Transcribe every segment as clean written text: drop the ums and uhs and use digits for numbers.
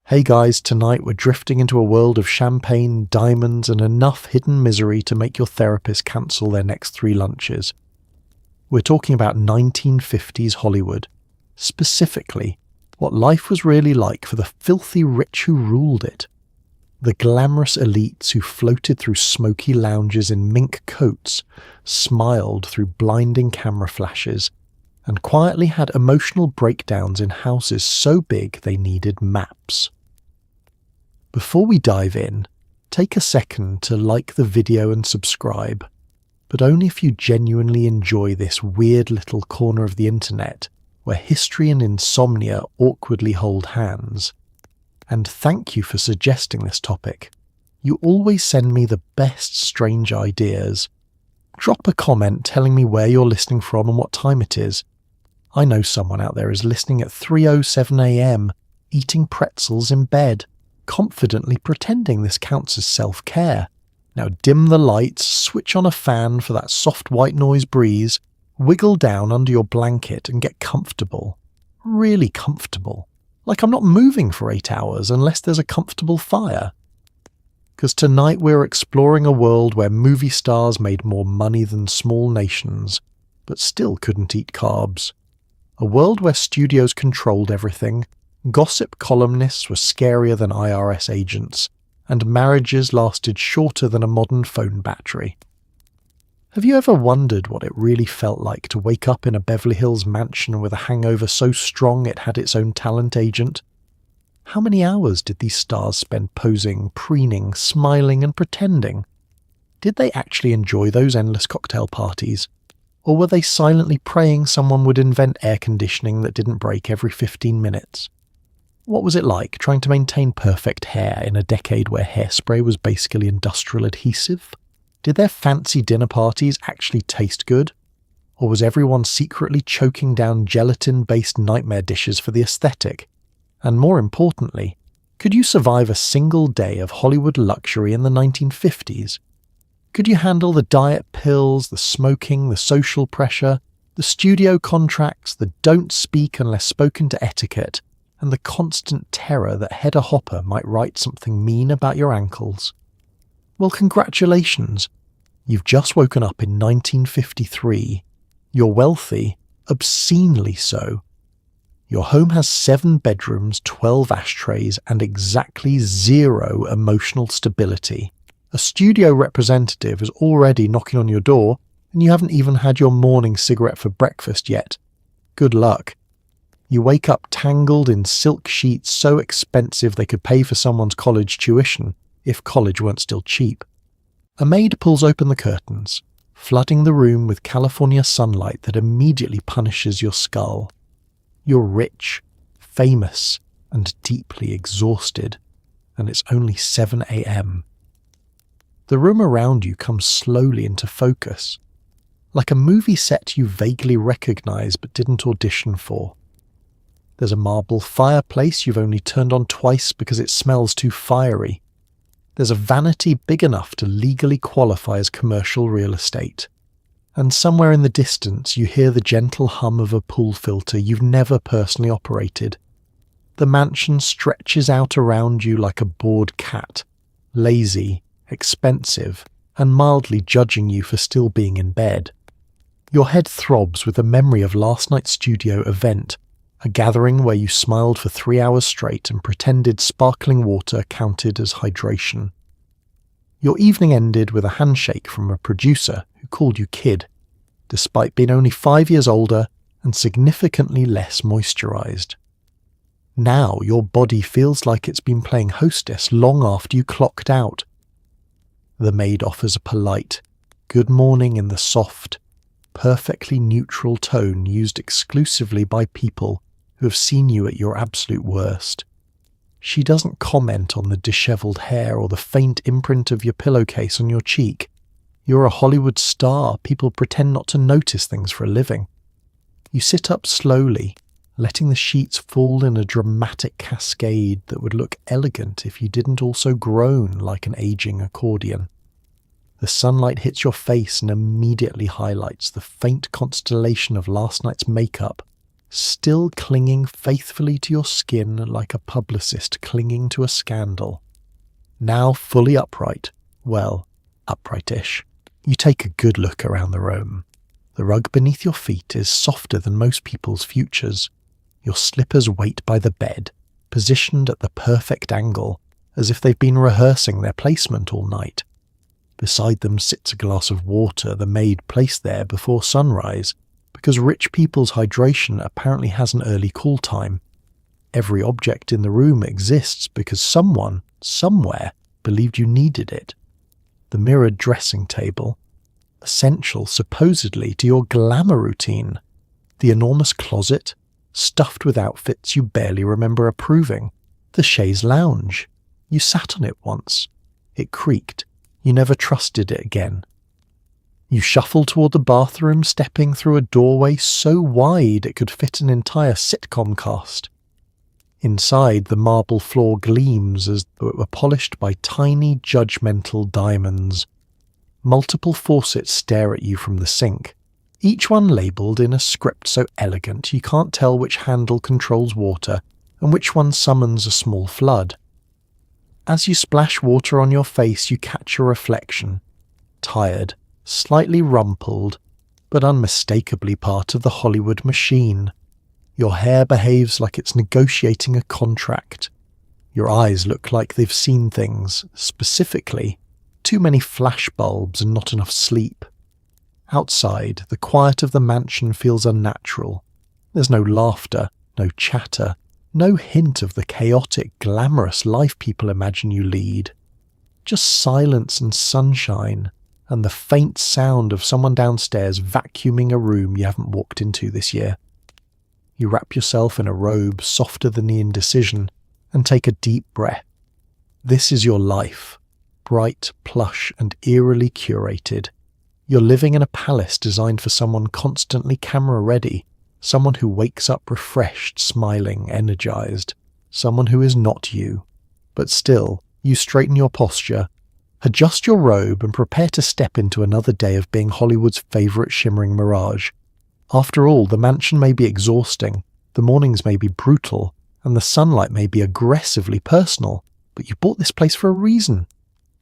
Hey guys, tonight we're drifting into a world of champagne, diamonds, and enough hidden misery to make your therapist cancel their next 3 lunches. We're talking about 1950s Hollywood, specifically what life was really like for the filthy rich who ruled it. The glamorous elites who floated through smoky lounges in mink coats, smiled through blinding camera flashes, and quietly had emotional breakdowns in houses so big they needed maps. Before we dive in, take a second to like the video and subscribe, but only if you genuinely enjoy this weird little corner of the internet where history and insomnia awkwardly hold hands. And thank you for suggesting this topic. You always send me the best strange ideas. Drop a comment telling me where you're listening from and what time it is. I know someone out there is listening at 3:07 a.m, eating pretzels in bed, confidently pretending this counts as self-care. Now dim the lights, switch on a fan for that soft white noise breeze, wiggle down under your blanket and get comfortable. Really comfortable. Like I'm not moving for 8 hours unless there's a comfortable fire. Because tonight we're exploring a world where movie stars made more money than small nations, but still couldn't eat carbs. A world where studios controlled everything, gossip columnists were scarier than IRS agents, and marriages lasted shorter than a modern phone battery. Have you ever wondered what it really felt like to wake up in a Beverly Hills mansion with a hangover so strong it had its own talent agent? How many hours did these stars spend posing, preening, smiling and pretending? Did they actually enjoy those endless cocktail parties? Or were they silently praying someone would invent air conditioning that didn't break every 15 minutes? What was it like trying to maintain perfect hair in a decade where hairspray was basically industrial adhesive? Did their fancy dinner parties actually taste good? Or was everyone secretly choking down gelatin-based nightmare dishes for the aesthetic? And more importantly, could you survive a single day of Hollywood luxury in the 1950s? Could you handle the diet pills, the smoking, the social pressure, the studio contracts, the don't speak unless spoken to etiquette, and the constant terror that Hedda Hopper might write something mean about your ankles? Well, congratulations. You've just woken up in 1953. You're wealthy, obscenely so. Your home has 7 bedrooms, 12 ashtrays, and exactly 0 emotional stability. A studio representative is already knocking on your door, and you haven't even had your morning cigarette for breakfast yet. Good luck. You wake up tangled in silk sheets so expensive they could pay for someone's college tuition, if college weren't still cheap. A maid pulls open the curtains, flooding the room with California sunlight that immediately punishes your skull. You're rich, famous, and deeply exhausted, and it's only 7 a.m. The room around you comes slowly into focus, like a movie set you vaguely recognize but didn't audition for. There's a marble fireplace you've only turned on twice because it smells too fiery. There's a vanity big enough to legally qualify as commercial real estate. And somewhere in the distance you hear the gentle hum of a pool filter you've never personally operated. The mansion stretches out around you like a bored cat, lazy, expensive, and mildly judging you for still being in bed. Your head throbs with the memory of last night's studio event, a gathering where you smiled for 3 hours straight and pretended sparkling water counted as hydration. Your evening ended with a handshake from a producer who called you kid, despite being only 5 years older and significantly less moisturized. Now your body feels like it's been playing hostess long after you clocked out. The maid offers a polite good morning in the soft, perfectly neutral tone used exclusively by people who have seen you at your absolute worst. She doesn't comment on the disheveled hair or the faint imprint of your pillowcase on your cheek. You're a Hollywood star. People pretend not to notice things for a living. You sit up slowly, letting the sheets fall in a dramatic cascade that would look elegant if you didn't also groan like an aging accordion. The sunlight hits your face and immediately highlights the faint constellation of last night's makeup still clinging faithfully to your skin like a publicist clinging to a scandal. Now fully upright, well, upright-ish, you take a good look around the room. The rug beneath your feet is softer than most people's futures. Your slippers wait by the bed, positioned at the perfect angle, as if they've been rehearsing their placement all night. Beside them sits a glass of water the maid placed there before sunrise, because rich people's hydration apparently has an early call time. Every object in the room exists because someone, somewhere, believed you needed it. The mirrored dressing table, essential supposedly to your glamour routine. The enormous closet, stuffed with outfits you barely remember approving. The chaise lounge. You sat on it once. It creaked. You never trusted it again. You shuffle toward the bathroom, stepping through a doorway so wide it could fit an entire sitcom cast. Inside, the marble floor gleams as though it were polished by tiny, judgmental diamonds. Multiple faucets stare at you from the sink, each one labelled in a script so elegant you can't tell which handle controls water and which one summons a small flood. As you splash water on your face, you catch your reflection, tired, slightly rumpled, but unmistakably part of the Hollywood machine. Your hair behaves like it's negotiating a contract. Your eyes look like they've seen things, specifically, too many flash bulbs and not enough sleep. Outside, the quiet of the mansion feels unnatural. There's no laughter, no chatter, no hint of the chaotic, glamorous life people imagine you lead. Just silence and sunshine, and the faint sound of someone downstairs vacuuming a room you haven't walked into this year. You wrap yourself in a robe softer than the indecision and take a deep breath. This is your life, bright, plush, and eerily curated. You're living in a palace designed for someone constantly camera-ready, someone who wakes up refreshed, smiling, energized, someone who is not you. But still, you straighten your posture, adjust your robe, and prepare to step into another day of being Hollywood's favorite shimmering mirage. After all, the mansion may be exhausting, the mornings may be brutal, and the sunlight may be aggressively personal, but you bought this place for a reason,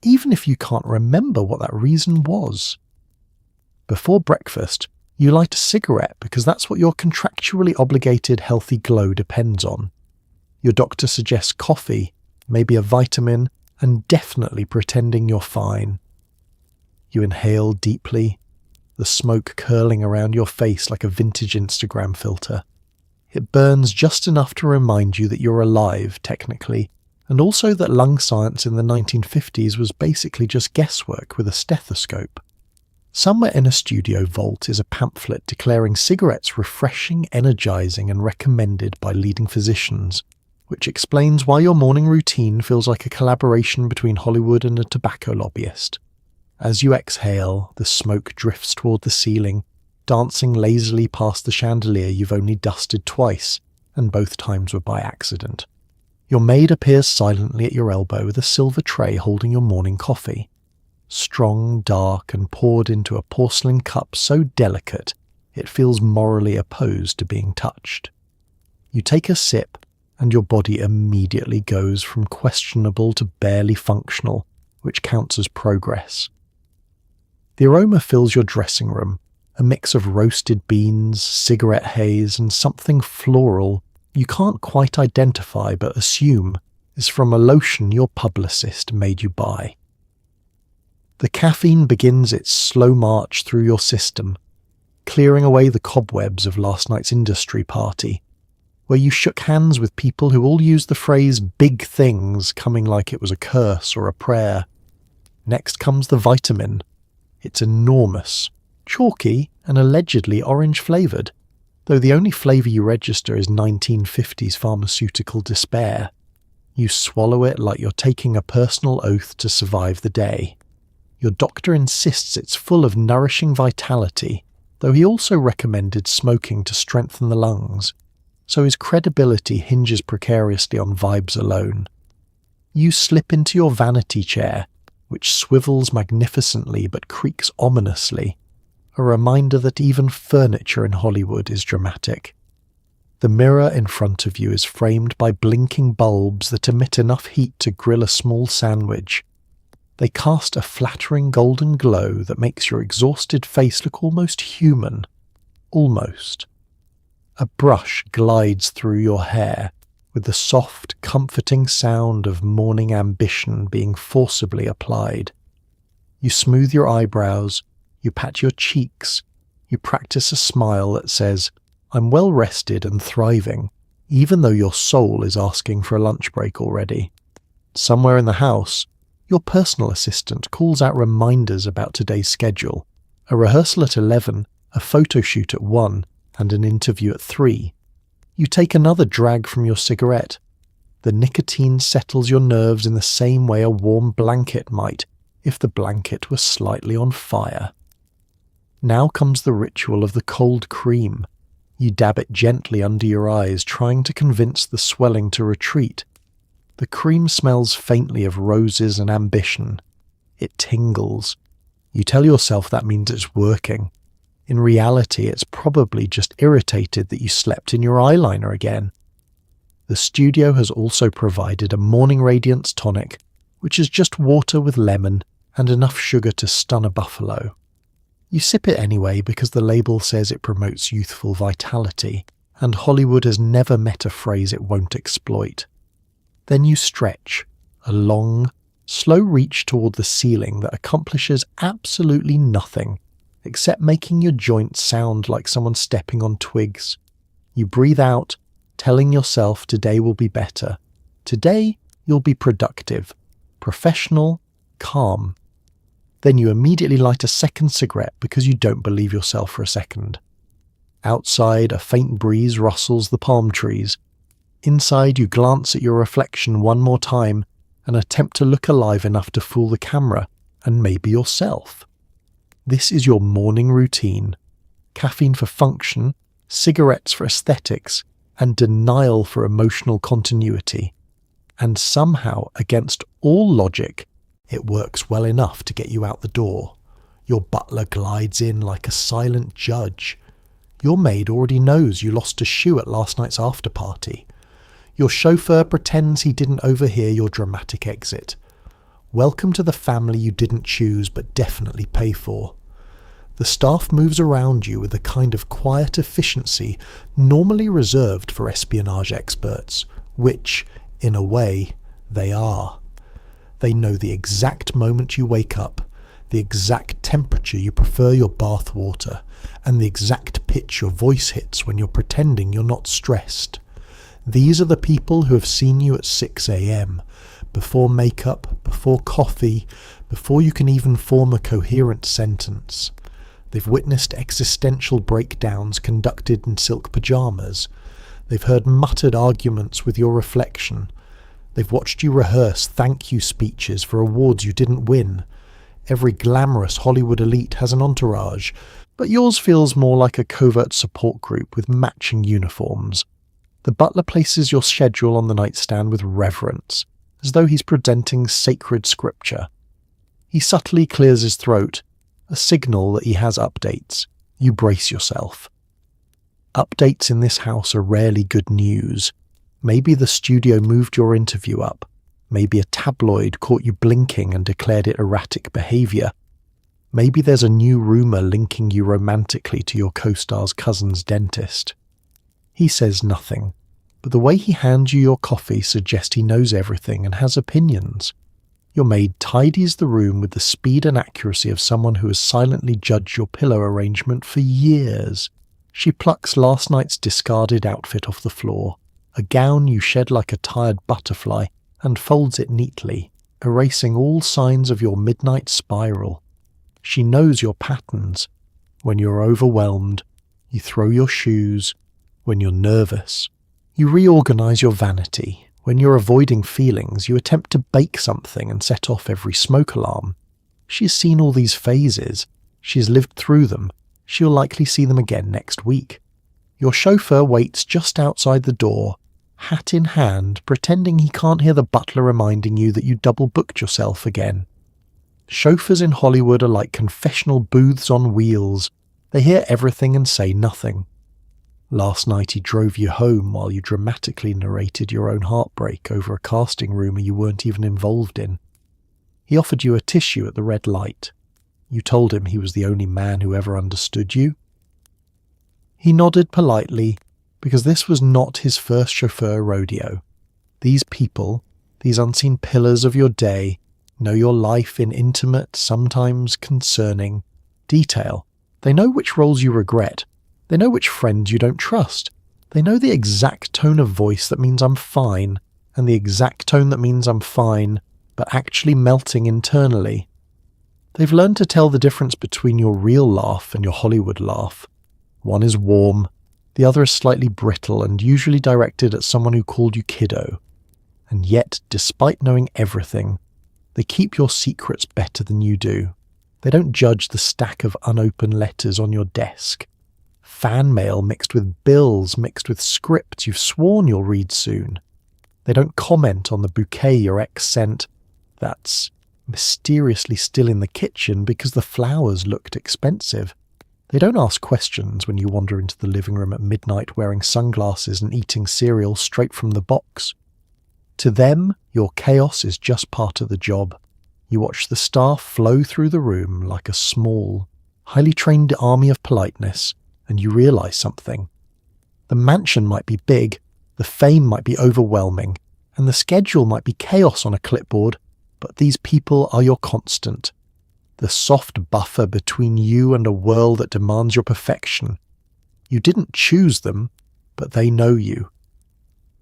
even if you can't remember what that reason was. Before breakfast, you light a cigarette because that's what your contractually obligated healthy glow depends on. Your doctor suggests coffee, maybe a vitamin, and definitely pretending you're fine. You inhale deeply, the smoke curling around your face like a vintage Instagram filter. It burns just enough to remind you that you're alive, technically, and also that lung science in the 1950s was basically just guesswork with a stethoscope. Somewhere in a studio vault is a pamphlet declaring cigarettes refreshing, energizing, and recommended by leading physicians, which explains why your morning routine feels like a collaboration between Hollywood and a tobacco lobbyist. As you exhale, the smoke drifts toward the ceiling, dancing lazily past the chandelier you've only dusted twice, and both times were by accident. Your maid appears silently at your elbow with a silver tray holding your morning coffee. Strong, dark, and poured into a porcelain cup so delicate it feels morally opposed to being touched. You take a sip, and your body immediately goes from questionable to barely functional, which counts as progress. The aroma fills your dressing room, a mix of roasted beans, cigarette haze, and something floral you can't quite identify but assume is from a lotion your publicist made you buy. The caffeine begins its slow march through your system, clearing away the cobwebs of last night's industry party, where you shook hands with people who all used the phrase big things coming like it was a curse or a prayer. Next comes the vitamin. It's enormous, chalky, and allegedly orange-flavoured, though the only flavour you register is 1950s pharmaceutical despair. You swallow it like you're taking a personal oath to survive the day. Your doctor insists it's full of nourishing vitality, though he also recommended smoking to strengthen the lungs, so his credibility hinges precariously on vibes alone. You slip into your vanity chair, which swivels magnificently but creaks ominously, a reminder that even furniture in Hollywood is dramatic. The mirror in front of you is framed by blinking bulbs that emit enough heat to grill a small sandwich. They cast a flattering golden glow that makes your exhausted face look almost human. Almost. A brush glides through your hair, with the soft, comforting sound of morning ambition being forcibly applied. You smooth your eyebrows, you pat your cheeks, you practice a smile that says, "I'm well rested and thriving," even though your soul is asking for a lunch break already. Somewhere in the house, your personal assistant calls out reminders about today's schedule. A rehearsal at 11, a photo shoot at 1, and an interview at 3. You take another drag from your cigarette. The nicotine settles your nerves in the same way a warm blanket might, if the blanket were slightly on fire. Now comes the ritual of the cold cream. You dab it gently under your eyes, trying to convince the swelling to retreat. The cream smells faintly of roses and ambition. It tingles. You tell yourself that means it's working. In reality, it's probably just irritated that you slept in your eyeliner again. The studio has also provided a morning radiance tonic, which is just water with lemon and enough sugar to stun a buffalo. You sip it anyway because the label says it promotes youthful vitality, and Hollywood has never met a phrase it won't exploit. Then you stretch, a long, slow reach toward the ceiling that accomplishes absolutely nothing, except making your joints sound like someone stepping on twigs. You breathe out, telling yourself today will be better. Today you'll be productive, professional, calm. Then you immediately light a second cigarette because you don't believe yourself for a second. Outside, a faint breeze rustles the palm trees. Inside, you glance at your reflection one more time and attempt to look alive enough to fool the camera and maybe yourself. This is your morning routine. Caffeine for function, cigarettes for aesthetics, and denial for emotional continuity. And somehow, against all logic, it works well enough to get you out the door. Your butler glides in like a silent judge. Your maid already knows you lost a shoe at last night's after party. Your chauffeur pretends he didn't overhear your dramatic exit. Welcome to the family you didn't choose but definitely pay for. The staff moves around you with a kind of quiet efficiency normally reserved for espionage experts, which, in a way, they are. They know the exact moment you wake up, the exact temperature you prefer your bath water, and the exact pitch your voice hits when you're pretending you're not stressed. These are the people who have seen you at 6 a.m, before makeup, before coffee, before you can even form a coherent sentence. They've witnessed existential breakdowns conducted in silk pajamas. They've heard muttered arguments with your reflection. They've watched you rehearse thank you speeches for awards you didn't win. Every glamorous Hollywood elite has an entourage, but yours feels more like a covert support group with matching uniforms. The butler places your schedule on the nightstand with reverence, as though he's presenting sacred scripture. He subtly clears his throat, a signal that he has updates. You brace yourself. Updates in this house are rarely good news. Maybe the studio moved your interview up. Maybe a tabloid caught you blinking and declared it erratic behaviour. Maybe there's a new rumour linking you romantically to your co-star's cousin's dentist. He says nothing, but the way he hands you your coffee suggests he knows everything and has opinions. Your maid tidies the room with the speed and accuracy of someone who has silently judged your pillow arrangement for years. She plucks last night's discarded outfit off the floor, a gown you shed like a tired butterfly, and folds it neatly, erasing all signs of your midnight spiral. She knows your patterns. When you're overwhelmed, you throw your shoes. When you're nervous, you reorganize your vanity. When you're avoiding feelings, you attempt to bake something and set off every smoke alarm. She's seen all these phases. She's lived through them. She'll likely see them again next week. Your chauffeur waits just outside the door, hat in hand, pretending he can't hear the butler reminding you that you double-booked yourself again. Chauffeurs in Hollywood are like confessional booths on wheels. They hear everything and say nothing. Last night he drove you home while you dramatically narrated your own heartbreak over a casting rumour you weren't even involved in. He offered you a tissue at the red light. You told him he was the only man who ever understood you. He nodded politely, because this was not his first chauffeur rodeo. These people, these unseen pillars of your day, know your life in intimate, sometimes concerning detail. They know which roles you regret. They know which friends you don't trust. They know the exact tone of voice that means I'm fine, and the exact tone that means I'm fine, but actually melting internally. They've learned to tell the difference between your real laugh and your Hollywood laugh. One is warm, the other is slightly brittle and usually directed at someone who called you kiddo. And yet, despite knowing everything, they keep your secrets better than you do. They don't judge the stack of unopened letters on your desk. Fan mail mixed with bills, mixed with scripts you've sworn you'll read soon. They don't comment on the bouquet your ex sent that's mysteriously still in the kitchen because the flowers looked expensive. They don't ask questions when you wander into the living room at midnight wearing sunglasses and eating cereal straight from the box. To them, your chaos is just part of the job. You watch the staff flow through the room like a small, highly trained army of politeness, and you realise something. The mansion might be big, the fame might be overwhelming, and the schedule might be chaos on a clipboard, but these people are your constant. The soft buffer between you and a world that demands your perfection. You didn't choose them, but they know you.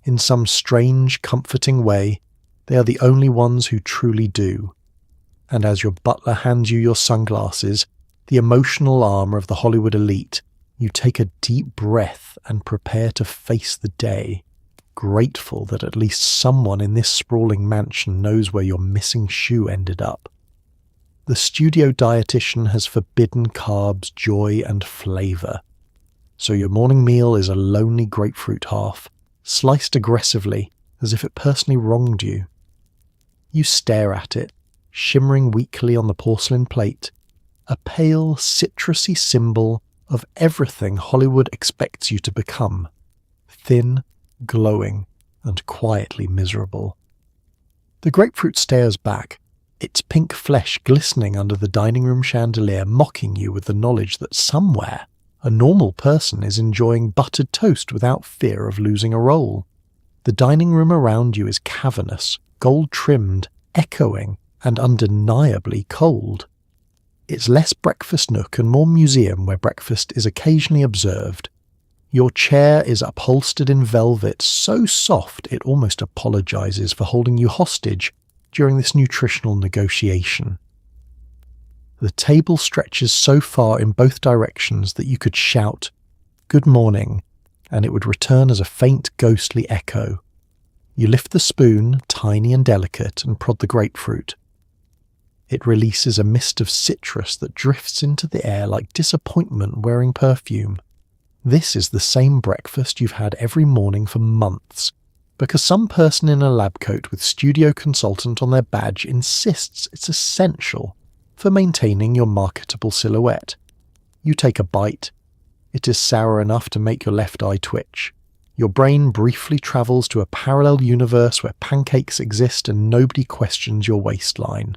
In some strange, comforting way, they are the only ones who truly do. And as your butler hands you your sunglasses, the emotional armour of the Hollywood elite, you take a deep breath and prepare to face the day, grateful that at least someone in this sprawling mansion knows where your missing shoe ended up. The studio dietitian has forbidden carbs, joy and flavour. So your morning meal is a lonely grapefruit half, sliced aggressively as if it personally wronged you. You stare at it, shimmering weakly on the porcelain plate, a pale, citrusy symbol of everything Hollywood expects you to become. Thin, glowing, and quietly miserable. The grapefruit stares back, its pink flesh glistening under the dining room chandelier, mocking you with the knowledge that somewhere a normal person is enjoying buttered toast without fear of losing a role. The dining room around you is cavernous, gold-trimmed, echoing, and undeniably cold. It's less breakfast nook and more museum where breakfast is occasionally observed. Your chair is upholstered in velvet so soft it almost apologises for holding you hostage during this nutritional negotiation. The table stretches so far in both directions that you could shout, "Good morning," and it would return as a faint ghostly echo. You lift the spoon, tiny and delicate, and prod the grapefruit. It releases a mist of citrus that drifts into the air like disappointment wearing perfume. This is the same breakfast you've had every morning for months, because some person in a lab coat with studio consultant on their badge insists it's essential for maintaining your marketable silhouette. You take a bite. It is sour enough to make your left eye twitch. Your brain briefly travels to a parallel universe where pancakes exist and nobody questions your waistline.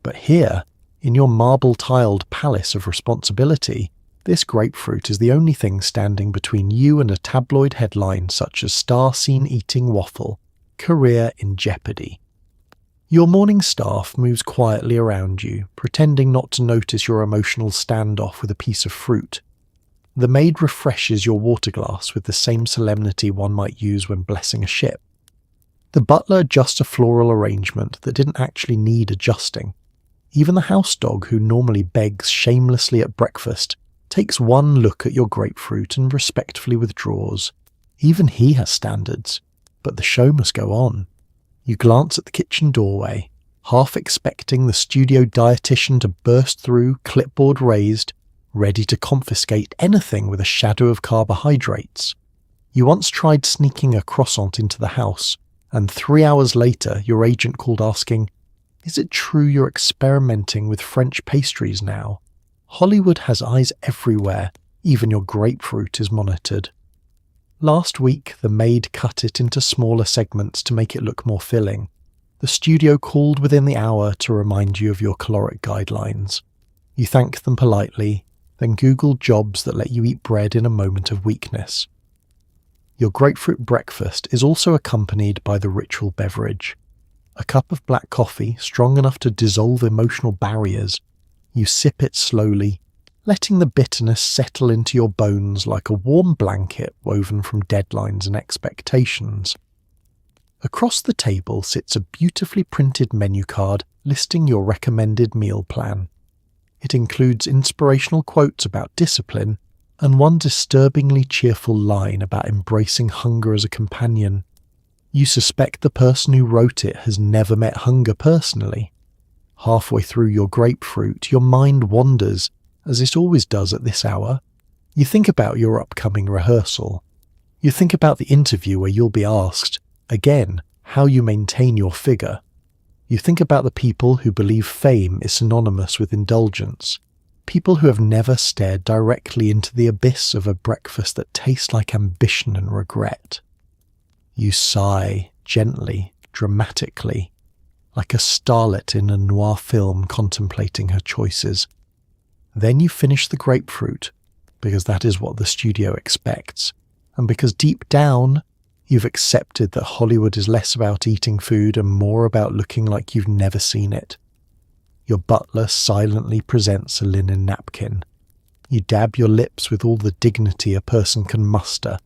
But here, in your marble-tiled palace of responsibility, this grapefruit is the only thing standing between you and a tabloid headline such as "Star Seen Eating Waffle, Career in Jeopardy." Your morning staff moves quietly around you, pretending not to notice your emotional standoff with a piece of fruit. The maid refreshes your water glass with the same solemnity one might use when blessing a ship. The butler adjusts a floral arrangement that didn't actually need adjusting. Even the house dog, who normally begs shamelessly at breakfast, takes one look at your grapefruit and respectfully withdraws. Even he has standards, but the show must go on. You glance at the kitchen doorway, half expecting the studio dietitian to burst through, clipboard raised, ready to confiscate anything with a shadow of carbohydrates. You once tried sneaking a croissant into the house, and 3 hours later your agent called asking, "Is it true you're experimenting with French pastries now?" Hollywood has eyes everywhere, Even your grapefruit is monitored. Last week, the maid cut it into smaller segments to make it look more filling. The studio called within the hour to remind you of your caloric guidelines. You thank them politely, then Google jobs that let you eat bread in a moment of weakness. Your grapefruit breakfast is also accompanied by the ritual beverage. A cup of black coffee strong enough to dissolve emotional barriers. You sip it slowly, letting the bitterness settle into your bones like a warm blanket woven from deadlines and expectations. Across the table sits a beautifully printed menu card listing your recommended meal plan. It includes inspirational quotes about discipline and one disturbingly cheerful line about embracing hunger as a companion. You suspect the person who wrote it has never met hunger personally. Halfway through your grapefruit, your mind wanders, as it always does at this hour. You think about your upcoming rehearsal. You think about the interview where you'll be asked, again, how you maintain your figure. You think about the people who believe fame is synonymous with indulgence. People who have never stared directly into the abyss of a breakfast that tastes like ambition and regret. You sigh, gently, dramatically, like a starlet in a noir film contemplating her choices. Then you finish the grapefruit, because that is what the studio expects, and because deep down, you've accepted that Hollywood is less about eating food and more about looking like you've never seen it. Your butler silently presents a linen napkin. You dab your lips with all the dignity a person can muster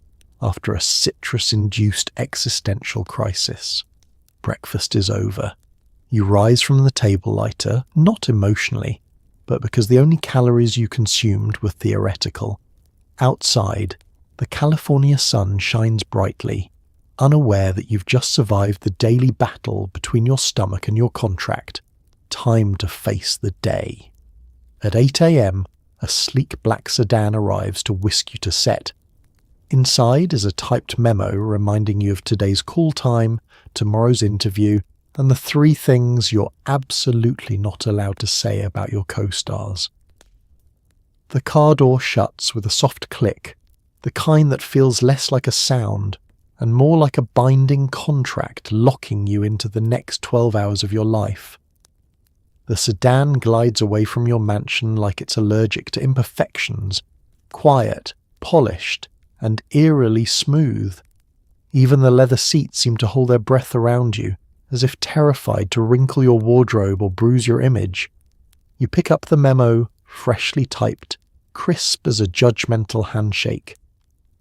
after a citrus-induced existential crisis. Breakfast is over. You rise from the table lighter, not emotionally, but because the only calories you consumed were theoretical. Outside, the California sun shines brightly, unaware that you've just survived the daily battle between your stomach and your contract. Time to face the day. At 8 a.m, a sleek black sedan arrives to whisk you to set. Inside is a typed memo reminding you of today's call time, tomorrow's interview, and the 3 things you're absolutely not allowed to say about your co-stars. The car door shuts with a soft click, the kind that feels less like a sound and more like a binding contract locking you into the next 12 hours of your life. The sedan glides away from your mansion like it's allergic to imperfections, quiet, polished, and eerily smooth. Even the leather seats seem to hold their breath around you, as if terrified to wrinkle your wardrobe or bruise your image. You pick up the memo, freshly typed, crisp as a judgmental handshake.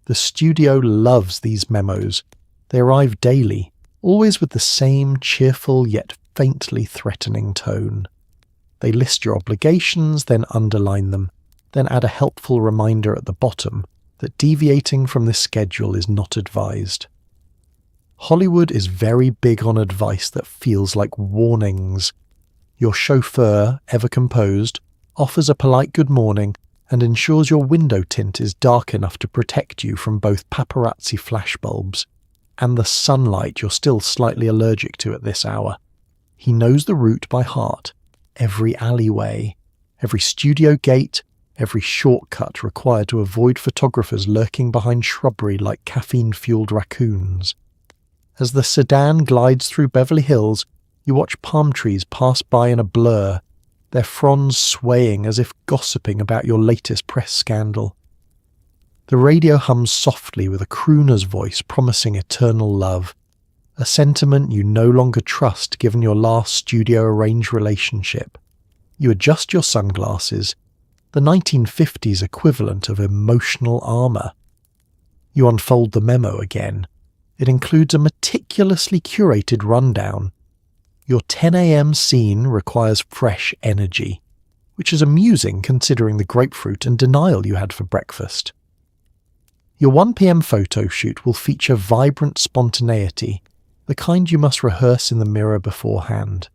The studio loves these memos. They arrive daily, always with the same cheerful yet faintly threatening tone. They list your obligations, then underline them, then add a helpful reminder at the bottom that deviating from this schedule is not advised. Hollywood is very big on advice that feels like warnings. Your chauffeur, ever composed, offers a polite good morning and ensures your window tint is dark enough to protect you from both paparazzi flashbulbs and the sunlight you're still slightly allergic to at this hour. He knows the route by heart, every alleyway, every studio gate, every shortcut required to avoid photographers lurking behind shrubbery like caffeine-fueled raccoons. As the sedan glides through Beverly Hills, you watch palm trees pass by in a blur, their fronds swaying as if gossiping about your latest press scandal. The radio hums softly with a crooner's voice promising eternal love, a sentiment you no longer trust given your last studio-arranged relationship. You adjust your sunglasses, the 1950s equivalent of emotional armour. You unfold the memo again. It includes a meticulously curated rundown. Your 10 a.m. scene requires fresh energy, which is amusing considering the grapefruit and denial you had for breakfast. Your 1 p.m. photo shoot will feature vibrant spontaneity, the kind you must rehearse in the mirror beforehand.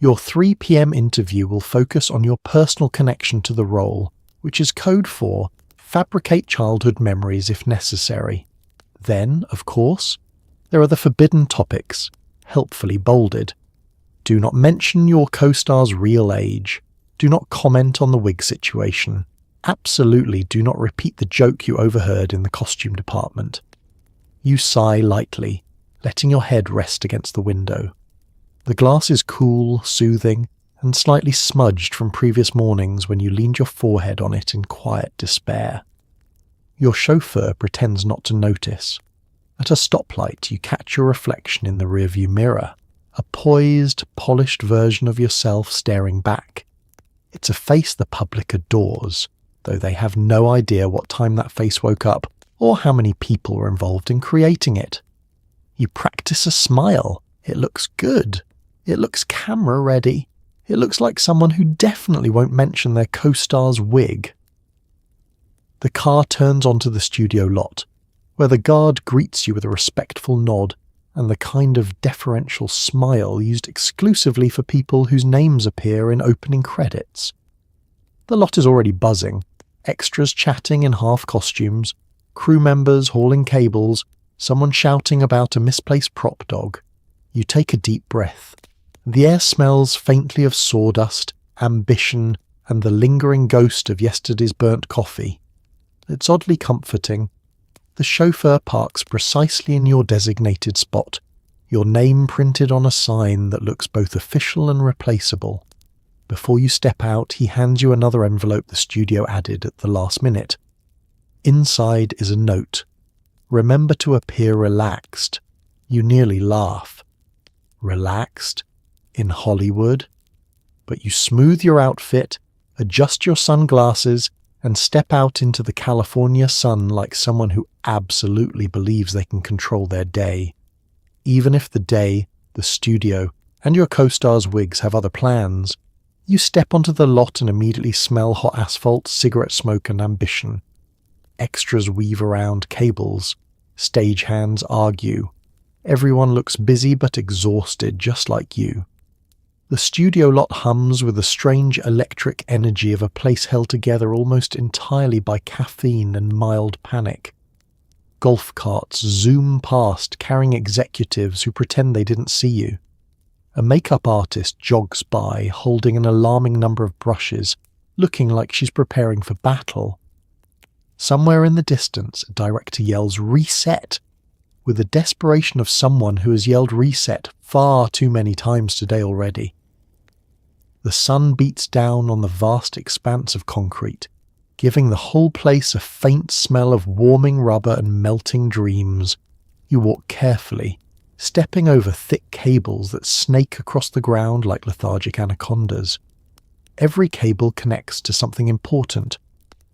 Your 3 p.m. interview will focus on your personal connection to the role, which is code for fabricate childhood memories if necessary. Then, of course, there are the forbidden topics, helpfully bolded. Do not mention your co-star's real age. Do not comment on the wig situation. Absolutely do not repeat the joke you overheard in the costume department. You sigh lightly, letting your head rest against the window. The glass is cool, soothing, and slightly smudged from previous mornings when you leaned your forehead on it in quiet despair. Your chauffeur pretends not to notice. At a stoplight, you catch your reflection in the rearview mirror, a poised, polished version of yourself staring back. It's a face the public adores, though they have no idea what time that face woke up or how many people were involved in creating it. You practice a smile. It looks good. It looks camera ready. It looks like someone who definitely won't mention their co-star's wig. The car turns onto the studio lot, where the guard greets you with a respectful nod and the kind of deferential smile used exclusively for people whose names appear in opening credits. The lot is already buzzing, extras chatting in half costumes, crew members hauling cables, someone shouting about a misplaced prop dog. You take a deep breath. The air smells faintly of sawdust, ambition, and the lingering ghost of yesterday's burnt coffee. It's oddly comforting. The chauffeur parks precisely in your designated spot, your name printed on a sign that looks both official and replaceable. Before you step out, he hands you another envelope the studio added at the last minute. Inside is a note. Remember to appear relaxed. You nearly laugh. Relaxed? In Hollywood? But you smooth your outfit, adjust your sunglasses, and step out into the California sun like someone who absolutely believes they can control their day. Even if the day, the studio, and your co-star's wigs have other plans, you step onto the lot and immediately smell hot asphalt, cigarette smoke, and ambition. Extras weave around cables. Stagehands argue. Everyone looks busy but exhausted, just like you. The studio lot hums with the strange electric energy of a place held together almost entirely by caffeine and mild panic. Golf carts zoom past, carrying executives who pretend they didn't see you. A makeup artist jogs by, holding an alarming number of brushes, looking like she's preparing for battle. Somewhere in the distance, a director yells, "Reset!" with the desperation of someone who has yelled reset far too many times today already. The sun beats down on the vast expanse of concrete, giving the whole place a faint smell of warming rubber and melting dreams. You walk carefully, stepping over thick cables that snake across the ground like lethargic anacondas. Every cable connects to something important: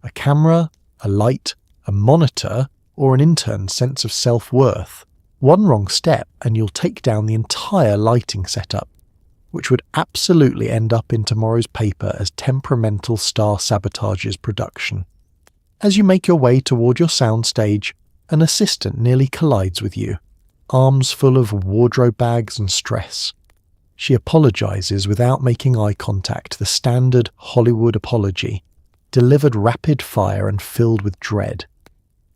a camera, a light, a monitor, or an intern's sense of self-worth. One wrong step and you'll take down the entire lighting setup, which would absolutely end up in tomorrow's paper as temperamental star sabotages production. As you make your way toward your soundstage, an assistant nearly collides with you, arms full of wardrobe bags and stress. She apologizes without making eye contact, the standard Hollywood apology, delivered rapid fire and filled with dread.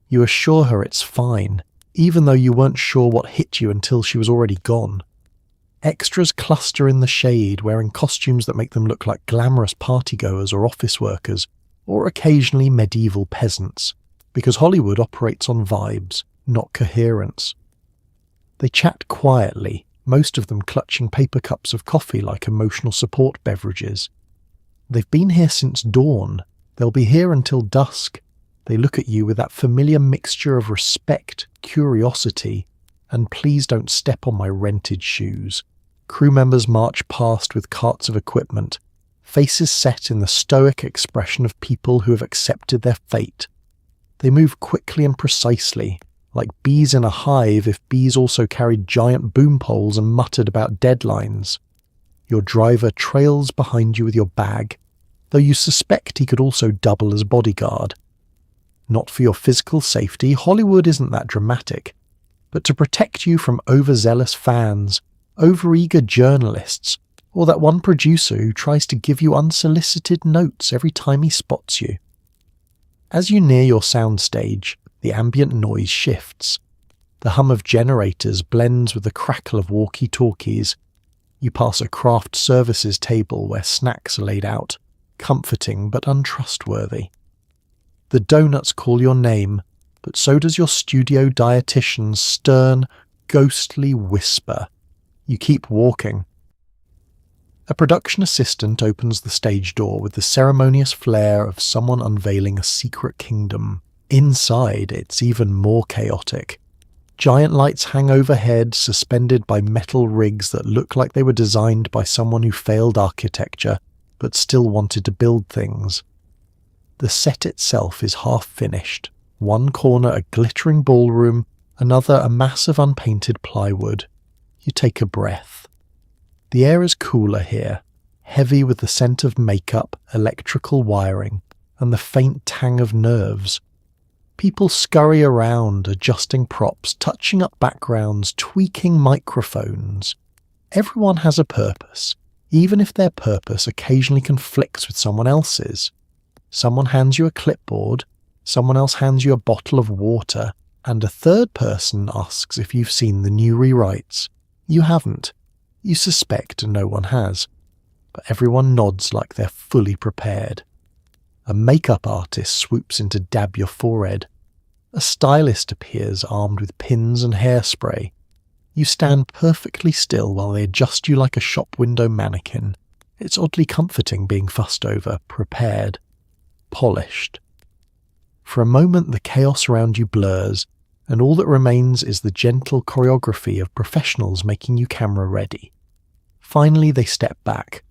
You assure her it's fine, even though you weren't sure what hit you until she was already gone. Extras cluster in the shade, wearing costumes that make them look like glamorous partygoers or office workers, or occasionally medieval peasants, because Hollywood operates on vibes, not coherence. They chat quietly, most of them clutching paper cups of coffee like emotional support beverages. They've been here since dawn. They'll be here until dusk. They look at you with that familiar mixture of respect, curiosity, and please don't step on my rented shoes. Crew members march past with carts of equipment, faces set in the stoic expression of people who have accepted their fate. They move quickly and precisely, like bees in a hive if bees also carried giant boom poles and muttered about deadlines. Your driver trails behind you with your bag, though you suspect he could also double as bodyguard. Not for your physical safety, Hollywood isn't that dramatic, but to protect you from overzealous fans, overeager journalists, or that one producer who tries to give you unsolicited notes every time he spots you. As you near your soundstage, the ambient noise shifts. The hum of generators blends with the crackle of walkie-talkies. You pass a craft services table where snacks are laid out, comforting but untrustworthy. The donuts call your name, but so does your studio dietitian's stern, ghostly whisper. You keep walking. A production assistant opens the stage door with the ceremonious flair of someone unveiling a secret kingdom. Inside, it's even more chaotic. Giant lights hang overhead, suspended by metal rigs that look like they were designed by someone who failed architecture, but still wanted to build things. The set itself is half finished. One corner a glittering ballroom, another a mass of unpainted plywood. You take a breath. The air is cooler here, heavy with the scent of makeup, electrical wiring, and the faint tang of nerves. People scurry around, adjusting props, touching up backgrounds, tweaking microphones. Everyone has a purpose, even if their purpose occasionally conflicts with someone else's. Someone hands you a clipboard, someone else hands you a bottle of water, and a third person asks if you've seen the new rewrites. You haven't. You suspect no one has. But everyone nods like they're fully prepared. A makeup artist swoops in to dab your forehead. A stylist appears armed with pins and hairspray. You stand perfectly still while they adjust you like a shop window mannequin. It's oddly comforting being fussed over, prepared, polished. For a moment the chaos around you blurs, and all that remains is the gentle choreography of professionals making you camera ready. Finally they step back.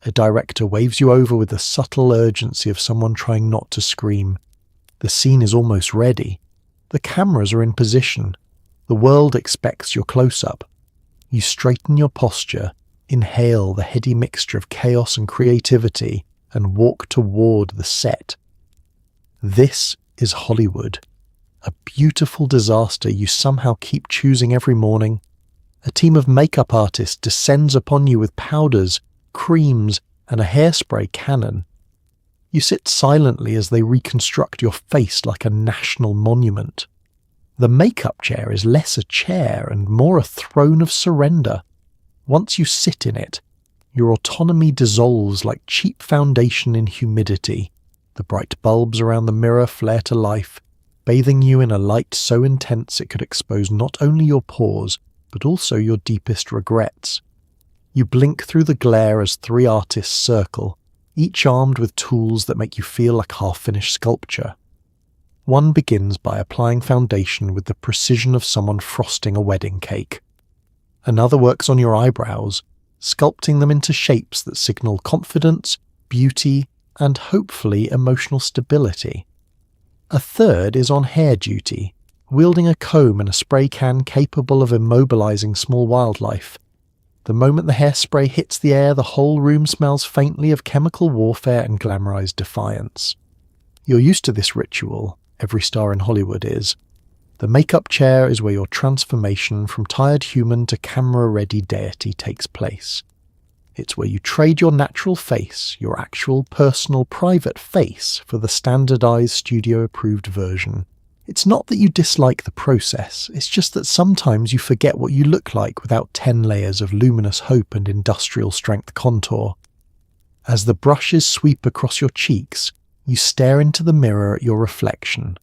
A director waves you over with the subtle urgency of someone trying not to scream. The scene is almost ready. The cameras are in position. The world expects your close-up. You straighten your posture, inhale the heady mixture of chaos and creativity, and walk toward the set. This is Hollywood. A beautiful disaster you somehow keep choosing every morning. A team of makeup artists descends upon you with powders, creams, and a hairspray cannon. You sit silently as they reconstruct your face like a national monument. The makeup chair is less a chair and more a throne of surrender. Once you sit in it, your autonomy dissolves like cheap foundation in humidity. The bright bulbs around the mirror flare to life, bathing you in a light so intense it could expose not only your pores, but also your deepest regrets. You blink through the glare as three artists circle, each armed with tools that make you feel like half-finished sculpture. One begins by applying foundation with the precision of someone frosting a wedding cake. Another works on your eyebrows, sculpting them into shapes that signal confidence, beauty, and hopefully emotional stability. A third is on hair duty, wielding a comb and a spray can capable of immobilizing small wildlife. The moment the hairspray hits the air, the whole room smells faintly of chemical warfare and glamorized defiance. You're used to this ritual, every star in Hollywood is. The makeup chair is where your transformation from tired human to camera-ready deity takes place. It's where you trade your natural face, your actual personal private face, for the standardized studio-approved version. It's not that you dislike the process, it's just that sometimes you forget what you look like without 10 layers of luminous hope and industrial strength contour. As the brushes sweep across your cheeks, you stare into the mirror at your reflection,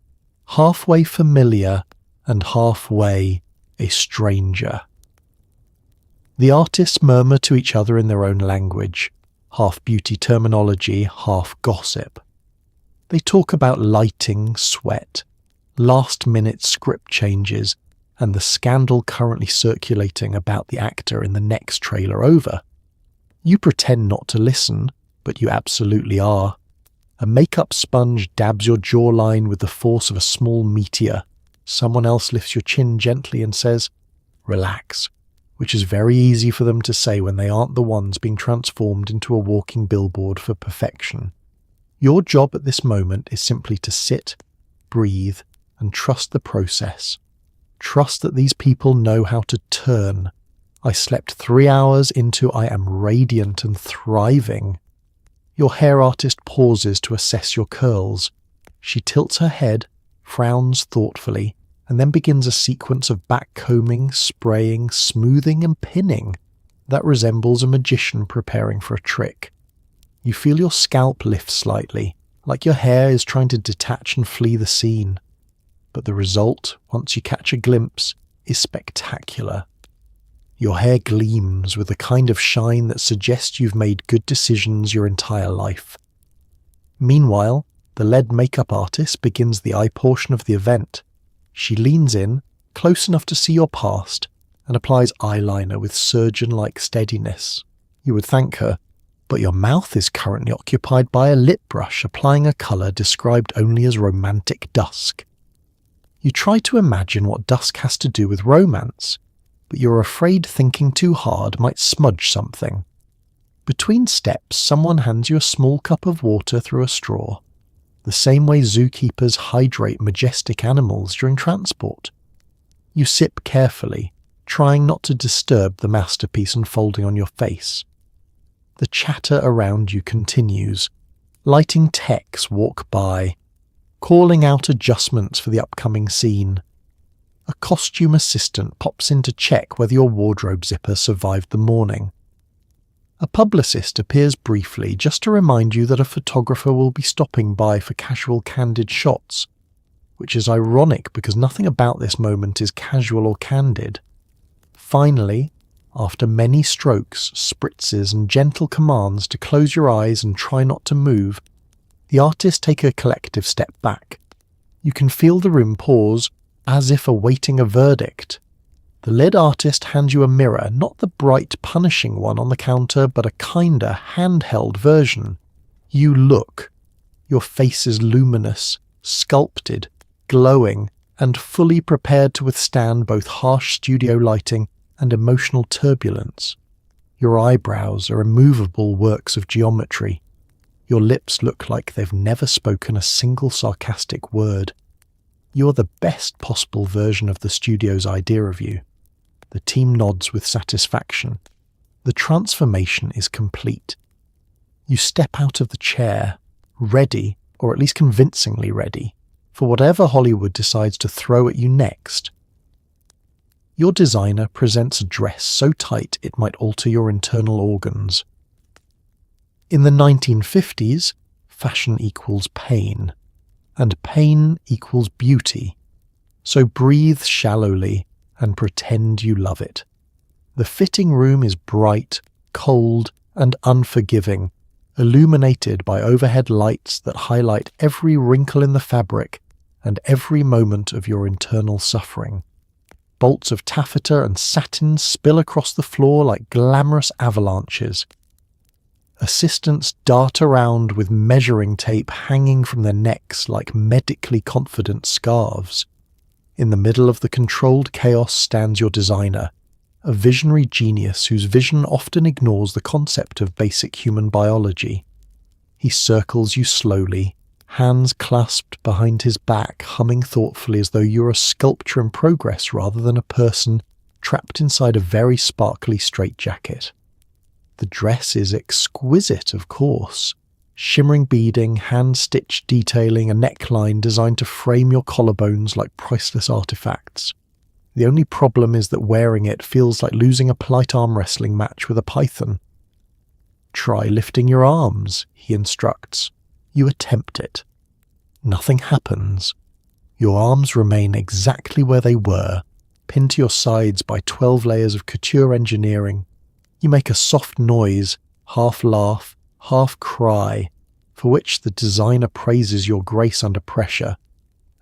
halfway familiar and halfway a stranger. The artists murmur to each other in their own language, half beauty terminology, half gossip. They talk about lighting, sweat, last-minute script changes, and the scandal currently circulating about the actor in the next trailer over. You pretend not to listen, but you absolutely are. A makeup sponge dabs your jawline with the force of a small meteor. Someone else lifts your chin gently and says, "Relax," which is very easy for them to say when they aren't the ones being transformed into a walking billboard for perfection. Your job at this moment is simply to sit, breathe, and trust the process. Trust that these people know how to turn. I slept 3 hours into I am radiant and thriving. Your hair artist pauses to assess your curls. She tilts her head, frowns thoughtfully, and then begins a sequence of backcombing, spraying, smoothing, and pinning that resembles a magician preparing for a trick. You feel your scalp lift slightly, like your hair is trying to detach and flee the scene. But the result, once you catch a glimpse, is spectacular. Your hair gleams with the kind of shine that suggests you've made good decisions your entire life. Meanwhile, the lead makeup artist begins the eye portion of the event. She leans in, close enough to see your past, and applies eyeliner with surgeon-like steadiness. You would thank her, but your mouth is currently occupied by a lip brush applying a colour described only as romantic dusk. You try to imagine what dusk has to do with romance, but you're afraid thinking too hard might smudge something. Between steps, someone hands you a small cup of water through a straw, the same way zookeepers hydrate majestic animals during transport. You sip carefully, trying not to disturb the masterpiece unfolding on your face. The chatter around you continues. Lighting techs walk by, calling out adjustments for the upcoming scene. A costume assistant pops in to check whether your wardrobe zipper survived the morning. A publicist appears briefly just to remind you that a photographer will be stopping by for casual candid shots, which is ironic because nothing about this moment is casual or candid. Finally, after many strokes, spritzes and gentle commands to close your eyes and try not to move, the artists take a collective step back. You can feel the room pause, as if awaiting a verdict. The lead artist hands you a mirror, not the bright, punishing one on the counter, but a kinder, handheld version. You look. Your face is luminous, sculpted, glowing, and fully prepared to withstand both harsh studio lighting and emotional turbulence. Your eyebrows are immovable works of geometry. Your lips look like they've never spoken a single sarcastic word. You're the best possible version of the studio's idea of you. The team nods with satisfaction. The transformation is complete. You step out of the chair, ready, or at least convincingly ready, for whatever Hollywood decides to throw at you next. Your designer presents a dress so tight it might alter your internal organs. In the 1950s, fashion equals pain, and pain equals beauty. So breathe shallowly and pretend you love it. The fitting room is bright, cold, and unforgiving, illuminated by overhead lights that highlight every wrinkle in the fabric and every moment of your internal suffering. Bolts of taffeta and satin spill across the floor like glamorous avalanches. Assistants dart around with measuring tape hanging from their necks like medically confident scarves. In the middle of the controlled chaos stands your designer, a visionary genius whose vision often ignores the concept of basic human biology. He circles you slowly, hands clasped behind his back, humming thoughtfully as though you're a sculpture in progress rather than a person trapped inside a very sparkly straitjacket. The dress is exquisite, of course. Shimmering beading, hand-stitched detailing, a neckline designed to frame your collarbones like priceless artifacts. The only problem is that wearing it feels like losing a polite arm wrestling match with a python. Try lifting your arms, he instructs. You attempt it. Nothing happens. Your arms remain exactly where they were, pinned to your sides by 12 layers of couture engineering. You make a soft noise, half laugh, half cry, for which the designer praises your grace under pressure.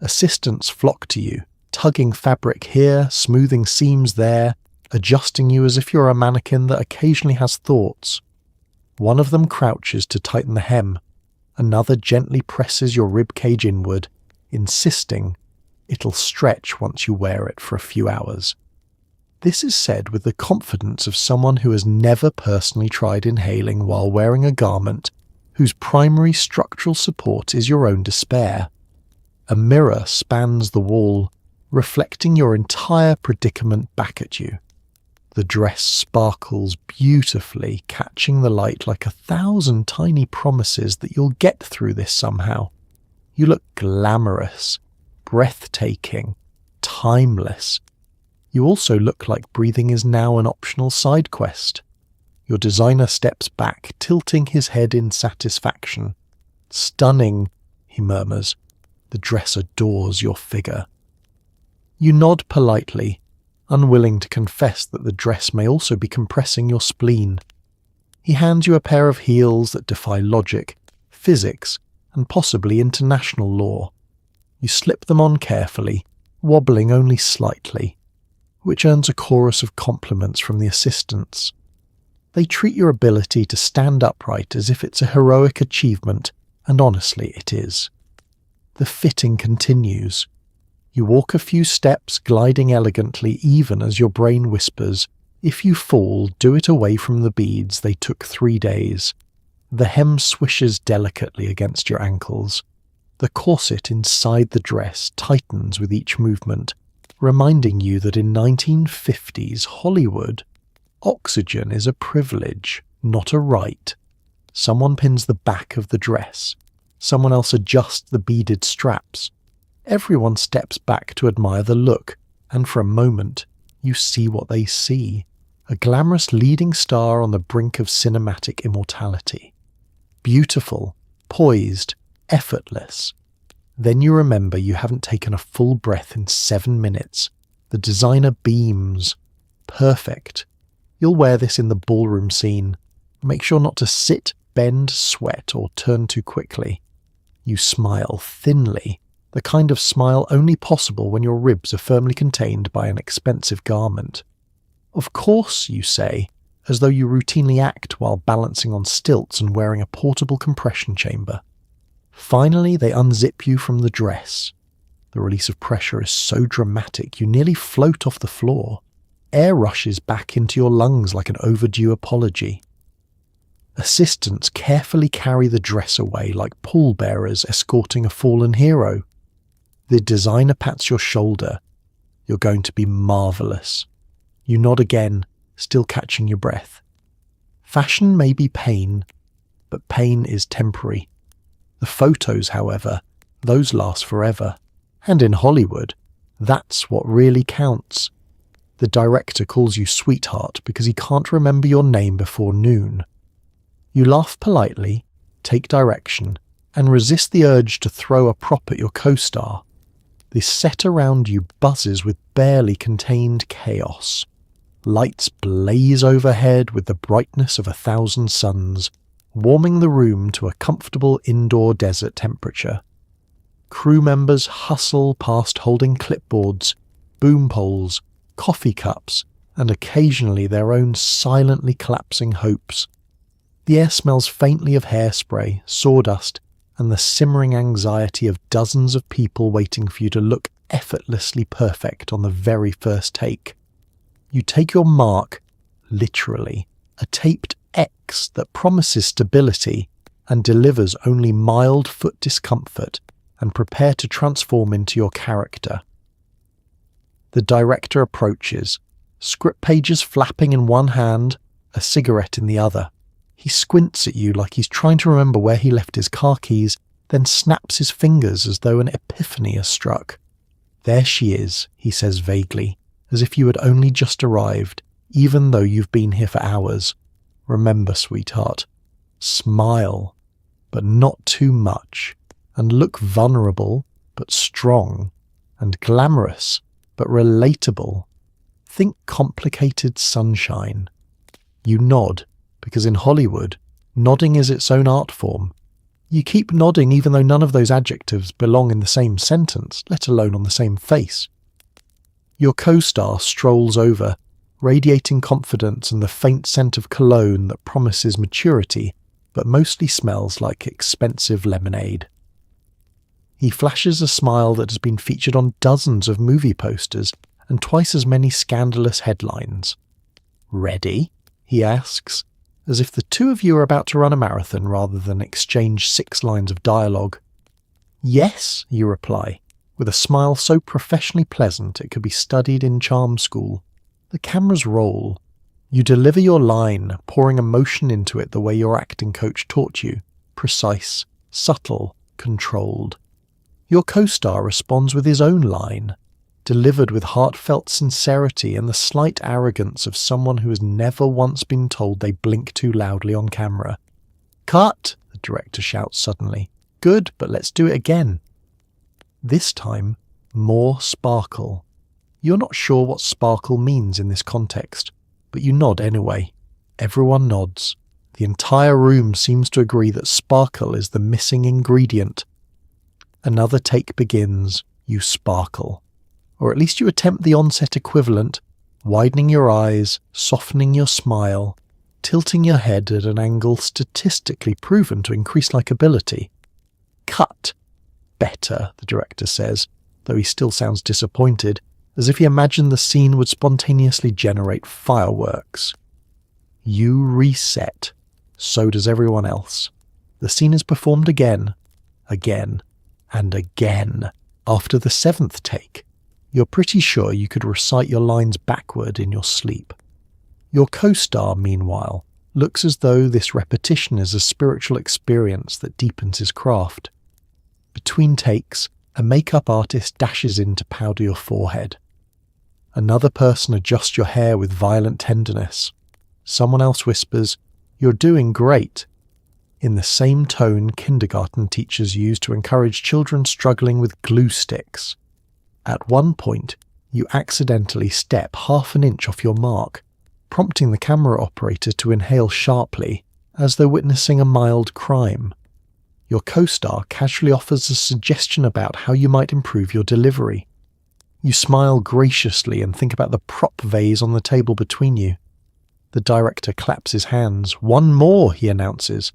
Assistants flock to you, tugging fabric here, smoothing seams there, adjusting you as if you're a mannequin that occasionally has thoughts. One of them crouches to tighten the hem. Another gently presses your ribcage inward, insisting it'll stretch once you wear it for a few hours. This is said with the confidence of someone who has never personally tried inhaling while wearing a garment whose primary structural support is your own despair. A mirror spans the wall, reflecting your entire predicament back at you. The dress sparkles beautifully, catching the light like 1,000 tiny promises that you'll get through this somehow. You look glamorous, breathtaking, timeless. You also look like breathing is now an optional side quest. Your designer steps back, tilting his head in satisfaction. Stunning, he murmurs. The dress adores your figure. You nod politely, unwilling to confess that the dress may also be compressing your spleen. He hands you a pair of heels that defy logic, physics, and possibly international law. You slip them on carefully, wobbling only slightly, which earns a chorus of compliments from the assistants. They treat your ability to stand upright as if it's a heroic achievement, and honestly it is. The fitting continues. You walk a few steps, gliding elegantly even as your brain whispers, if you fall, do it away from the beads, they took 3 days. The hem swishes delicately against your ankles. The corset inside the dress tightens with each movement, reminding you that in 1950s Hollywood, oxygen is a privilege, not a right. Someone pins the back of the dress. Someone else adjusts the beaded straps. Everyone steps back to admire the look, and for a moment, you see what they see. A glamorous leading star on the brink of cinematic immortality. Beautiful, poised, effortless. Then you remember you haven't taken a full breath in 7 minutes. The designer beams. Perfect. You'll wear this in the ballroom scene. Make sure not to sit, bend, sweat, or turn too quickly. You smile thinly, the kind of smile only possible when your ribs are firmly contained by an expensive garment. Of course, you say, as though you routinely act while balancing on stilts and wearing a portable compression chamber. Finally, they unzip you from the dress. The release of pressure is so dramatic you nearly float off the floor. Air rushes back into your lungs like an overdue apology. Assistants carefully carry the dress away like pallbearers escorting a fallen hero. The designer pats your shoulder. You're going to be marvellous. You nod again, still catching your breath. Fashion may be pain, but pain is temporary. The photos, however, those last forever. And in Hollywood, that's what really counts. The director calls you sweetheart because he can't remember your name before noon. You laugh politely, take direction, and resist the urge to throw a prop at your co-star. The set around you buzzes with barely contained chaos. Lights blaze overhead with the brightness of 1,000 suns, warming the room to a comfortable indoor desert temperature. Crew members hustle past holding clipboards, boom poles, coffee cups, and occasionally their own silently collapsing hopes. The air smells faintly of hairspray, sawdust, and the simmering anxiety of dozens of people waiting for you to look effortlessly perfect on the very first take. You take your mark, literally, a taped X that promises stability and delivers only mild foot discomfort, and prepare to transform into your character. The director approaches, script pages flapping in one hand, a cigarette in the other. He squints at you like he's trying to remember where he left his car keys, then snaps his fingers as though an epiphany has struck. There she is, he says vaguely, as if you had only just arrived, even though you've been here for hours. Remember, sweetheart, smile, but not too much, and look vulnerable, but strong, and glamorous, but relatable. Think complicated sunshine. You nod, because in Hollywood, nodding is its own art form. You keep nodding even though none of those adjectives belong in the same sentence, let alone on the same face. Your co-star strolls over, radiating confidence and the faint scent of cologne that promises maturity, but mostly smells like expensive lemonade. He flashes a smile that has been featured on dozens of movie posters and twice as many scandalous headlines. Ready? He asks, as if the two of you are about to run a marathon rather than exchange 6 lines of dialogue. Yes, you reply, with a smile so professionally pleasant it could be studied in charm school. The cameras roll. You deliver your line, pouring emotion into it the way your acting coach taught you. Precise, subtle, controlled. Your co-star responds with his own line, delivered with heartfelt sincerity and the slight arrogance of someone who has never once been told they blink too loudly on camera. Cut! The director shouts suddenly. good, but let's do it again. This time, more sparkle. You're not sure what sparkle means in this context, but you nod anyway. Everyone nods. The entire room seems to agree that sparkle is the missing ingredient. Another take begins. You sparkle. Or at least you attempt the on-set equivalent, widening your eyes, softening your smile, tilting your head at an angle statistically proven to increase likability. Cut. Better, the director says, though he still sounds disappointed, as if he imagined the scene would spontaneously generate fireworks. You reset. So does everyone else. The scene is performed again, and again. After the 7th take, you're pretty sure you could recite your lines backward in your sleep. Your co-star, meanwhile, looks as though this repetition is a spiritual experience that deepens his craft. Between takes, a makeup artist dashes in to powder your forehead. Another person adjusts your hair with violent tenderness. Someone else whispers, "You're doing great," in the same tone kindergarten teachers use to encourage children struggling with glue sticks. At one point, you accidentally step half an inch off your mark, prompting the camera operator to inhale sharply, as though witnessing a mild crime. Your co-star casually offers a suggestion about how you might improve your delivery. You smile graciously and think about the prop vase on the table between you. The director claps his hands. "One more," he announces.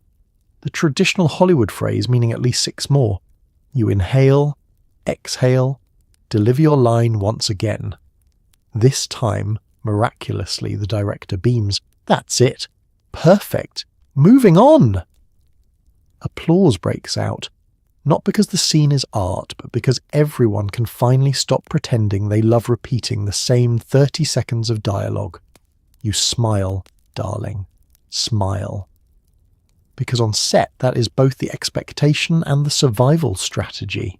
The traditional Hollywood phrase meaning at least 6 more. You inhale, exhale, deliver your line once again. This time, miraculously, the director beams. "That's it. Perfect. Moving on." Applause breaks out, not because the scene is art, but because everyone can finally stop pretending they love repeating the same 30 seconds of dialogue. You smile, darling. Smile. Because on set, that is both the expectation and the survival strategy.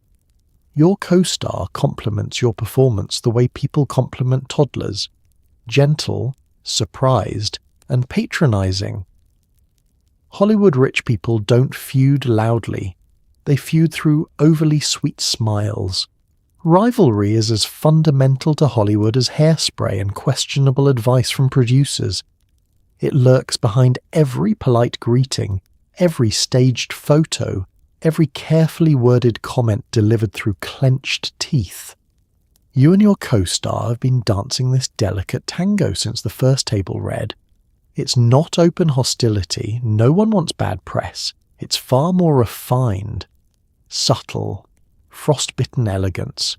Your co-star compliments your performance the way people compliment toddlers. Gentle, surprised, and patronizing. Hollywood rich people don't feud loudly. They feud through overly sweet smiles. Rivalry is as fundamental to Hollywood as hairspray and questionable advice from producers. It lurks behind every polite greeting, every staged photo, every carefully worded comment delivered through clenched teeth. You and your co-star have been dancing this delicate tango since the first table read. It's not open hostility, no one wants bad press. It's far more refined, subtle, frostbitten elegance,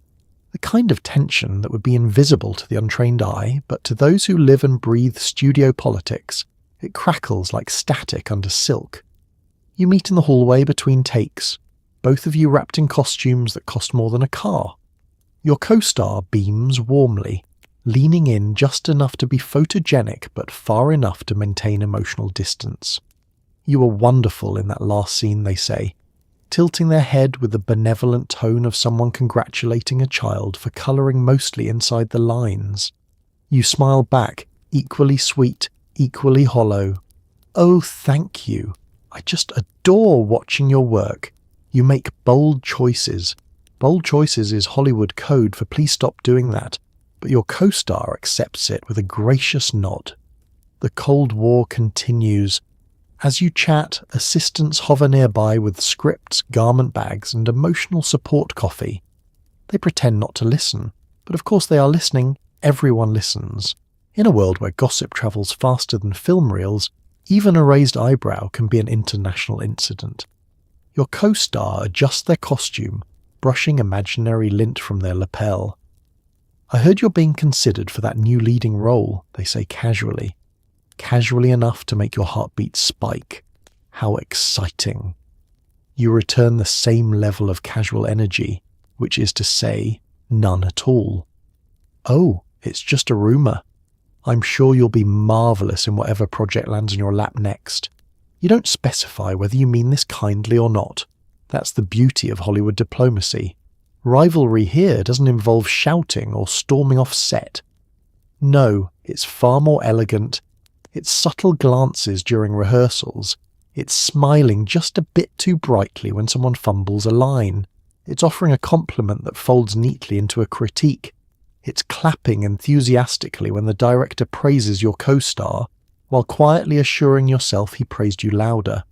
the kind of tension that would be invisible to the untrained eye, but to those who live and breathe studio politics, it crackles like static under silk. You meet in the hallway between takes, both of you wrapped in costumes that cost more than a car. Your co-star beams warmly, leaning in just enough to be photogenic but far enough to maintain emotional distance. "You were wonderful in that last scene," they say, tilting their head with the benevolent tone of someone congratulating a child for colouring mostly inside the lines. You smile back, equally sweet, equally hollow. "Oh, thank you. I just adore watching your work. You make bold choices. Bold choices is Hollywood code for please stop doing that," but your co-star accepts it with a gracious nod. The Cold War continues. As you chat, assistants hover nearby with scripts, garment bags, and emotional support coffee. They pretend not to listen, but of course they are listening. Everyone listens. In a world where gossip travels faster than film reels, even a raised eyebrow can be an international incident. Your co-star adjusts their costume, brushing imaginary lint from their lapel. "I heard you're being considered for that new leading role," they say casually. Casually enough to make your heartbeat spike. How exciting. You return the same level of casual energy, which is to say, none at all. "Oh, it's just a rumour. I'm sure you'll be marvellous in whatever project lands in your lap next." You don't specify whether you mean this kindly or not. That's the beauty of Hollywood diplomacy. Rivalry here doesn't involve shouting or storming off set. No, it's far more elegant. It's subtle glances during rehearsals. It's smiling just a bit too brightly when someone fumbles a line. It's offering a compliment that folds neatly into a critique. It's clapping enthusiastically when the director praises your co-star, while quietly assuring yourself he praised you louder.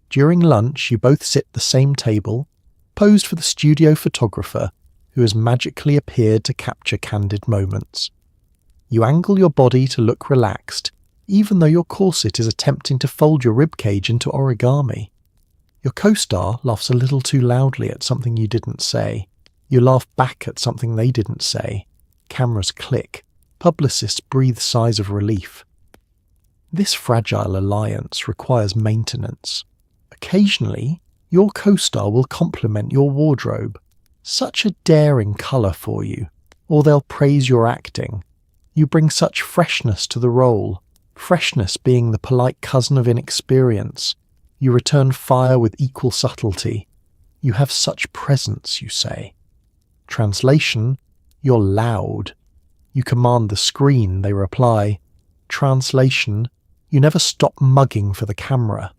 During lunch, you both sit at the same table, posed for the studio photographer, who has magically appeared to capture candid moments. You angle your body to look relaxed, even though your corset is attempting to fold your ribcage into origami. Your co-star laughs a little too loudly at something you didn't say. You laugh back at something they didn't say. Cameras click. Publicists breathe sighs of relief. This fragile alliance requires maintenance. Occasionally, your co-star will compliment your wardrobe. Such a daring colour for you. Or they'll praise your acting. You bring such freshness to the role. Freshness being the polite cousin of inexperience. You return fire with equal subtlety. You have such presence, you say. Translation, you're loud. You command the screen, they reply. Translation, you never stop mugging for the camera.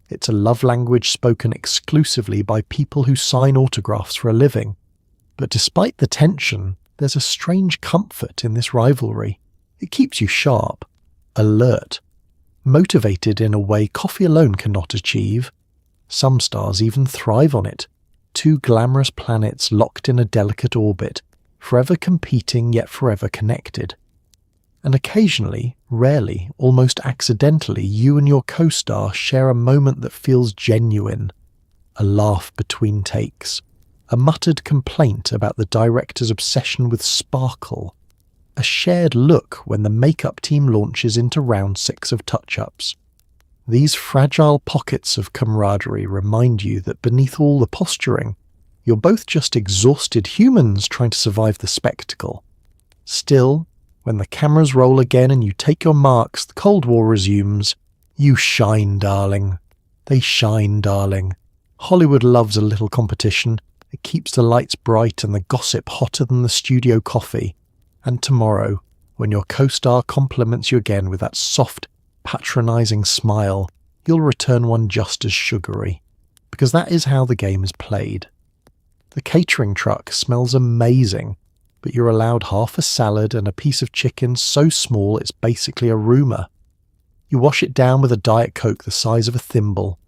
It's a love language spoken exclusively by people who sign autographs for a living. But despite the tension, there's a strange comfort in this rivalry. It keeps you sharp, alert, motivated in a way coffee alone cannot achieve. Some stars even thrive on it. Two glamorous planets locked in a delicate orbit, forever competing yet forever connected. And occasionally, rarely, almost accidentally, you and your co-star share a moment that feels genuine. A laugh between takes. A muttered complaint about the director's obsession with sparkle. A shared look when the makeup team launches into round 6 of touch-ups. These fragile pockets of camaraderie remind you that beneath all the posturing, you're both just exhausted humans trying to survive the spectacle. Still, when the cameras roll again and you take your marks, the Cold War resumes. You shine, darling. They shine, darling. Hollywood loves a little competition. It keeps the lights bright and the gossip hotter than the studio coffee. And tomorrow, when your co-star compliments you again with that soft, patronising smile, you'll return one just as sugary. Because that is how the game is played. The catering truck smells amazing, but you're allowed half a salad and a piece of chicken so small it's basically a rumour. You wash it down with a Diet Coke the size of a thimble.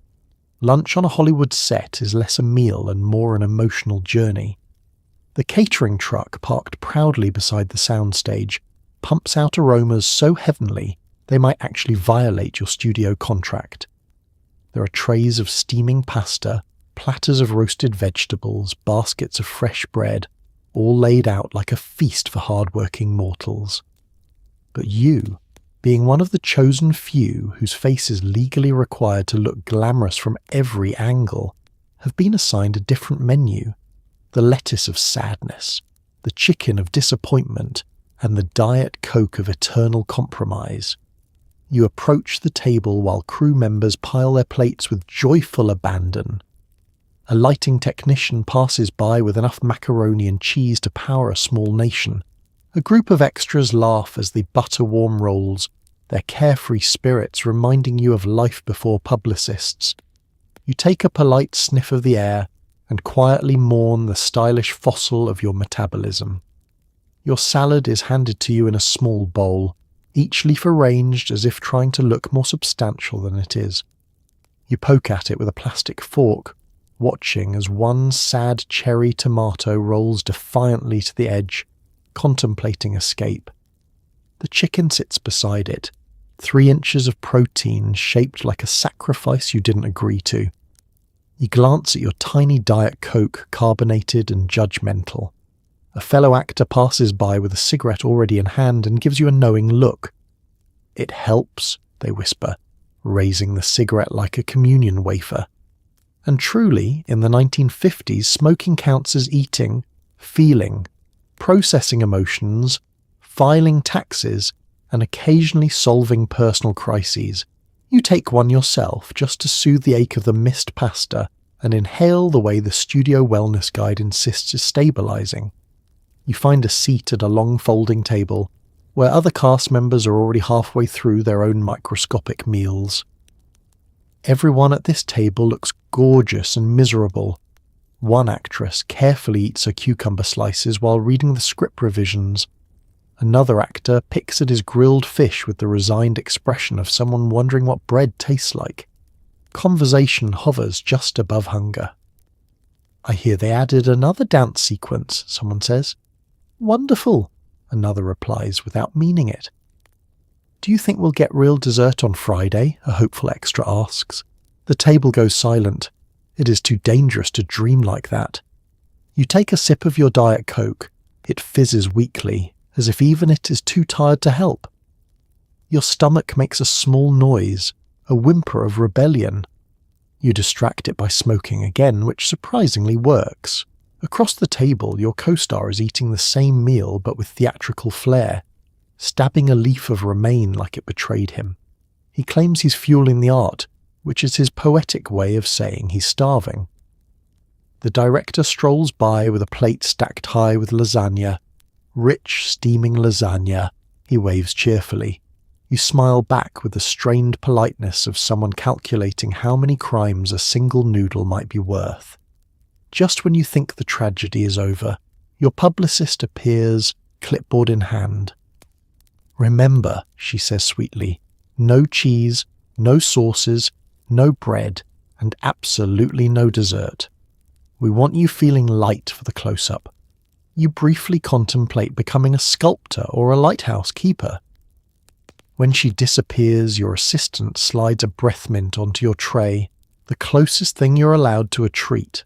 Lunch on a Hollywood set is less a meal and more an emotional journey. The catering truck, parked proudly beside the soundstage, pumps out aromas so heavenly they might actually violate your studio contract. There are trays of steaming pasta, platters of roasted vegetables, baskets of fresh bread, all laid out like a feast for hard-working mortals. But you, being one of the chosen few whose face is legally required to look glamorous from every angle, have been assigned a different menu. The lettuce of sadness, the chicken of disappointment, and the Diet Coke of eternal compromise. You approach the table while crew members pile their plates with joyful abandon. A lighting technician passes by with enough macaroni and cheese to power a small nation. A group of extras laugh as they butter warm rolls, their carefree spirits reminding you of life before publicists. You take a polite sniff of the air and quietly mourn the stylish fossil of your metabolism. Your salad is handed to you in a small bowl, each leaf arranged as if trying to look more substantial than it is. You poke at it with a plastic fork, watching as one sad cherry tomato rolls defiantly to the edge, contemplating escape. The chicken sits beside it, 3 inches of protein shaped like a sacrifice you didn't agree to. You glance at your tiny Diet Coke, carbonated and judgmental. A fellow actor passes by with a cigarette already in hand and gives you a knowing look. "It helps," they whisper, raising the cigarette like a communion wafer. And truly, in the 1950s, smoking counts as eating, feeling, processing emotions, filing taxes, and occasionally solving personal crises. You take one yourself just to soothe the ache of the missed pasta and inhale the way the studio wellness guide insists is stabilizing. You find a seat at a long folding table where other cast members are already halfway through their own microscopic meals. Everyone at this table looks gorgeous and miserable. One actress carefully eats her cucumber slices while reading the script revisions. Another actor picks at his grilled fish with the resigned expression of someone wondering what bread tastes like. Conversation hovers just above hunger. "I hear they added another dance sequence," someone says. "Wonderful," another replies without meaning it. "Do you think we'll get real dessert on Friday?" a hopeful extra asks. The table goes silent. It is too dangerous to dream like that. You take a sip of your Diet Coke. It fizzes weakly, as if even it is too tired to help. Your stomach makes a small noise, a whimper of rebellion. You distract it by smoking again, which surprisingly works. Across the table, your co-star is eating the same meal but with theatrical flair, stabbing a leaf of romaine like it betrayed him. He claims he's fueling the art, which is his poetic way of saying he's starving. The director strolls by with a plate stacked high with lasagna. Rich, steaming lasagna, he waves cheerfully. You smile back with the strained politeness of someone calculating how many crimes a single noodle might be worth. Just when you think the tragedy is over, your publicist appears, clipboard in hand. "Remember," she says sweetly, "no cheese, no sauces, no bread, and absolutely no dessert. We want you feeling light for the close-up." You briefly contemplate becoming a sculptor or a lighthouse keeper. When she disappears, your assistant slides a breath mint onto your tray, the closest thing you're allowed to a treat.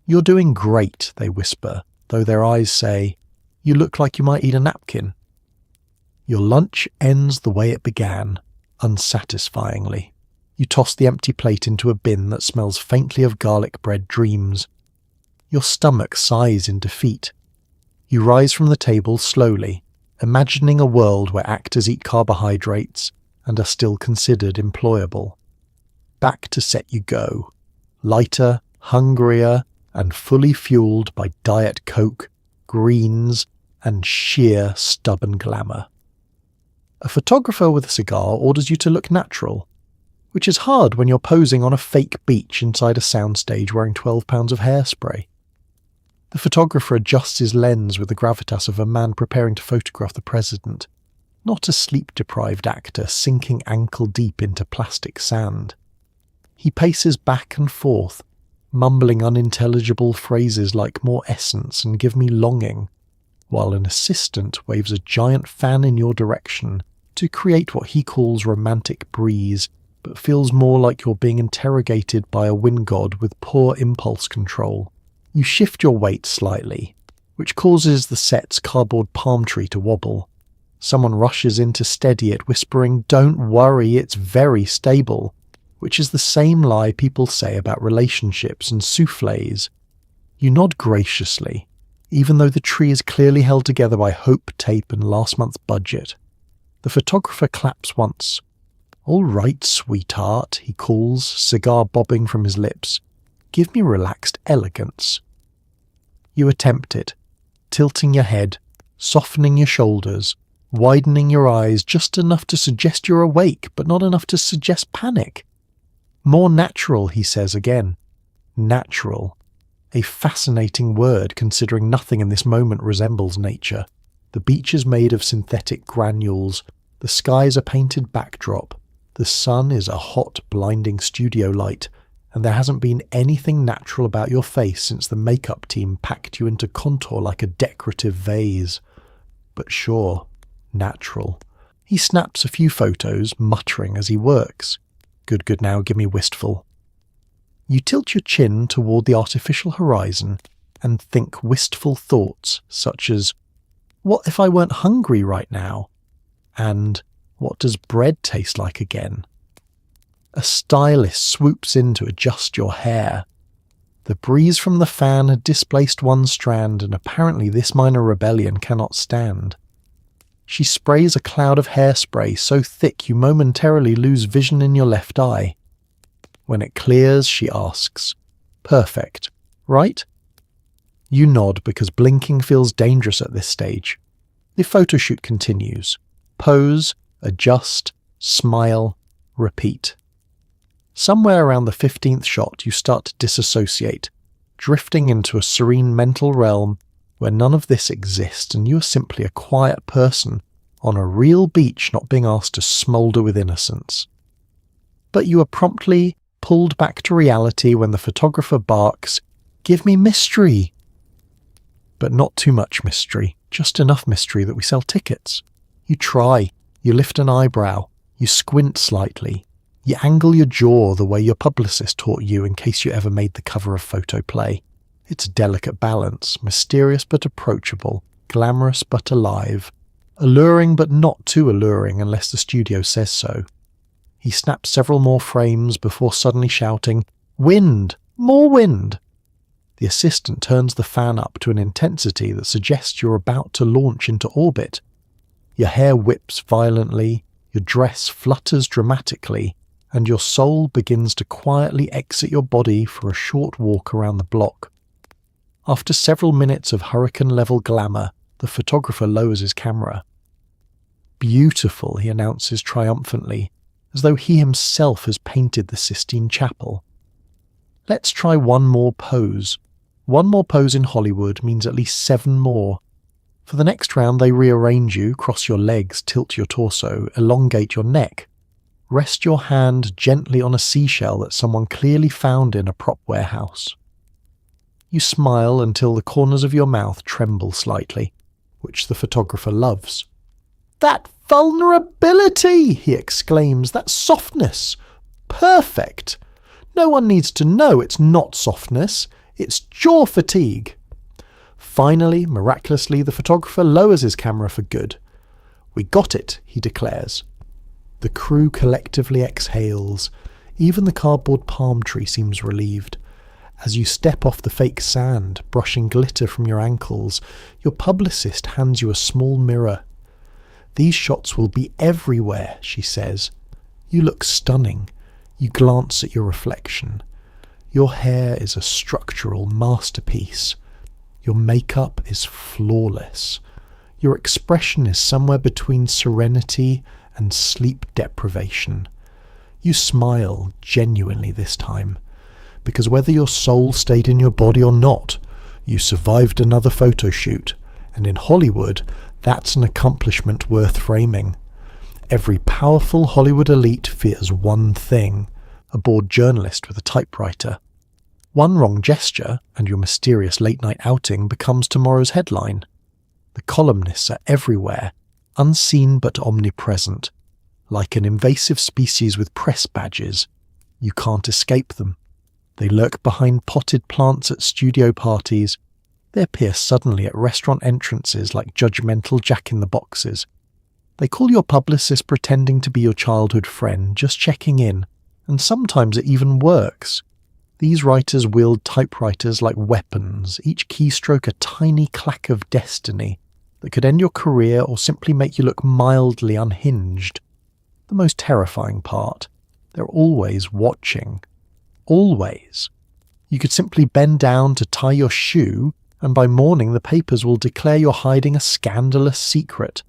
"You're doing great," they whisper, though their eyes say, "You look like you might eat a napkin." Your lunch ends the way it began, unsatisfyingly. You toss the empty plate into a bin that smells faintly of garlic bread dreams. Your stomach sighs in defeat. You rise from the table slowly, imagining a world where actors eat carbohydrates and are still considered employable. Back to set you go, lighter, hungrier, and fully fueled by Diet Coke, greens, and sheer stubborn glamour. A photographer with a cigar orders you to look natural, which is hard when you're posing on a fake beach inside a soundstage wearing 12 pounds of hairspray. The photographer adjusts his lens with the gravitas of a man preparing to photograph the president, not a sleep-deprived actor sinking ankle-deep into plastic sand. He paces back and forth, mumbling unintelligible phrases like "more essence" and "give me longing," while an assistant waves a giant fan in your direction to create what he calls romantic breeze, but feels more like you're being interrogated by a wind god with poor impulse control. You shift your weight slightly, which causes the set's cardboard palm tree to wobble. Someone rushes in to steady it, whispering, "Don't worry, it's very stable," which is the same lie people say about relationships and soufflés. You nod graciously, even though the tree is clearly held together by hope tape and last month's budget. The photographer claps once. "All right, sweetheart," he calls, cigar bobbing from his lips. "Give me relaxed elegance." You attempt it, tilting your head, softening your shoulders, widening your eyes just enough to suggest you're awake, but not enough to suggest panic. "More natural," he says again. Natural. A fascinating word, considering nothing in this moment resembles nature. The beach is made of synthetic granules, the sky is a painted backdrop, the sun is a hot, blinding studio light, and there hasn't been anything natural about your face since the makeup team packed you into contour like a decorative vase. But sure, natural. He snaps a few photos, muttering as he works. Good now, give me wistful." You tilt your chin toward the artificial horizon and think wistful thoughts such as, "What if I weren't hungry right now?" And "What does bread taste like again?" A stylist swoops in to adjust your hair. The breeze from the fan had displaced one strand, and apparently this minor rebellion cannot stand. She sprays a cloud of hairspray so thick you momentarily lose vision in your left eye. When it clears, she asks, "Perfect, right?" You nod because blinking feels dangerous at this stage. The photoshoot continues. Pose, adjust, smile, repeat. Somewhere around the 15th shot, you start to disassociate, drifting into a serene mental realm where none of this exists and you are simply a quiet person on a real beach not being asked to smoulder with innocence. But you are promptly pulled back to reality when the photographer barks, "Give me mystery!" But not too much mystery, just enough mystery that we sell tickets. You try, you lift an eyebrow, you squint slightly, you angle your jaw the way your publicist taught you in case you ever made the cover of Photo Play. It's a delicate balance, mysterious but approachable, glamorous but alive, alluring but not too alluring unless the studio says so. He snaps several more frames before suddenly shouting, "Wind! More wind!" The assistant turns the fan up to an intensity that suggests you're about to launch into orbit. Your hair whips violently, your dress flutters dramatically, and your soul begins to quietly exit your body for a short walk around the block. After several minutes of hurricane-level glamour, the photographer lowers his camera. "Beautiful," he announces triumphantly, as though he himself has painted the Sistine Chapel. "Let's try one more pose. One more pose in Hollywood means at least 7 more. For the next round they rearrange you, cross your legs, tilt your torso, elongate your neck. Rest your hand gently on a seashell that someone clearly found in a prop warehouse." You smile until the corners of your mouth tremble slightly, which the photographer loves. "That vulnerability!" he exclaims. "That softness! Perfect! No one needs to know it's not softness. It's jaw fatigue." Finally, miraculously, the photographer lowers his camera for good. "We got it," he declares. The crew collectively exhales. Even the cardboard palm tree seems relieved. As you step off the fake sand, brushing glitter from your ankles, your publicist hands you a small mirror. "These shots will be everywhere," she says. "You look stunning." You glance at your reflection. Your hair is a structural masterpiece. Your makeup is flawless. Your expression is somewhere between serenity and sleep deprivation. You smile genuinely this time, because whether your soul stayed in your body or not, you survived another photo shoot, and in Hollywood, that's an accomplishment worth framing. Every powerful Hollywood elite fears one thing: a bored journalist with a typewriter. One wrong gesture, and your mysterious late-night outing becomes tomorrow's headline. The columnists are everywhere, unseen but omnipresent. Like an invasive species with press badges, you can't escape them. They lurk behind potted plants at studio parties. They appear suddenly at restaurant entrances like judgmental jack-in-the-boxes. They call your publicist pretending to be your childhood friend, just checking in, and sometimes it even works. These writers wield typewriters like weapons, each keystroke a tiny clack of destiny that could end your career or simply make you look mildly unhinged. The most terrifying part, they're always watching. Always. You could simply bend down to tie your shoe, and by morning the papers will declare you're hiding a scandalous secret,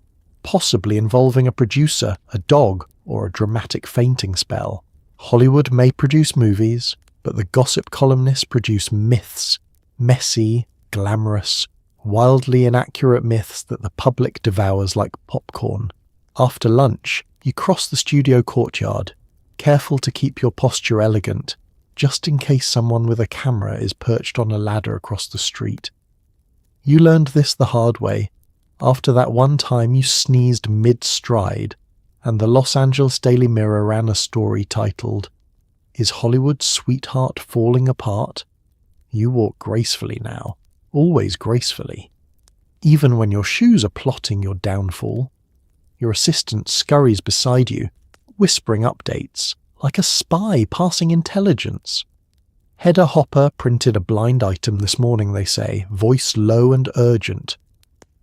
possibly involving a producer, a dog, or a dramatic fainting spell. Hollywood may produce movies, but the gossip columnists produce myths, messy, glamorous, wildly inaccurate myths that the public devours like popcorn. After lunch, you cross the studio courtyard, careful to keep your posture elegant, just in case someone with a camera is perched on a ladder across the street. You learned this the hard way, after that one time you sneezed mid-stride, and the Los Angeles Daily Mirror ran a story titled, "Is Hollywood's Sweetheart Falling Apart?" You walk gracefully now, always gracefully. Even when your shoes are plotting your downfall, your assistant scurries beside you, whispering updates, like a spy passing intelligence. Hedda Hopper printed a blind item this morning, they say, voice low and urgent.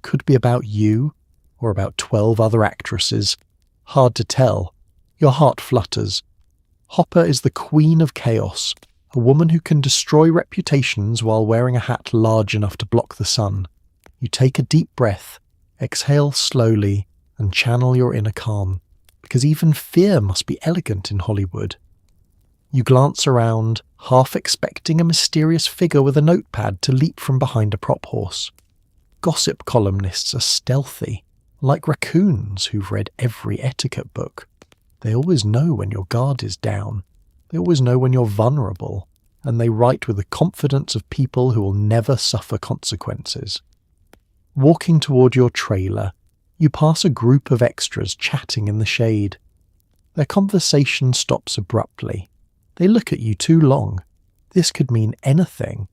Could be about you, or about 12 other actresses. Hard to tell. Your heart flutters. Hopper is the queen of chaos, a woman who can destroy reputations while wearing a hat large enough to block the sun. You take a deep breath, exhale slowly, and channel your inner calm, because even fear must be elegant in Hollywood. You glance around, half expecting a mysterious figure with a notepad to leap from behind a prop horse. Gossip columnists are stealthy, like raccoons who've read every etiquette book. They always know when your guard is down. They always know when you're vulnerable, and they write with the confidence of people who will never suffer consequences. Walking toward your trailer, you pass a group of extras chatting in the shade. Their conversation stops abruptly. They look at you too long. This could mean anything: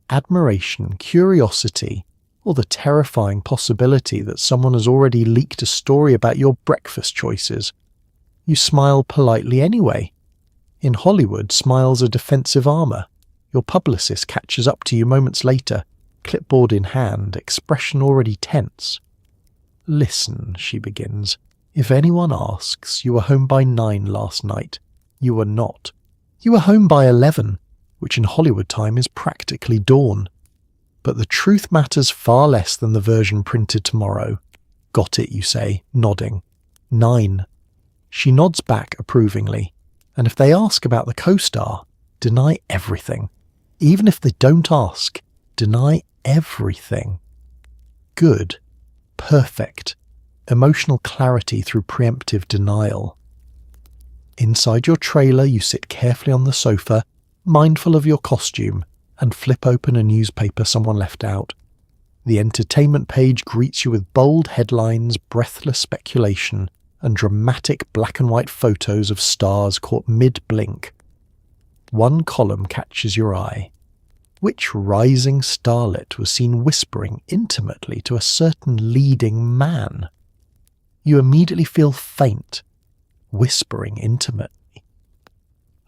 admiration, curiosity, or the terrifying possibility that someone has already leaked a story about your breakfast choices. You smile politely anyway. In Hollywood, smiles are defensive armor. Your publicist catches up to you moments later, clipboard in hand, expression already tense. "Listen," she begins. "If anyone asks, you were home by 9 last night. You were not. You were home by 11, which in Hollywood time is practically dawn. But the truth matters far less than the version printed tomorrow." "Got it," you say, nodding. 9. She nods back approvingly, and if they ask about the co-star, deny everything. Even if they don't ask, deny everything. Good. Perfect. Emotional clarity through preemptive denial. Inside your trailer, you sit carefully on the sofa, mindful of your costume, and flip open a newspaper someone left out. The entertainment page greets you with bold headlines, breathless speculation, and dramatic black and white photos of stars caught mid-blink. One column catches your eye. Which rising starlet was seen whispering intimately to a certain leading man? You immediately feel faint. Whispering intimately.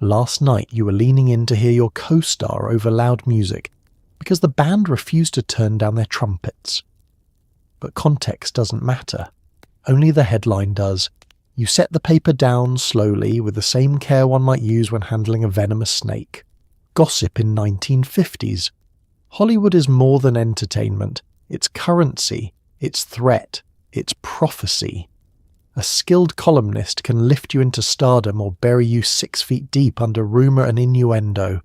Last night you were leaning in to hear your co-star over loud music because the band refused to turn down their trumpets. But context doesn't matter. Only the headline does. You set the paper down slowly with the same care one might use when handling a venomous snake. Gossip in 1950s. Hollywood is more than entertainment. It's currency. It's threat. It's prophecy. A skilled columnist can lift you into stardom or bury you 6 feet deep under rumour and innuendo.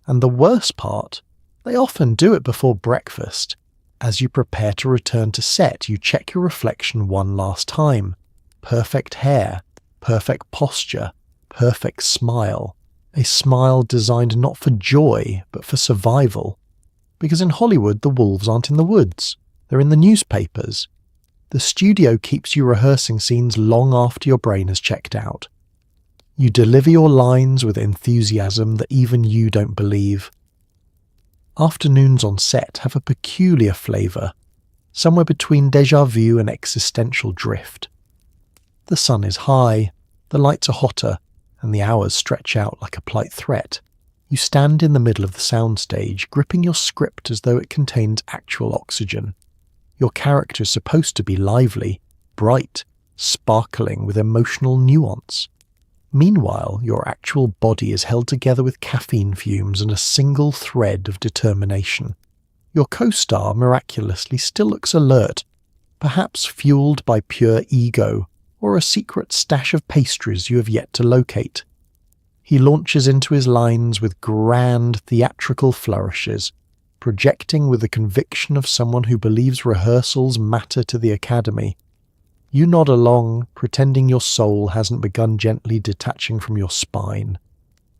And the worst part, they often do it before breakfast. As you prepare to return to set, you check your reflection one last time. Perfect hair, perfect posture, perfect smile. A smile designed not for joy, but for survival. Because in Hollywood, the wolves aren't in the woods. They're in the newspapers. The studio keeps you rehearsing scenes long after your brain has checked out. You deliver your lines with enthusiasm that even you don't believe. Afternoons on set have a peculiar flavour, somewhere between déjà vu and existential drift. The sun is high, the lights are hotter, and the hours stretch out like a polite threat. You stand in the middle of the soundstage, gripping your script as though it contains actual oxygen. Your character is supposed to be lively, bright, sparkling with emotional nuance. Meanwhile, your actual body is held together with caffeine fumes and a single thread of determination. Your co-star miraculously still looks alert, perhaps fueled by pure ego or a secret stash of pastries you have yet to locate. He launches into his lines with grand theatrical flourishes, projecting with the conviction of someone who believes rehearsals matter to the academy. You nod along, pretending your soul hasn't begun gently detaching from your spine.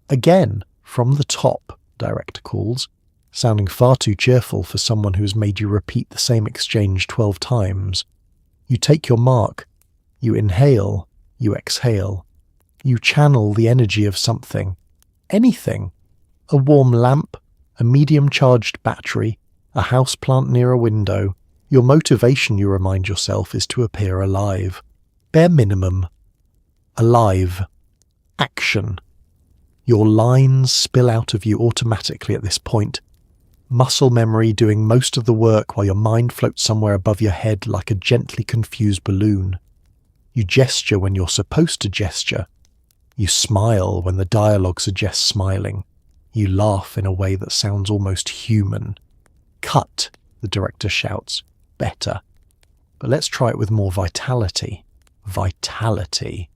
Again, from the top, director calls, sounding far too cheerful for someone who has made you repeat the same exchange 12 times. You take your mark. You inhale. You exhale. You channel the energy of something. Anything. A warm lamp, a medium-charged battery, a houseplant near a window. Your motivation, you remind yourself, is to appear alive. Bare minimum. Alive. Action. Your lines spill out of you automatically at this point. Muscle memory doing most of the work while your mind floats somewhere above your head like a gently confused balloon. You gesture when you're supposed to gesture. You smile when the dialogue suggests smiling. You laugh in a way that sounds almost human. Cut, the director shouts. Better. But let's try it with more vitality. Vitality.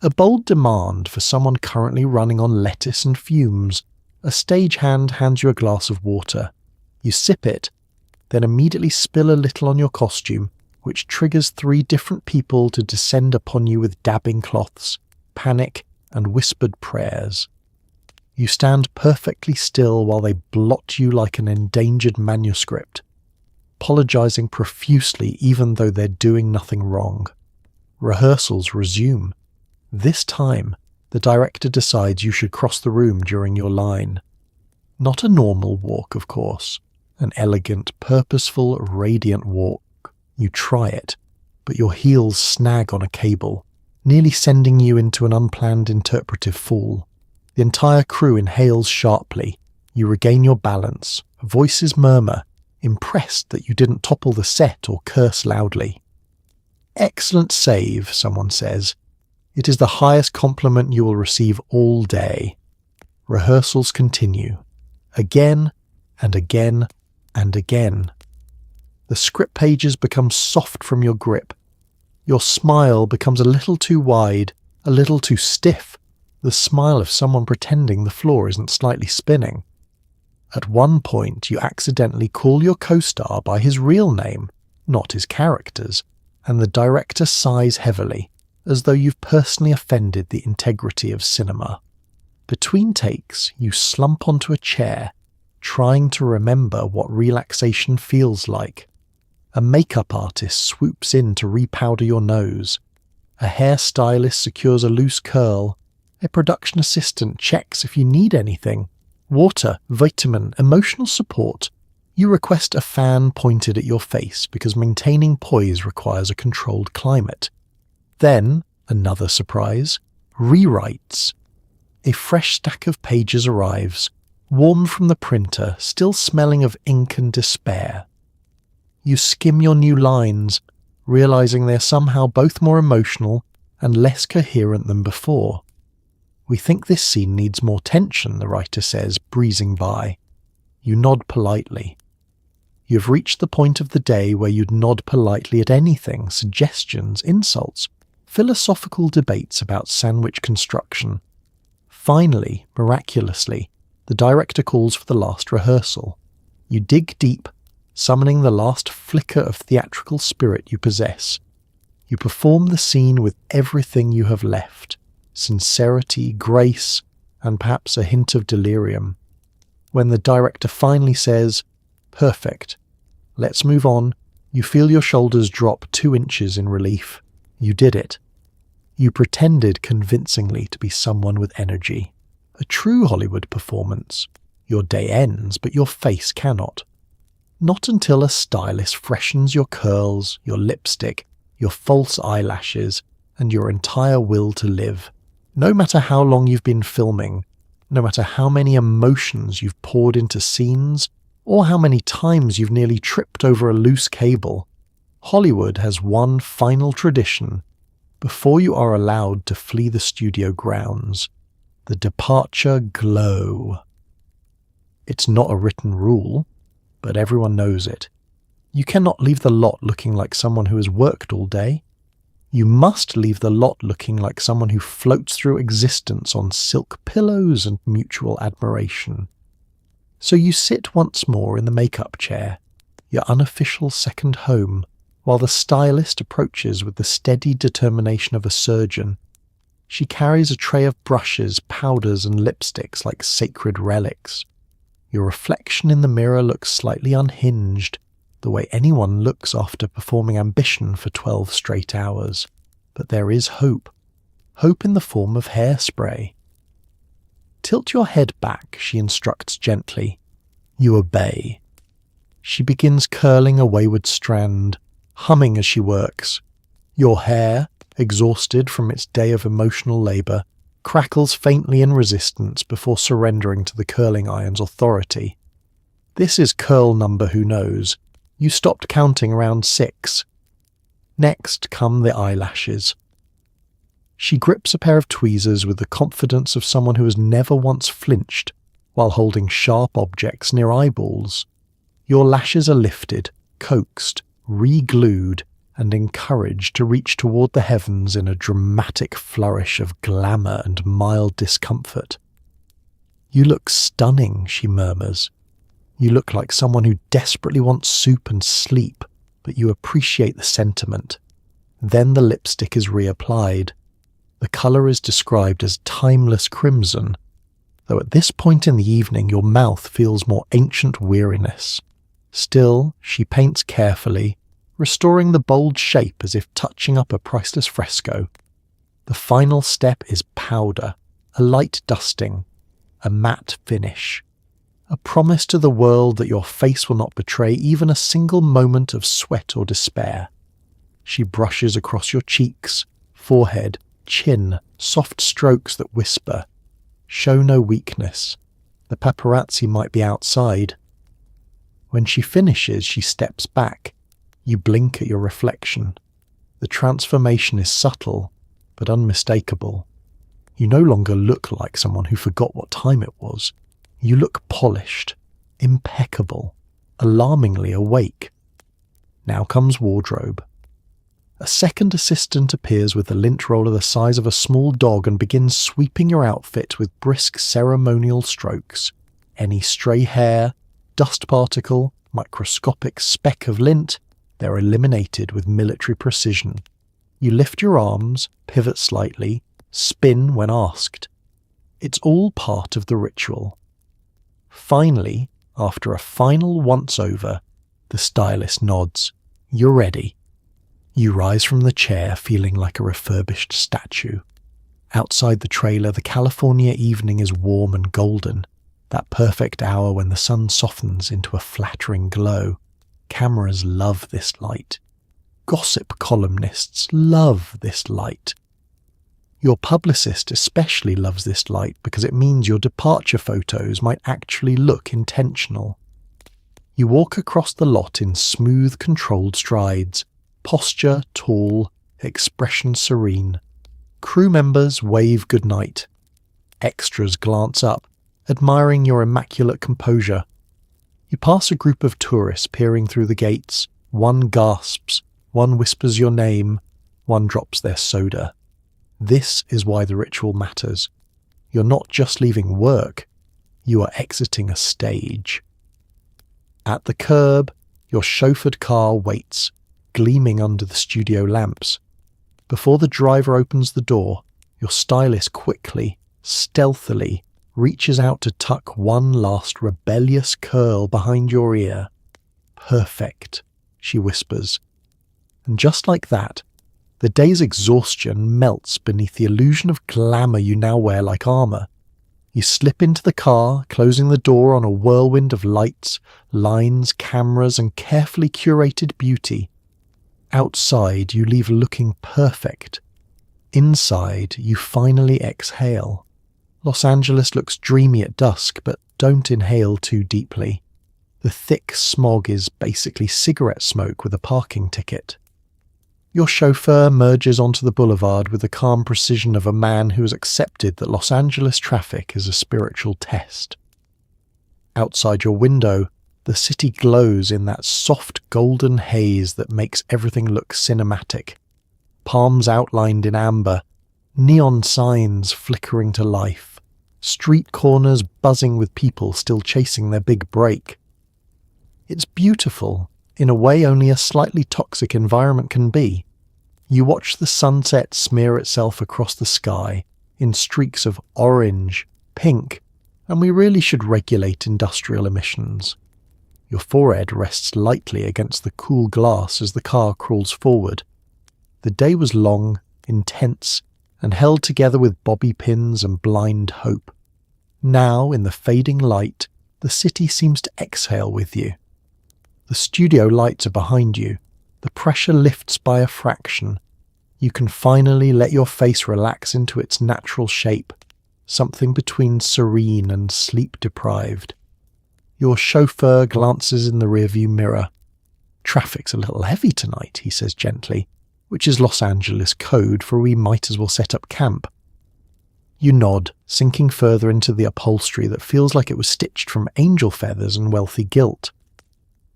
A bold demand for someone currently running on lettuce and fumes. A stagehand hands you a glass of water. You sip it, then immediately spill a little on your costume, which triggers 3 different people to descend upon you with dabbing cloths, panic, and whispered prayers. You stand perfectly still while they blot you like an endangered manuscript, apologizing profusely even though they're doing nothing wrong. Rehearsals resume. This time, the director decides you should cross the room during your line. Not a normal walk, of course. An elegant, purposeful, radiant walk. You try it, but your heels snag on a cable, nearly sending you into an unplanned interpretive fall. The entire crew inhales sharply. You regain your balance. Voices murmur, impressed that you didn't topple the set or curse loudly. "Excellent save," someone says. "It is the highest compliment you will receive all day." Rehearsals continue. Again and again and again. The script pages become soft from your grip. Your smile becomes a little too wide, a little too stiff, the smile of someone pretending the floor isn't slightly spinning. At one point, you accidentally call your co-star by his real name, not his character's, and the director sighs heavily, as though you've personally offended the integrity of cinema. Between takes, you slump onto a chair, trying to remember what relaxation feels like. A makeup artist swoops in to repowder your nose. A hairstylist secures a loose curl. A production assistant checks if you need anything. Water, vitamin, emotional support. You request a fan pointed at your face because maintaining poise requires a controlled climate. Then, another surprise, rewrites. A fresh stack of pages arrives, warm from the printer, still smelling of ink and despair. You skim your new lines, realizing they are somehow both more emotional and less coherent than before. "We think this scene needs more tension," the writer says, breezing by. You nod politely. You've reached the point of the day where you'd nod politely at anything, suggestions, insults, philosophical debates about sandwich construction. Finally, miraculously, the director calls for the last rehearsal. You dig deep, summoning the last flicker of theatrical spirit you possess. You perform the scene with everything you have left: sincerity, grace, and perhaps a hint of delirium. When the director finally says, "Perfect, let's move on," you feel your shoulders drop 2 inches in relief. You did it. You pretended convincingly to be someone with energy. A true Hollywood performance. Your day ends, but your face cannot. Not until a stylist freshens your curls, your lipstick, your false eyelashes, and your entire will to live. No matter how long you've been filming, no matter how many emotions you've poured into scenes, or how many times you've nearly tripped over a loose cable, Hollywood has one final tradition before you are allowed to flee the studio grounds: the departure glow. It's not a written rule, but everyone knows it. You cannot leave the lot looking like someone who has worked all day. You must leave the lot looking like someone who floats through existence on silk pillows and mutual admiration. So you sit once more in the makeup chair, your unofficial second home, while the stylist approaches with the steady determination of a surgeon. She carries a tray of brushes, powders, and lipsticks like sacred relics. Your reflection in the mirror looks slightly unhinged, the way anyone looks after performing Ambition for 12 straight hours. But there is hope. Hope in the form of hairspray. "Tilt your head back," she instructs gently. You obey. She begins curling a wayward strand, humming as she works. Your hair, exhausted from its day of emotional labour, crackles faintly in resistance before surrendering to the curling iron's authority. This is curl number who knows. You stopped counting around 6. Next come the eyelashes. She grips a pair of tweezers with the confidence of someone who has never once flinched while holding sharp objects near eyeballs. Your lashes are lifted, coaxed, re-glued, and encouraged to reach toward the heavens in a dramatic flourish of glamour and mild discomfort. "You look stunning," she murmurs. "You look like someone who desperately wants soup and sleep, but you appreciate the sentiment." Then the lipstick is reapplied. The colour is described as timeless crimson, though at this point in the evening your mouth feels more ancient weariness. Still, she paints carefully, restoring the bold shape as if touching up a priceless fresco. The final step is powder, a light dusting, a matte finish, a promise to the world that your face will not betray even a single moment of sweat or despair. She brushes across your cheeks, forehead, chin, soft strokes that whisper, "Show no weakness. The paparazzi might be outside." When she finishes, she steps back. You blink at your reflection. The transformation is subtle, but unmistakable. You no longer look like someone who forgot what time it was. You look polished, impeccable, alarmingly awake. Now comes wardrobe. A second assistant appears with a lint roller the size of a small dog and begins sweeping your outfit with brisk ceremonial strokes. Any stray hair, dust particle, microscopic speck of lint, they're eliminated with military precision. You lift your arms, pivot slightly, spin when asked. It's all part of the ritual. Finally, after a final once-over, the stylist nods. You're ready. You rise from the chair feeling like a refurbished statue. Outside the trailer, the California evening is warm and golden, that perfect hour when the sun softens into a flattering glow. Cameras love this light. Gossip columnists love this light. Your publicist especially loves this light because it means your departure photos might actually look intentional. You walk across the lot in smooth, controlled strides, posture tall, expression serene. Crew members wave goodnight. Extras glance up, admiring your immaculate composure. You pass a group of tourists peering through the gates. One gasps, one whispers your name, one drops their soda. This is why the ritual matters. You're not just leaving work, you are exiting a stage. At the curb, your chauffeured car waits, gleaming under the studio lamps. Before the driver opens the door, your stylist quickly, stealthily, reaches out to tuck one last rebellious curl behind your ear. "Perfect," she whispers. And just like that, the day's exhaustion melts beneath the illusion of glamour you now wear like armour. You slip into the car, closing the door on a whirlwind of lights, lines, cameras, and carefully curated beauty. Outside, you leave looking perfect. Inside, you finally exhale. Los Angeles looks dreamy at dusk, but don't inhale too deeply. The thick smog is basically cigarette smoke with a parking ticket. Your chauffeur merges onto the boulevard with the calm precision of a man who has accepted that Los Angeles traffic is a spiritual test. Outside your window, the city glows in that soft golden haze that makes everything look cinematic. Palms outlined in amber, neon signs flickering to life, street corners buzzing with people still chasing their big break. It's beautiful, in a way only a slightly toxic environment can be. You watch the sunset smear itself across the sky in streaks of orange, pink, and we really should regulate industrial emissions. Your forehead rests lightly against the cool glass as the car crawls forward. The day was long, intense, and held together with bobby pins and blind hope. Now, in the fading light, the city seems to exhale with you. The studio lights are behind you. The pressure lifts by a fraction. You can finally let your face relax into its natural shape, something between serene and sleep-deprived. Your chauffeur glances in the rearview mirror. "Traffic's a little heavy tonight," he says gently, which is Los Angeles code for we might as well set up camp. You nod, sinking further into the upholstery that feels like it was stitched from angel feathers and wealthy gilt.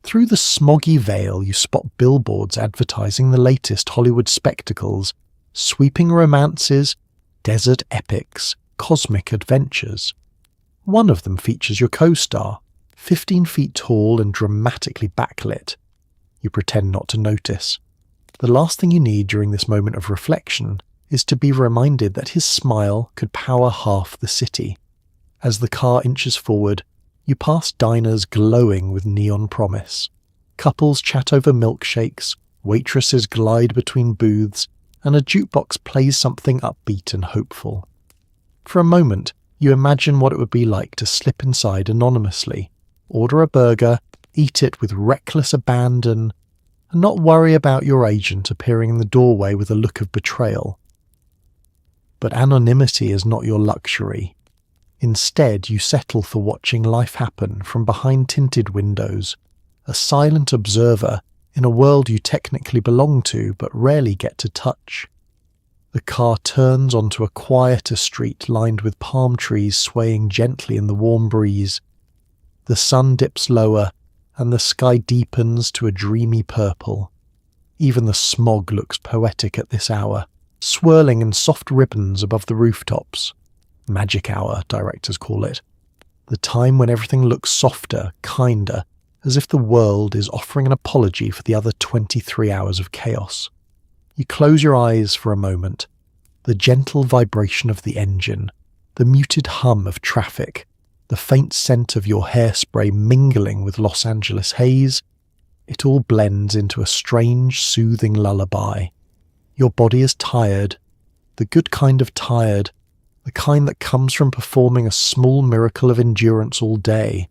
Through the smoggy veil, you spot billboards advertising the latest Hollywood spectacles, sweeping romances, desert epics, cosmic adventures. One of them features your co-star, 15 feet tall and dramatically backlit. You pretend not to notice. The last thing you need during this moment of reflection is to be reminded that his smile could power half the city. As the car inches forward, you pass diners glowing with neon promise. Couples chat over milkshakes, waitresses glide between booths, and a jukebox plays something upbeat and hopeful. For a moment, you imagine what it would be like to slip inside anonymously, order a burger, eat it with reckless abandon, and not worry about your agent appearing in the doorway with a look of betrayal. But anonymity is not your luxury. Instead, you settle for watching life happen from behind tinted windows, a silent observer in a world you technically belong to but rarely get to touch. The car turns onto a quieter street lined with palm trees swaying gently in the warm breeze. The sun dips lower, and the sky deepens to a dreamy purple. Even the smog looks poetic at this hour, swirling in soft ribbons above the rooftops. Magic hour, directors call it. The time when everything looks softer, kinder, as if the world is offering an apology for the other 23 hours of chaos. You close your eyes for a moment. The gentle vibration of the engine, the muted hum of traffic, the faint scent of your hairspray mingling with Los Angeles haze, it all blends into a strange, soothing lullaby. Your body is tired, the good kind of tired, the kind that comes from performing a small miracle of endurance all day.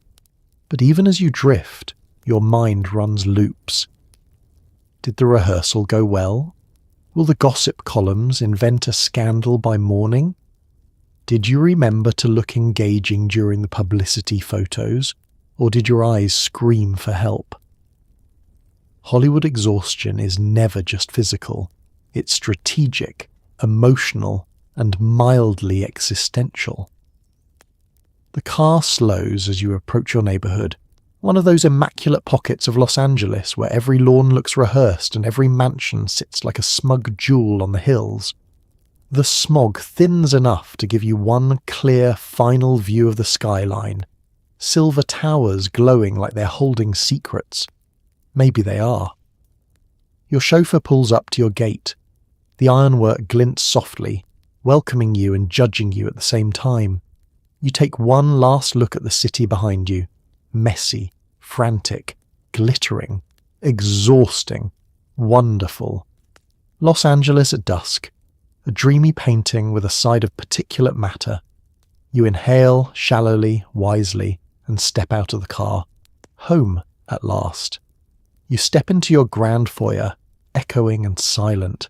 But even as you drift, your mind runs loops. Did the rehearsal go well? Will the gossip columns invent a scandal by morning? Did you remember to look engaging during the publicity photos, or did your eyes scream for help? Hollywood exhaustion is never just physical. It's strategic, emotional, and mildly existential. The car slows as you approach your neighborhood, one of those immaculate pockets of Los Angeles where every lawn looks rehearsed and every mansion sits like a smug jewel on the hills. The smog thins enough to give you one clear, final view of the skyline. Silver towers glowing like they're holding secrets. Maybe they are. Your chauffeur pulls up to your gate. The ironwork glints softly, welcoming you and judging you at the same time. You take one last look at the city behind you. Messy, frantic, glittering, exhausting, wonderful. Los Angeles at dusk. A dreamy painting with a side of particulate matter. You inhale shallowly, wisely, and step out of the car. Home, at last. You step into your grand foyer, echoing and silent.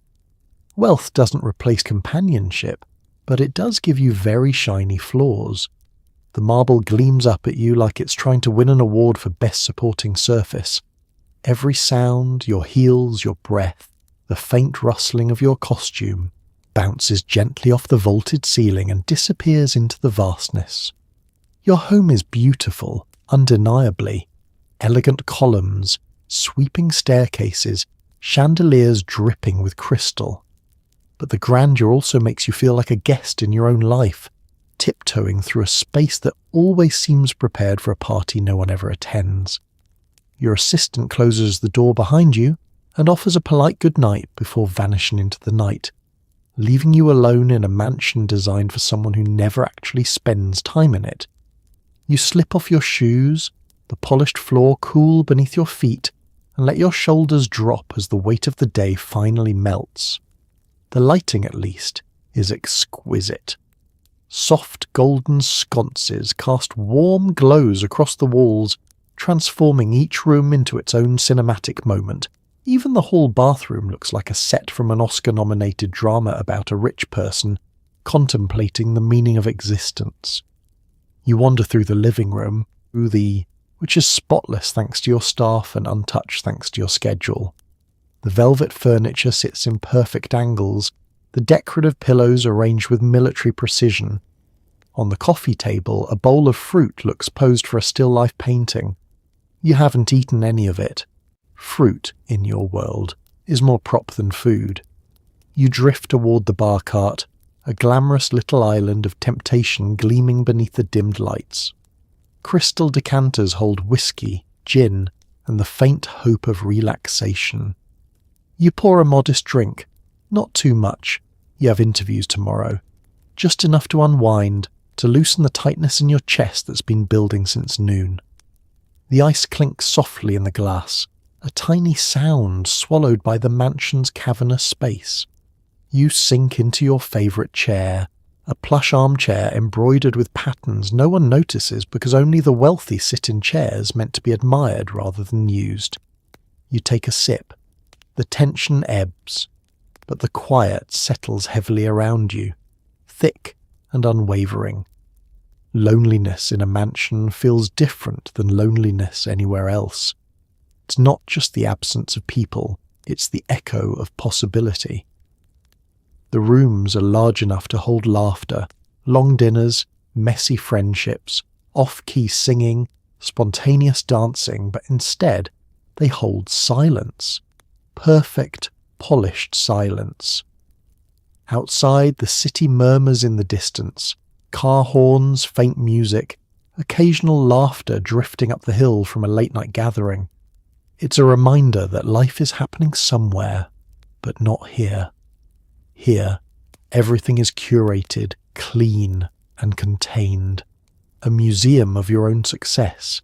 Wealth doesn't replace companionship, but it does give you very shiny floors. The marble gleams up at you like it's trying to win an award for best supporting surface. Every sound, your heels, your breath, the faint rustling of your costume, bounces gently off the vaulted ceiling and disappears into the vastness. Your home is beautiful, undeniably. Elegant columns, sweeping staircases, chandeliers dripping with crystal. But the grandeur also makes you feel like a guest in your own life, tiptoeing through a space that always seems prepared for a party no one ever attends. Your assistant closes the door behind you and offers a polite goodnight before vanishing into the night, leaving you alone in a mansion designed for someone who never actually spends time in it. You slip off your shoes, the polished floor cool beneath your feet, and let your shoulders drop as the weight of the day finally melts. The lighting, at least, is exquisite. Soft golden sconces cast warm glows across the walls, transforming each room into its own cinematic moment. Even the hall bathroom looks like a set from an Oscar-nominated drama about a rich person contemplating the meaning of existence. You wander through the living room, which is spotless thanks to your staff and untouched thanks to your schedule. The velvet furniture sits in perfect angles, the decorative pillows arranged with military precision. On the coffee table, a bowl of fruit looks posed for a still life painting. You haven't eaten any of it. Fruit, in your world, is more prop than food. You drift toward the bar cart, a glamorous little island of temptation gleaming beneath the dimmed lights. Crystal decanters hold whiskey, gin, and the faint hope of relaxation. You pour a modest drink, not too much. You have interviews tomorrow. Just enough to unwind, to loosen the tightness in your chest that's been building since noon. The ice clinks softly in the glass, a tiny sound swallowed by the mansion's cavernous space. You sink into your favourite chair, a plush armchair embroidered with patterns no one notices because only the wealthy sit in chairs meant to be admired rather than used. You take a sip. The tension ebbs, but the quiet settles heavily around you, thick and unwavering. Loneliness in a mansion feels different than loneliness anywhere else. It's not just the absence of people, it's the echo of possibility. The rooms are large enough to hold laughter, long dinners, messy friendships, off-key singing, spontaneous dancing, but instead they hold silence. Perfect, polished silence. Outside, the city murmurs in the distance, car horns, faint music, occasional laughter drifting up the hill from a late-night gathering. It's a reminder that life is happening somewhere, but not here. Here, everything is curated, clean, and contained. A museum of your own success.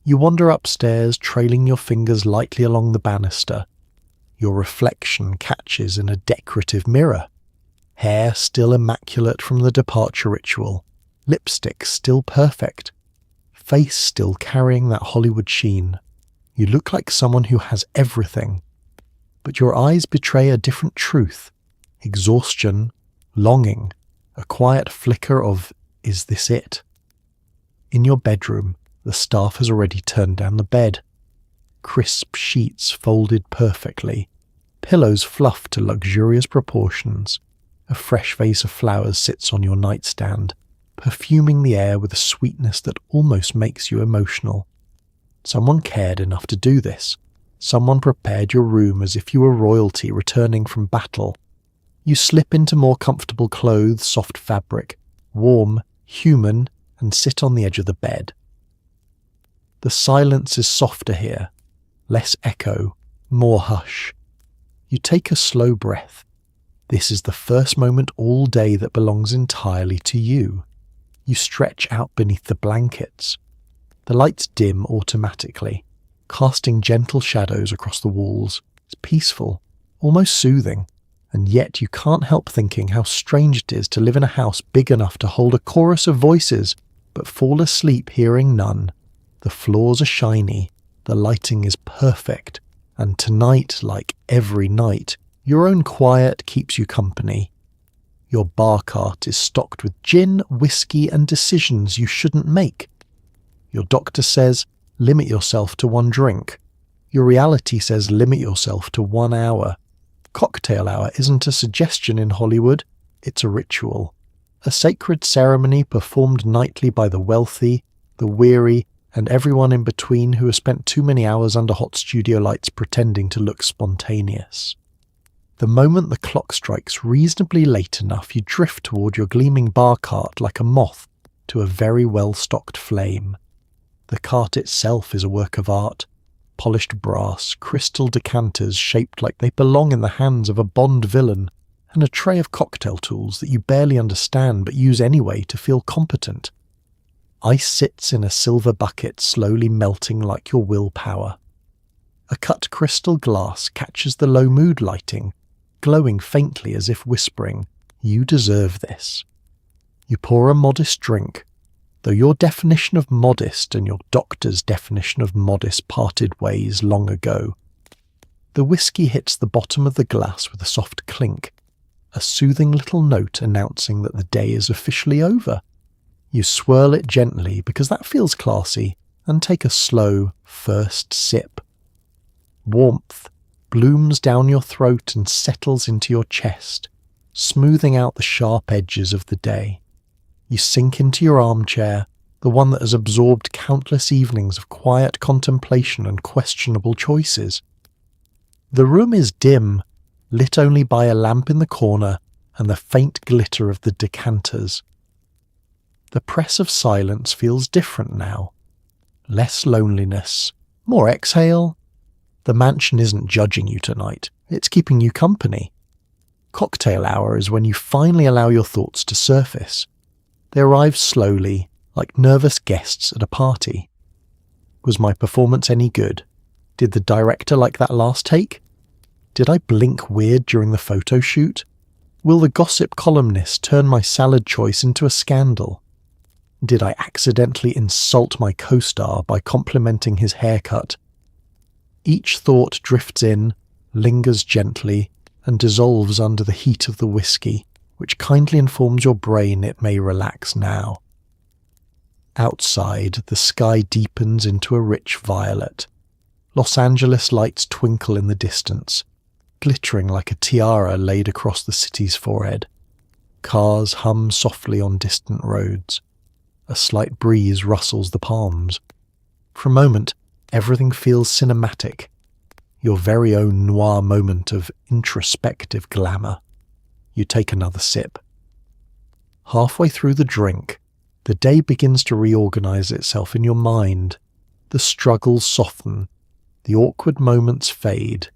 You wander upstairs, trailing your fingers lightly along the banister. Your reflection catches in a decorative mirror. Hair still immaculate from the departure ritual. Lipstick still perfect. Face still carrying that Hollywood sheen. You look like someone who has everything. But your eyes betray a different truth. Exhaustion, longing, a quiet flicker of, is this it? In your bedroom, the staff has already turned down the bed. Crisp sheets folded perfectly, pillows fluffed to luxurious proportions. A fresh vase of flowers sits on your nightstand, perfuming the air with a sweetness that almost makes you emotional. Someone cared enough to do this. Someone prepared your room as if you were royalty returning from battle. You slip into more comfortable clothes, soft fabric, warm, human, and sit on the edge of the bed. The silence is softer here, less echo, more hush. You take a slow breath. This is the first moment all day that belongs entirely to you. You stretch out beneath the blankets. The lights dim automatically, casting gentle shadows across the walls. It's peaceful, almost soothing. And yet you can't help thinking how strange it is to live in a house big enough to hold a chorus of voices, but fall asleep hearing none. The floors are shiny, the lighting is perfect, and tonight, like every night, your own quiet keeps you company. Your bar cart is stocked with gin, whiskey, and decisions you shouldn't make. Your doctor says, limit yourself to one drink. Your reality says, limit yourself to 1 hour. Cocktail hour isn't a suggestion in Hollywood, it's a ritual. A sacred ceremony performed nightly by the wealthy, the weary, and everyone in between who has spent too many hours under hot studio lights pretending to look spontaneous. The moment the clock strikes reasonably late enough, you drift toward your gleaming bar cart like a moth to a very well-stocked flame. The cart itself is a work of art. Polished brass, crystal decanters shaped like they belong in the hands of a Bond villain, and a tray of cocktail tools that you barely understand but use anyway to feel competent. Ice sits in a silver bucket, slowly melting like your willpower. A cut crystal glass catches the low mood lighting, glowing faintly as if whispering, "You deserve this." You pour a modest drink, though your definition of modest and your doctor's definition of modest parted ways long ago. The whiskey hits the bottom of the glass with a soft clink, a soothing little note announcing that the day is officially over. You swirl it gently because that feels classy and take a slow first sip. Warmth blooms down your throat and settles into your chest, smoothing out the sharp edges of the day. You sink into your armchair, the one that has absorbed countless evenings of quiet contemplation and questionable choices. The room is dim, lit only by a lamp in the corner and the faint glitter of the decanters. The press of silence feels different now. Less loneliness, more exhale. The mansion isn't judging you tonight, it's keeping you company. Cocktail hour is when you finally allow your thoughts to surface. They arrive slowly, like nervous guests at a party. Was my performance any good? Did the director like that last take? Did I blink weird during the photo shoot? Will the gossip columnist turn my salad choice into a scandal? Did I accidentally insult my co-star by complimenting his haircut? Each thought drifts in, lingers gently, and dissolves under the heat of the whiskey, which kindly informs your brain it may relax now. Outside, the sky deepens into a rich violet. Los Angeles lights twinkle in the distance, glittering like a tiara laid across the city's forehead. Cars hum softly on distant roads. A slight breeze rustles the palms. For a moment, everything feels cinematic. Your very own noir moment of introspective glamour. You take another sip. Halfway through the drink, the day begins to reorganize itself in your mind. The struggles soften. The awkward moments fade.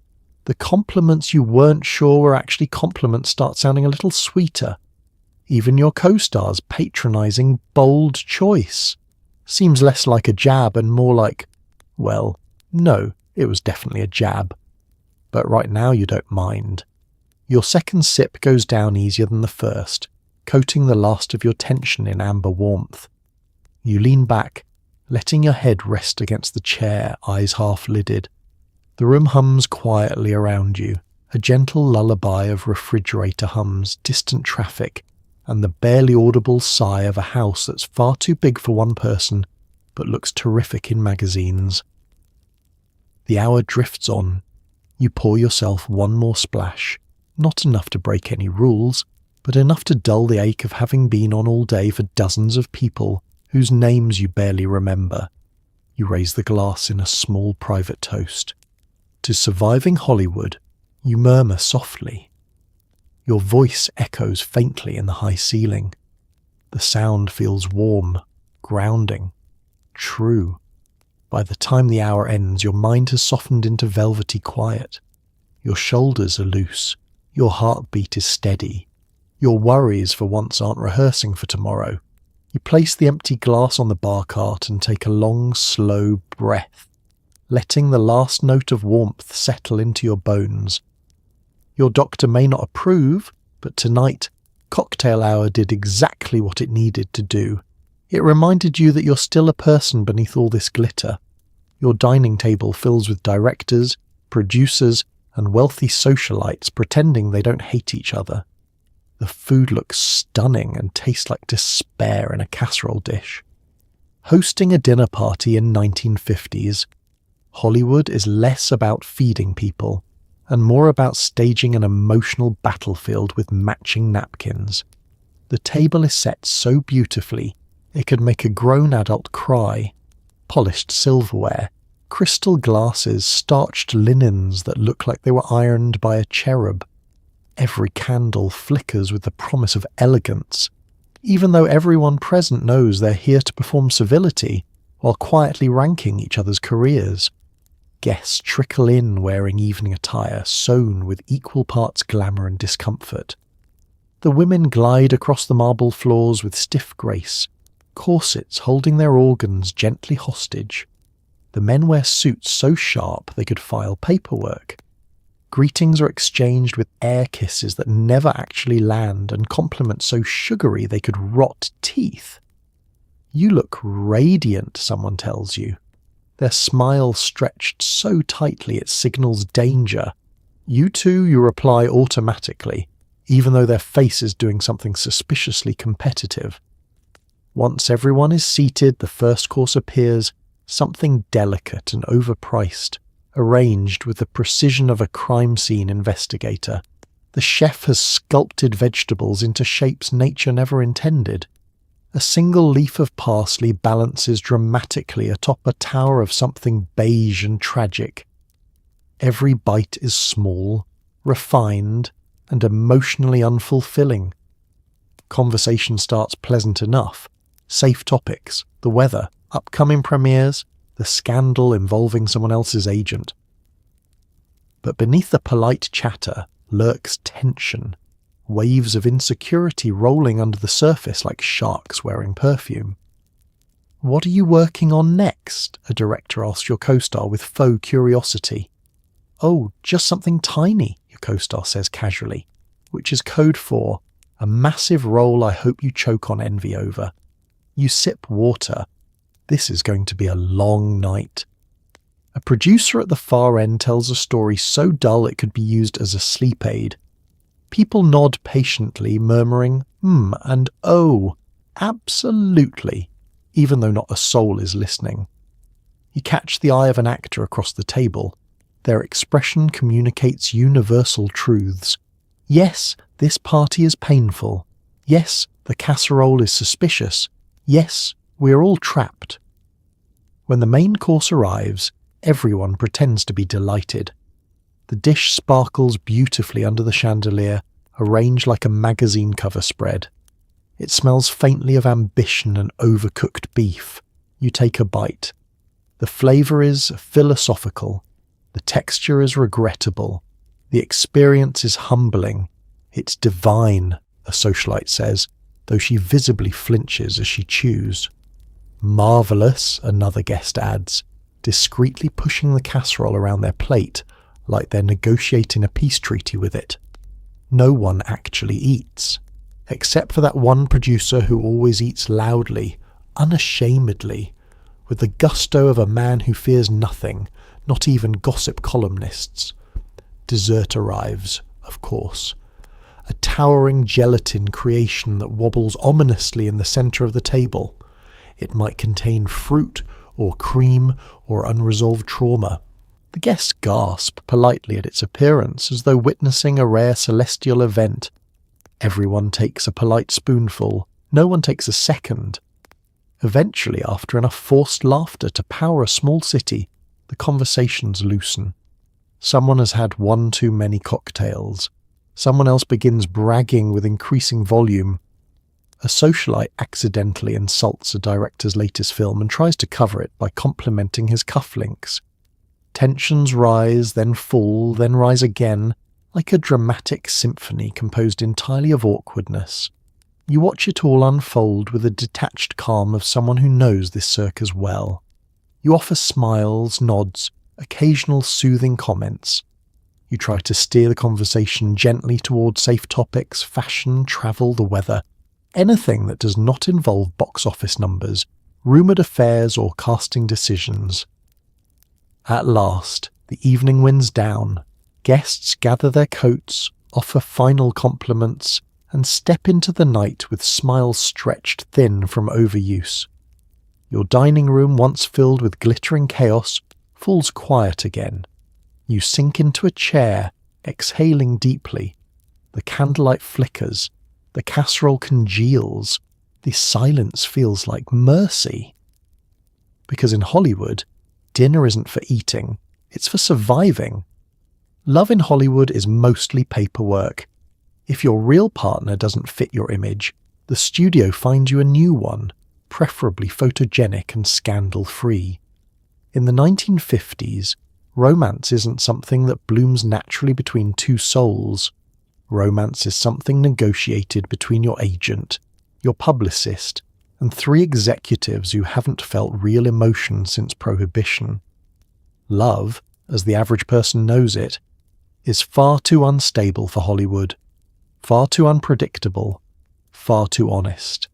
The compliments you weren't sure were actually compliments start sounding a little sweeter. Even your co-star's patronizing, bold choice seems less like a jab and more like, well, no, it was definitely a jab. But right now you don't mind. Your second sip goes down easier than the first, coating the last of your tension in amber warmth. You lean back, letting your head rest against the chair, eyes half-lidded. The room hums quietly around you, a gentle lullaby of refrigerator hums, distant traffic, and the barely audible sigh of a house that's far too big for one person, but looks terrific in magazines. The hour drifts on. You pour yourself one more splash, not enough to break any rules, but enough to dull the ache of having been on all day for dozens of people whose names you barely remember. You raise the glass in a small private toast. To surviving Hollywood, you murmur softly. Your voice echoes faintly in the high ceiling. The sound feels warm, grounding, true. By the time the hour ends, your mind has softened into velvety quiet. Your shoulders are loose. Your heartbeat is steady. Your worries for once aren't rehearsing for tomorrow. You place the empty glass on the bar cart and take a long, slow breath, letting the last note of warmth settle into your bones. Your doctor may not approve, but tonight, cocktail hour did exactly what it needed to do. It reminded you that you're still a person beneath all this glitter. Your dining table fills with directors, producers, and wealthy socialites pretending they don't hate each other. The food looks stunning and tastes like despair in a casserole dish. Hosting a dinner party in 1950s, Hollywood is less about feeding people and more about staging an emotional battlefield with matching napkins. The table is set so beautifully it could make a grown adult cry. Polished silverware, crystal glasses, starched linens that look like they were ironed by a cherub. Every candle flickers with the promise of elegance, even though everyone present knows they're here to perform civility while quietly ranking each other's careers. Guests trickle in wearing evening attire sewn with equal parts glamour and discomfort. The women glide across the marble floors with stiff grace, corsets holding their organs gently hostage. The men wear suits so sharp they could file paperwork. Greetings are exchanged with air kisses that never actually land and compliments so sugary they could rot teeth. You look radiant, someone tells you. Their smile stretched so tightly it signals danger. You reply automatically, even though their face is doing something suspiciously competitive. Once everyone is seated, the first course appears, something delicate and overpriced, arranged with the precision of a crime scene investigator. The chef has sculpted vegetables into shapes nature never intended. A single leaf of parsley balances dramatically atop a tower of something beige and tragic. Every bite is small, refined, and emotionally unfulfilling. Conversation starts pleasant enough. Safe topics, the weather, upcoming premieres, the scandal involving someone else's agent. But beneath the polite chatter lurks tension, waves of insecurity rolling under the surface like sharks wearing perfume. "What are you working on next?" a director asks your co-star with faux curiosity. "Oh, just something tiny," your co-star says casually, which is code for a massive role I hope you choke on envy over. You sip water. This is going to be a long night. A producer at the far end tells a story so dull it could be used as a sleep aid. People nod patiently, murmuring, and oh, absolutely, even though not a soul is listening. You catch the eye of an actor across the table. Their expression communicates universal truths. Yes, this party is painful. Yes, the casserole is suspicious. Yes, we are all trapped. When the main course arrives, everyone pretends to be delighted. The dish sparkles beautifully under the chandelier, arranged like a magazine cover spread. It smells faintly of ambition and overcooked beef. You take a bite. The flavour is philosophical. The texture is regrettable. The experience is humbling. It's divine, a socialite says, though she visibly flinches as she chews. Marvellous, another guest adds, discreetly pushing the casserole around their plate like they're negotiating a peace treaty with it. No one actually eats, except for that one producer who always eats loudly, unashamedly, with the gusto of a man who fears nothing, not even gossip columnists. Dessert arrives, of course. A towering gelatin creation that wobbles ominously in the centre of the table. It might contain fruit or cream or unresolved trauma. The guests gasp politely at its appearance as though witnessing a rare celestial event. Everyone takes a polite spoonful. No one takes a second. Eventually, after enough forced laughter to power a small city, the conversations loosen. Someone has had one too many cocktails. Someone else begins bragging with increasing volume. A socialite accidentally insults a director's latest film and tries to cover it by complimenting his cufflinks. Tensions rise, then fall, then rise again, like a dramatic symphony composed entirely of awkwardness. You watch it all unfold with the detached calm of someone who knows this circus well. You offer smiles, nods, occasional soothing comments. You try to steer the conversation gently towards safe topics, fashion, travel, the weather, anything that does not involve box office numbers, rumoured affairs or casting decisions. At last, the evening winds down. Guests gather their coats, offer final compliments, and step into the night with smiles stretched thin from overuse. Your dining room, once filled with glittering chaos, falls quiet again. You sink into a chair, exhaling deeply. The candlelight flickers. The casserole congeals. The silence feels like mercy. Because in Hollywood, dinner isn't for eating, it's for surviving. Love in Hollywood is mostly paperwork. If your real partner doesn't fit your image, the studio finds you a new one, preferably photogenic and scandal-free. In the 1950s, romance isn't something that blooms naturally between two souls. Romance is something negotiated between your agent, your publicist, and three executives who haven't felt real emotion since Prohibition. Love, as the average person knows it, is far too unstable for Hollywood, far too unpredictable, far too honest.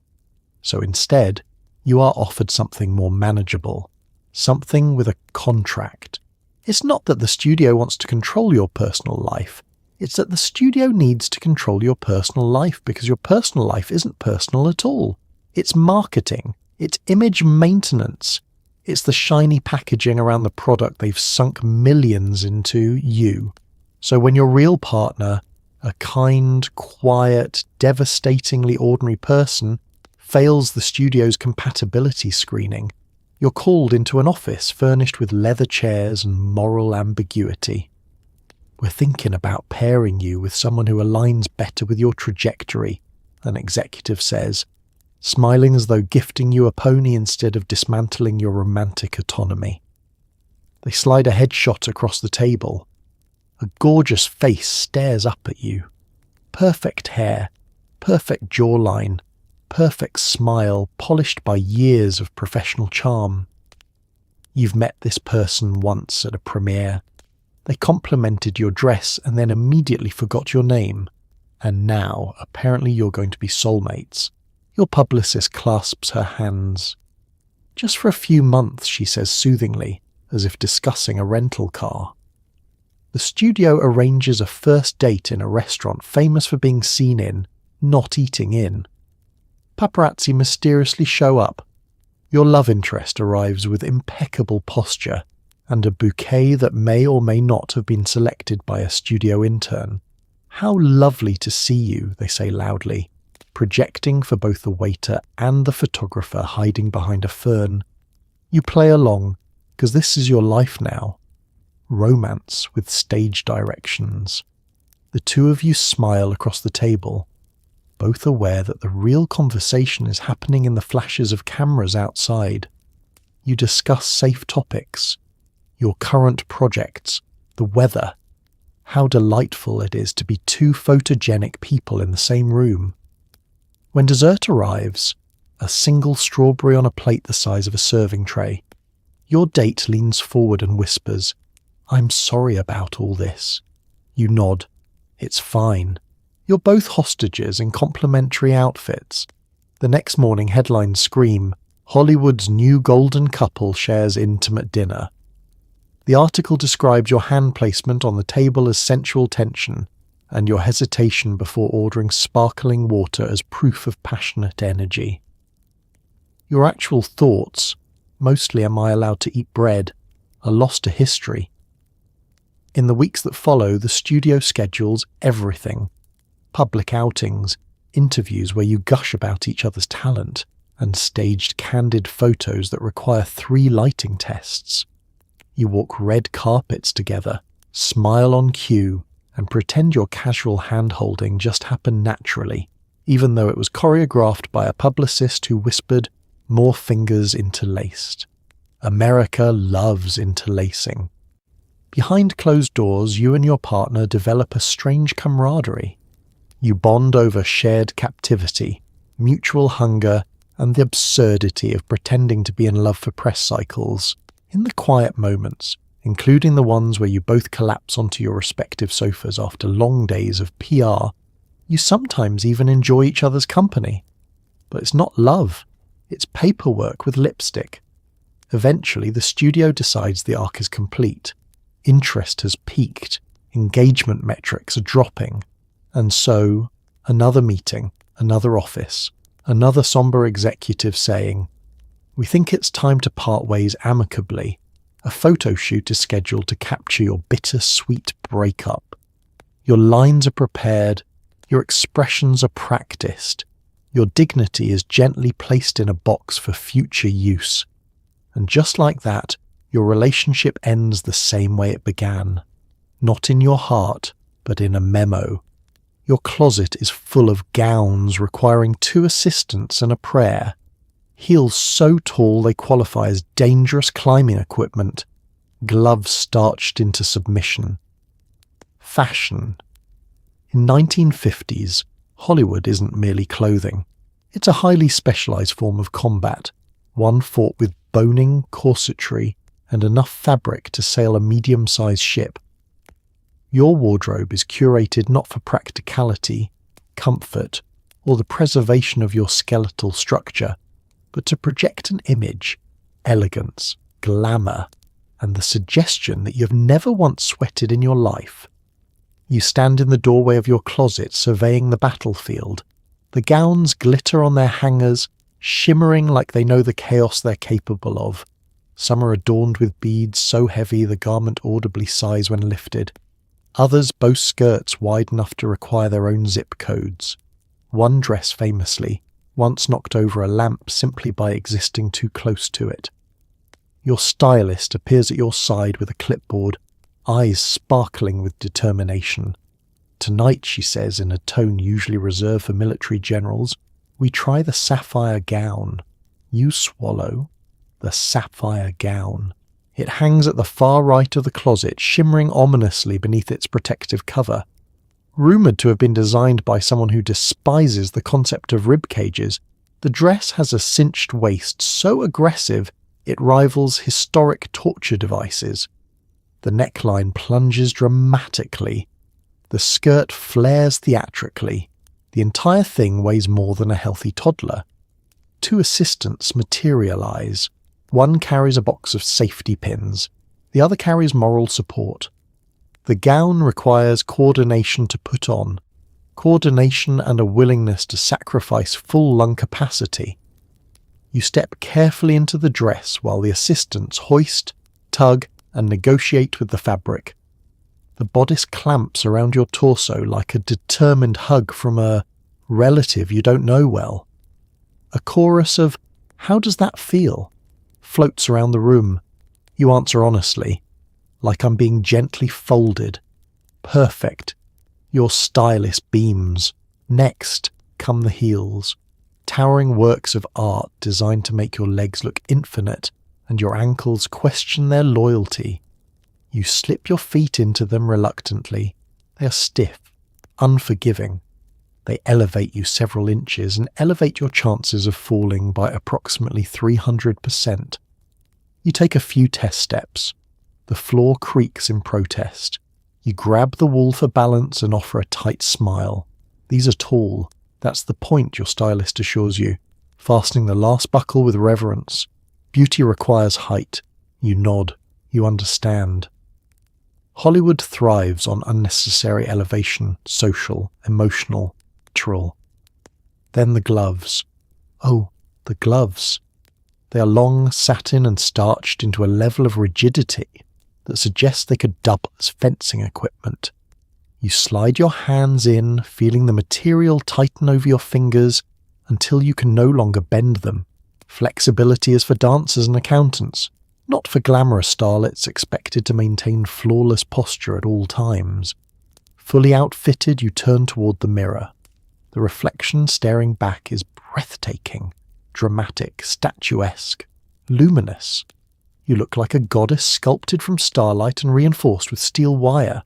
So instead, you are offered something more manageable, something with a contract. It's not that the studio wants to control your personal life, it's that the studio needs to control your personal life because your personal life isn't personal at all. It's marketing, it's image maintenance, it's the shiny packaging around the product they've sunk millions into, you. So when your real partner, a kind, quiet, devastatingly ordinary person, fails the studio's compatibility screening, you're called into an office furnished with leather chairs and moral ambiguity. We're thinking about pairing you with someone who aligns better with your trajectory, an executive says, smiling as though gifting you a pony instead of dismantling your romantic autonomy. They slide a headshot across the table. A gorgeous face stares up at you. Perfect hair, perfect jawline, perfect smile polished by years of professional charm. You've met this person once at a premiere. They complimented your dress and then immediately forgot your name. And now, apparently you're going to be soulmates. Your publicist clasps her hands. Just for a few months, she says soothingly, as if discussing a rental car. The studio arranges a first date in a restaurant famous for being seen in, not eating in. Paparazzi mysteriously show up. Your love interest arrives with impeccable posture and a bouquet that may or may not have been selected by a studio intern. How lovely to see you, they say loudly, projecting for both the waiter and the photographer hiding behind a fern. You play along, because this is your life now. Romance with stage directions. The two of you smile across the table, both aware that the real conversation is happening in the flashes of cameras outside. You discuss safe topics, your current projects, the weather, how delightful it is to be two photogenic people in the same room. When dessert arrives, a single strawberry on a plate the size of a serving tray, your date leans forward and whispers, "I'm sorry about all this." You nod. It's fine. You're both hostages in complementary outfits. The next morning headlines scream, "Hollywood's new golden couple shares intimate dinner." The article describes your hand placement on the table as sensual tension, and your hesitation before ordering sparkling water as proof of passionate energy. Your actual thoughts, mostly "am I allowed to eat bread?" are lost to history. In the weeks that follow, the studio schedules everything. Public outings, interviews where you gush about each other's talent, and staged candid photos that require 3 lighting tests. You walk red carpets together, smile on cue, and pretend your casual hand-holding just happened naturally, even though it was choreographed by a publicist who whispered, "More fingers interlaced." America loves interlacing. Behind closed doors, you and your partner develop a strange camaraderie. You bond over shared captivity, mutual hunger, and the absurdity of pretending to be in love for press cycles. In the quiet moments, including the ones where you both collapse onto your respective sofas after long days of PR, you sometimes even enjoy each other's company. But it's not love, it's paperwork with lipstick. Eventually, the studio decides the arc is complete. Interest has peaked, engagement metrics are dropping, and so, another meeting, another office, another somber executive saying, "We think it's time to part ways amicably. A photo shoot is scheduled to capture your bittersweet breakup." Your lines are prepared, your expressions are practiced, your dignity is gently placed in a box for future use. And just like that, your relationship ends the same way it began. Not in your heart, but in a memo. Your closet is full of gowns requiring 2 assistants and a prayer. Heels so tall they qualify as dangerous climbing equipment. Gloves starched into submission. Fashion. In 1950s, Hollywood isn't merely clothing. It's a highly specialized form of combat, one fought with boning, corsetry, and enough fabric to sail a medium-sized ship. Your wardrobe is curated not for practicality, comfort, or the preservation of your skeletal structure, but to project an image, elegance, glamour, and the suggestion that you've never once sweated in your life. You stand in the doorway of your closet surveying the battlefield. The gowns glitter on their hangers, shimmering like they know the chaos they're capable of. Some are adorned with beads so heavy the garment audibly sighs when lifted. Others boast skirts wide enough to require their own zip codes. One dress famously, once knocked over a lamp simply by existing too close to it. Your stylist appears at your side with a clipboard, eyes sparkling with determination. "Tonight," she says in a tone usually reserved for military generals, "we try the sapphire gown." You swallow. The sapphire gown. It hangs at the far right of the closet, shimmering ominously beneath its protective cover. Rumoured to have been designed by someone who despises the concept of rib cages, the dress has a cinched waist so aggressive it rivals historic torture devices. The neckline plunges dramatically. The skirt flares theatrically. The entire thing weighs more than a healthy toddler. 2 assistants materialise. One carries a box of safety pins. The other carries moral support. The gown requires coordination to put on. Coordination and a willingness to sacrifice full lung capacity. You step carefully into the dress while the assistants hoist, tug, and negotiate with the fabric. The bodice clamps around your torso like a determined hug from a relative you don't know well. A chorus of, "How does that feel?" floats around the room. You answer honestly, "Like I'm being gently folded." Perfect. Your stylist beams. Next come the heels. Towering works of art designed to make your legs look infinite and your ankles question their loyalty. You slip your feet into them reluctantly. They are stiff, unforgiving. They elevate you several inches and elevate your chances of falling by approximately 300%. You take a few test steps. The floor creaks in protest. You grab the wall for balance and offer a tight smile. These are tall. That's the point, your stylist assures you, fastening the last buckle with reverence. Beauty requires height. You nod. You understand. Hollywood thrives on unnecessary elevation, social, emotional, natural. Then the gloves. Oh, the gloves. They are long, satin and starched into a level of rigidity that suggests they could double as fencing equipment. You slide your hands in, feeling the material tighten over your fingers until you can no longer bend them. Flexibility is for dancers and accountants, not for glamorous starlets expected to maintain flawless posture at all times. Fully outfitted, you turn toward the mirror. The reflection staring back is breathtaking, dramatic, statuesque, luminous. You look like a goddess sculpted from starlight and reinforced with steel wire.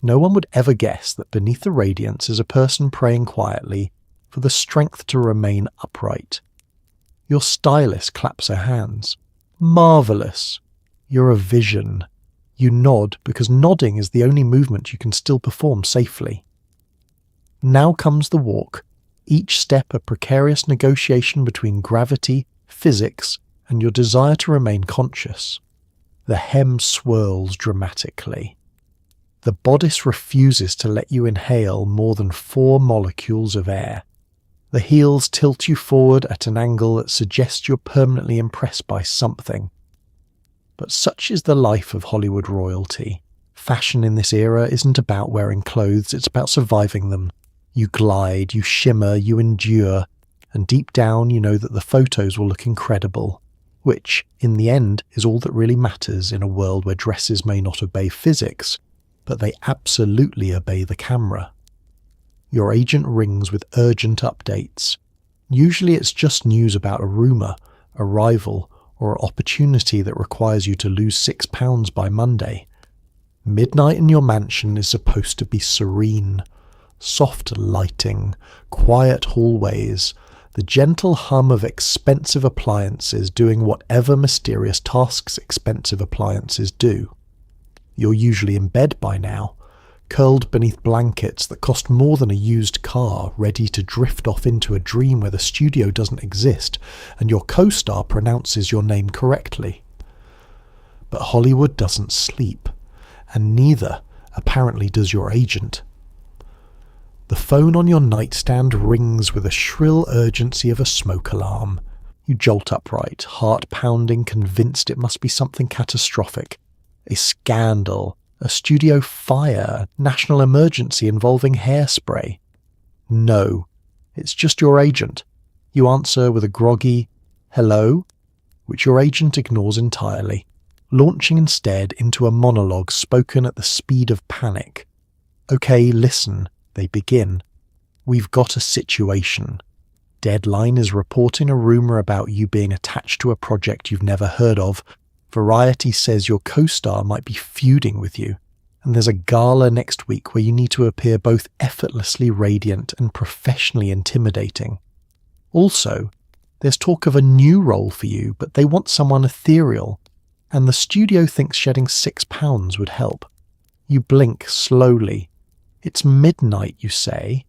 No one would ever guess that beneath the radiance is a person praying quietly for the strength to remain upright. Your stylist claps her hands. Marvellous. You're a vision. You nod because nodding is the only movement you can still perform safely. Now comes the walk, each step a precarious negotiation between gravity, physics, and your desire to remain conscious. The hem swirls dramatically. The bodice refuses to let you inhale more than 4 molecules of air. The heels tilt you forward at an angle that suggests you're permanently impressed by something. But such is the life of Hollywood royalty. Fashion in this era isn't about wearing clothes, it's about surviving them. You glide, you shimmer, you endure, and deep down you know that the photos will look incredible, which, in the end, is all that really matters in a world where dresses may not obey physics, but they absolutely obey the camera. Your agent rings with urgent updates. Usually it's just news about a rumour, a rival, or an opportunity that requires you to lose 6 pounds by Monday. Midnight in your mansion is supposed to be serene. Soft lighting, quiet hallways, the gentle hum of expensive appliances doing whatever mysterious tasks expensive appliances do. You're usually in bed by now, curled beneath blankets that cost more than a used car, ready to drift off into a dream where the studio doesn't exist and your co-star pronounces your name correctly. But Hollywood doesn't sleep, and neither, apparently, does your agent. The phone on your nightstand rings with a shrill urgency of a smoke alarm. You jolt upright, heart pounding, convinced it must be something catastrophic. A scandal, a studio fire, national emergency involving hairspray. No, it's just your agent. You answer with a groggy, "Hello?" which your agent ignores entirely, launching instead into a monologue spoken at the speed of panic. "Okay, listen," they begin. "We've got a situation. Deadline is reporting a rumour about you being attached to a project you've never heard of. Variety says your co-star might be feuding with you. And there's a gala next week where you need to appear both effortlessly radiant and professionally intimidating. Also, there's talk of a new role for you, but they want someone ethereal, and the studio thinks shedding £6 would help." You blink slowly. "It's midnight, you say."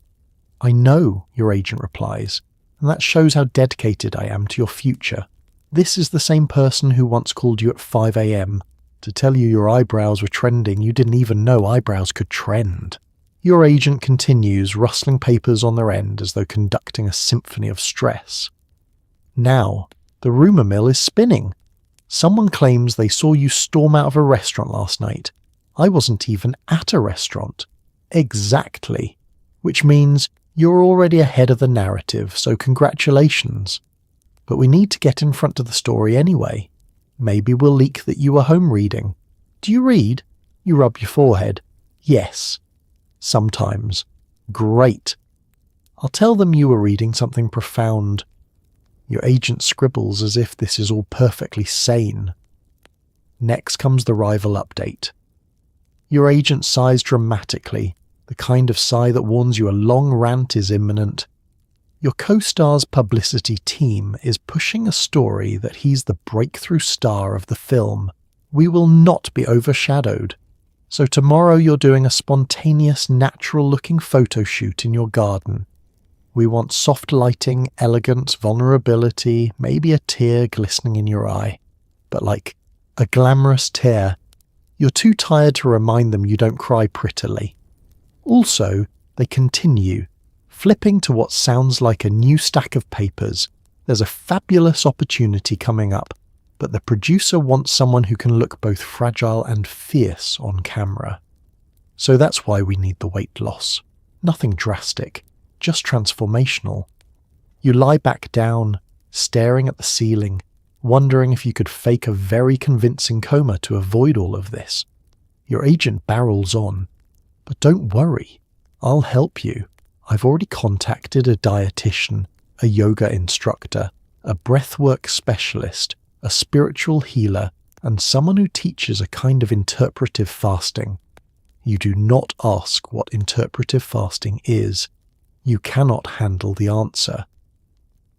"I know," your agent replies, "and that shows how dedicated I am to your future. This is the same person who once called you at 5 a.m. to tell you your eyebrows were trending. You didn't even know eyebrows could trend." Your agent continues, rustling papers on their end as though conducting a symphony of stress. Now, the rumour mill is spinning. Someone claims they saw you storm out of a restaurant last night. I wasn't even at a restaurant. Exactly. Which means you're already ahead of the narrative, so congratulations. But we need to get in front of the story anyway. Maybe we'll leak that you were home reading. Do you read? You rub your forehead. Yes. Sometimes. Great. I'll tell them you were reading something profound. Your agent scribbles as if this is all perfectly sane. Next comes the rival update. Your agent sighs dramatically, the kind of sigh that warns you a long rant is imminent. Your co-star's publicity team is pushing a story that he's the breakthrough star of the film. We will not be overshadowed. So tomorrow you're doing a spontaneous, natural-looking photo shoot in your garden. We want soft lighting, elegance, vulnerability, maybe a tear glistening in your eye. But like a glamorous tear. You're too tired to remind them you don't cry prettily. Also, they continue, flipping to what sounds like a new stack of papers. There's a fabulous opportunity coming up, but the producer wants someone who can look both fragile and fierce on camera. So that's why we need the weight loss. Nothing drastic, just transformational. You lie back down, staring at the ceiling, wondering if you could fake a very convincing coma to avoid all of this. Your agent barrels on. But don't worry, I'll help you. I've already contacted a dietitian, a yoga instructor, a breathwork specialist, a spiritual healer, and someone who teaches a kind of interpretive fasting. You do not ask what interpretive fasting is. You cannot handle the answer.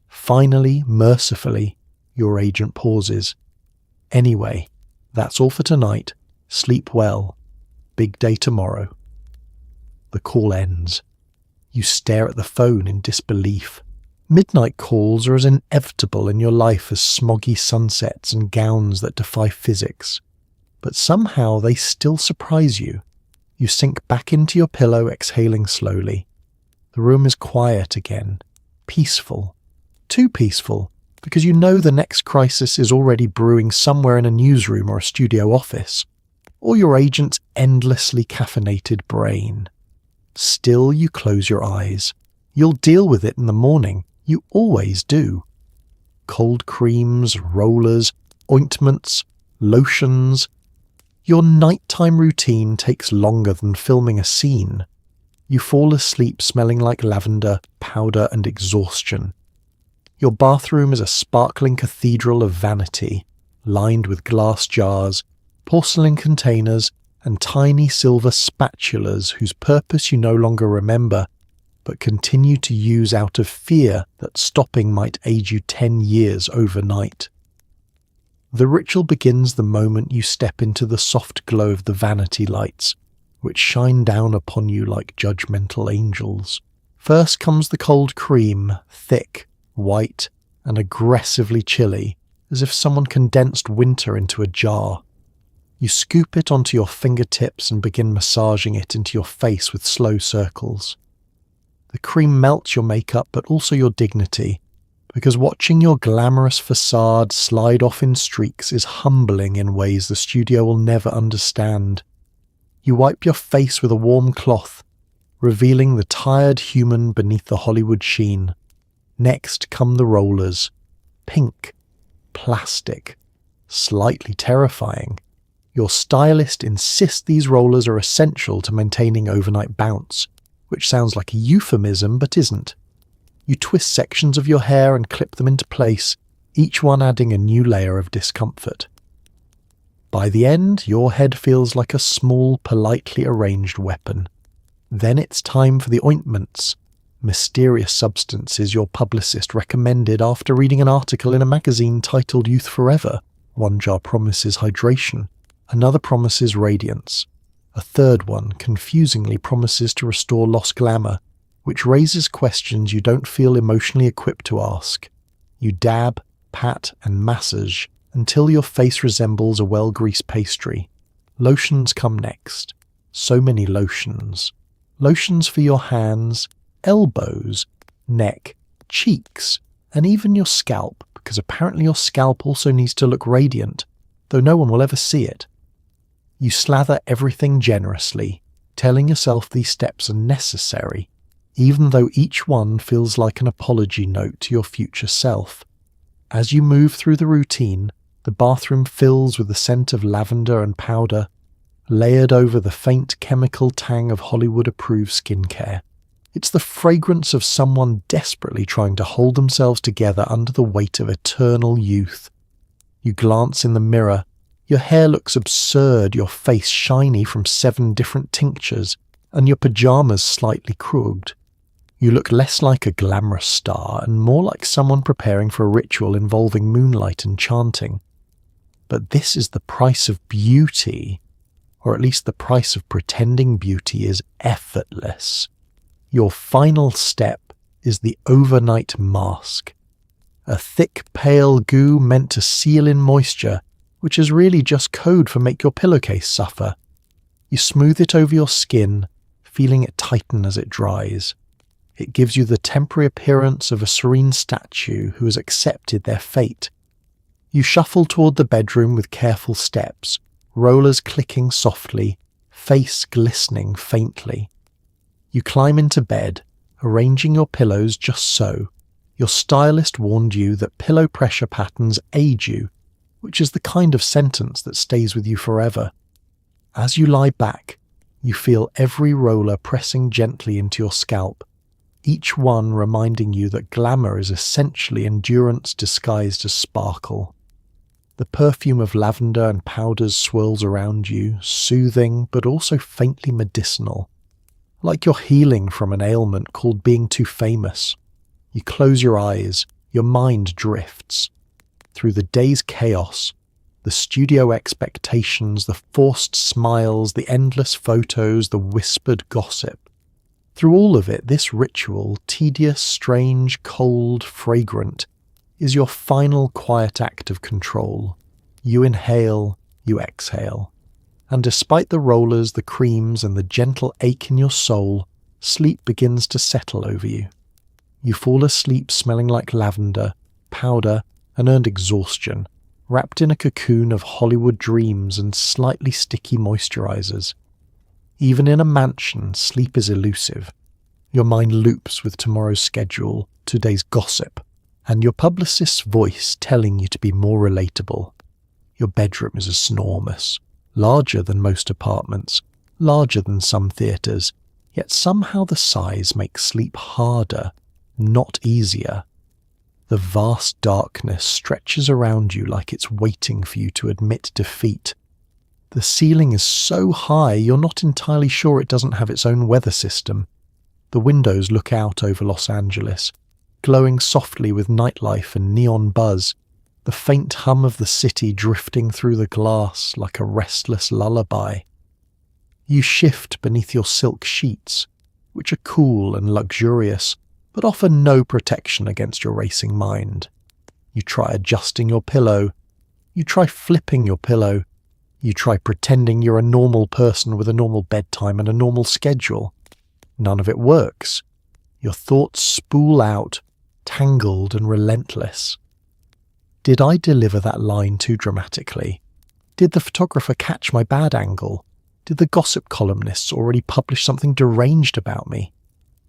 Finally, mercifully, your agent pauses. Anyway, that's all for tonight. Sleep well. Big day tomorrow. The call ends. You stare at the phone in disbelief. Midnight calls are as inevitable in your life as smoggy sunsets and gowns that defy physics. But somehow they still surprise you. You sink back into your pillow, exhaling slowly. The room is quiet again. Peaceful. Too peaceful, because you know the next crisis is already brewing somewhere in a newsroom or a studio office, or your agent's endlessly caffeinated brain. Still, you close your eyes. You'll deal with it in the morning. You always do. Cold creams, rollers, ointments, lotions. Your nighttime routine takes longer than filming a scene. You fall asleep smelling like lavender, powder, and exhaustion. Your bathroom is a sparkling cathedral of vanity, lined with glass jars, porcelain containers, and tiny silver spatulas whose purpose you no longer remember, but continue to use out of fear that stopping might age you 10 years overnight. The ritual begins the moment you step into the soft glow of the vanity lights, which shine down upon you like judgmental angels. First comes the cold cream, thick, white, and aggressively chilly, as if someone condensed winter into a jar. You scoop it onto your fingertips and begin massaging it into your face with slow circles. The cream melts your makeup, but also your dignity, because watching your glamorous facade slide off in streaks is humbling in ways the studio will never understand. You wipe your face with a warm cloth, revealing the tired human beneath the Hollywood sheen. Next come the rollers. Pink, plastic, slightly terrifying. Your stylist insists these rollers are essential to maintaining overnight bounce, which sounds like a euphemism but isn't. You twist sections of your hair and clip them into place, each one adding a new layer of discomfort. By the end, your head feels like a small, politely arranged weapon. Then it's time for the ointments, mysterious substances your publicist recommended after reading an article in a magazine titled Youth Forever. One jar promises hydration, another promises radiance. A third one confusingly promises to restore lost glamour, which raises questions you don't feel emotionally equipped to ask. You dab, pat, and massage until your face resembles a well-greased pastry. Lotions come next. So many lotions. Lotions for your hands, elbows, neck, cheeks, and even your scalp, because apparently your scalp also needs to look radiant, though no one will ever see it. You slather everything generously, telling yourself these steps are necessary, even though each one feels like an apology note to your future self. As you move through the routine, the bathroom fills with the scent of lavender and powder, layered over the faint chemical tang of Hollywood-approved skincare. It's the fragrance of someone desperately trying to hold themselves together under the weight of eternal youth. You glance in the mirror. Your hair looks absurd, your face shiny from 7 different tinctures, and your pajamas slightly crooked. You look less like a glamorous star and more like someone preparing for a ritual involving moonlight and chanting. But this is the price of beauty, or at least the price of pretending beauty is effortless. Your final step is the overnight mask. A thick, pale goo meant to seal in moisture, which is really just code for make your pillowcase suffer. You smooth it over your skin, feeling it tighten as it dries. It gives you the temporary appearance of a serene statue who has accepted their fate. You shuffle toward the bedroom with careful steps, rollers clicking softly, face glistening faintly. You climb into bed, arranging your pillows just so. Your stylist warned you that pillow pressure patterns age you, which is the kind of sentence that stays with you forever. As you lie back, you feel every roller pressing gently into your scalp, each one reminding you that glamour is essentially endurance disguised as sparkle. The perfume of lavender and powders swirls around you, soothing but also faintly medicinal, like you're healing from an ailment called being too famous. You close your eyes, your mind drifts. Through the day's chaos, the studio expectations, the forced smiles, the endless photos, the whispered gossip. Through all of it, this ritual, tedious, strange, cold, fragrant, is your final quiet act of control. You inhale, you exhale. And despite the rollers, the creams, and the gentle ache in your soul, sleep begins to settle over you. You fall asleep smelling like lavender, powder, and earned exhaustion, wrapped in a cocoon of Hollywood dreams and slightly sticky moisturizers. Even in a mansion, sleep is elusive. Your mind loops with tomorrow's schedule, today's gossip, and your publicist's voice telling you to be more relatable. Your bedroom is enormous, larger than most apartments, larger than some theatres, yet somehow the size makes sleep harder, not easier. The vast darkness stretches around you like it's waiting for you to admit defeat. The ceiling is so high you're not entirely sure it doesn't have its own weather system. The windows look out over Los Angeles, glowing softly with nightlife and neon buzz, the faint hum of the city drifting through the glass like a restless lullaby. You shift beneath your silk sheets, which are cool and luxurious, but offer no protection against your racing mind. You try adjusting your pillow. You try flipping your pillow. You try pretending you're a normal person with a normal bedtime and a normal schedule. None of it works. Your thoughts spool out, tangled and relentless. Did I deliver that line too dramatically? Did the photographer catch my bad angle? Did the gossip columnists already publish something deranged about me?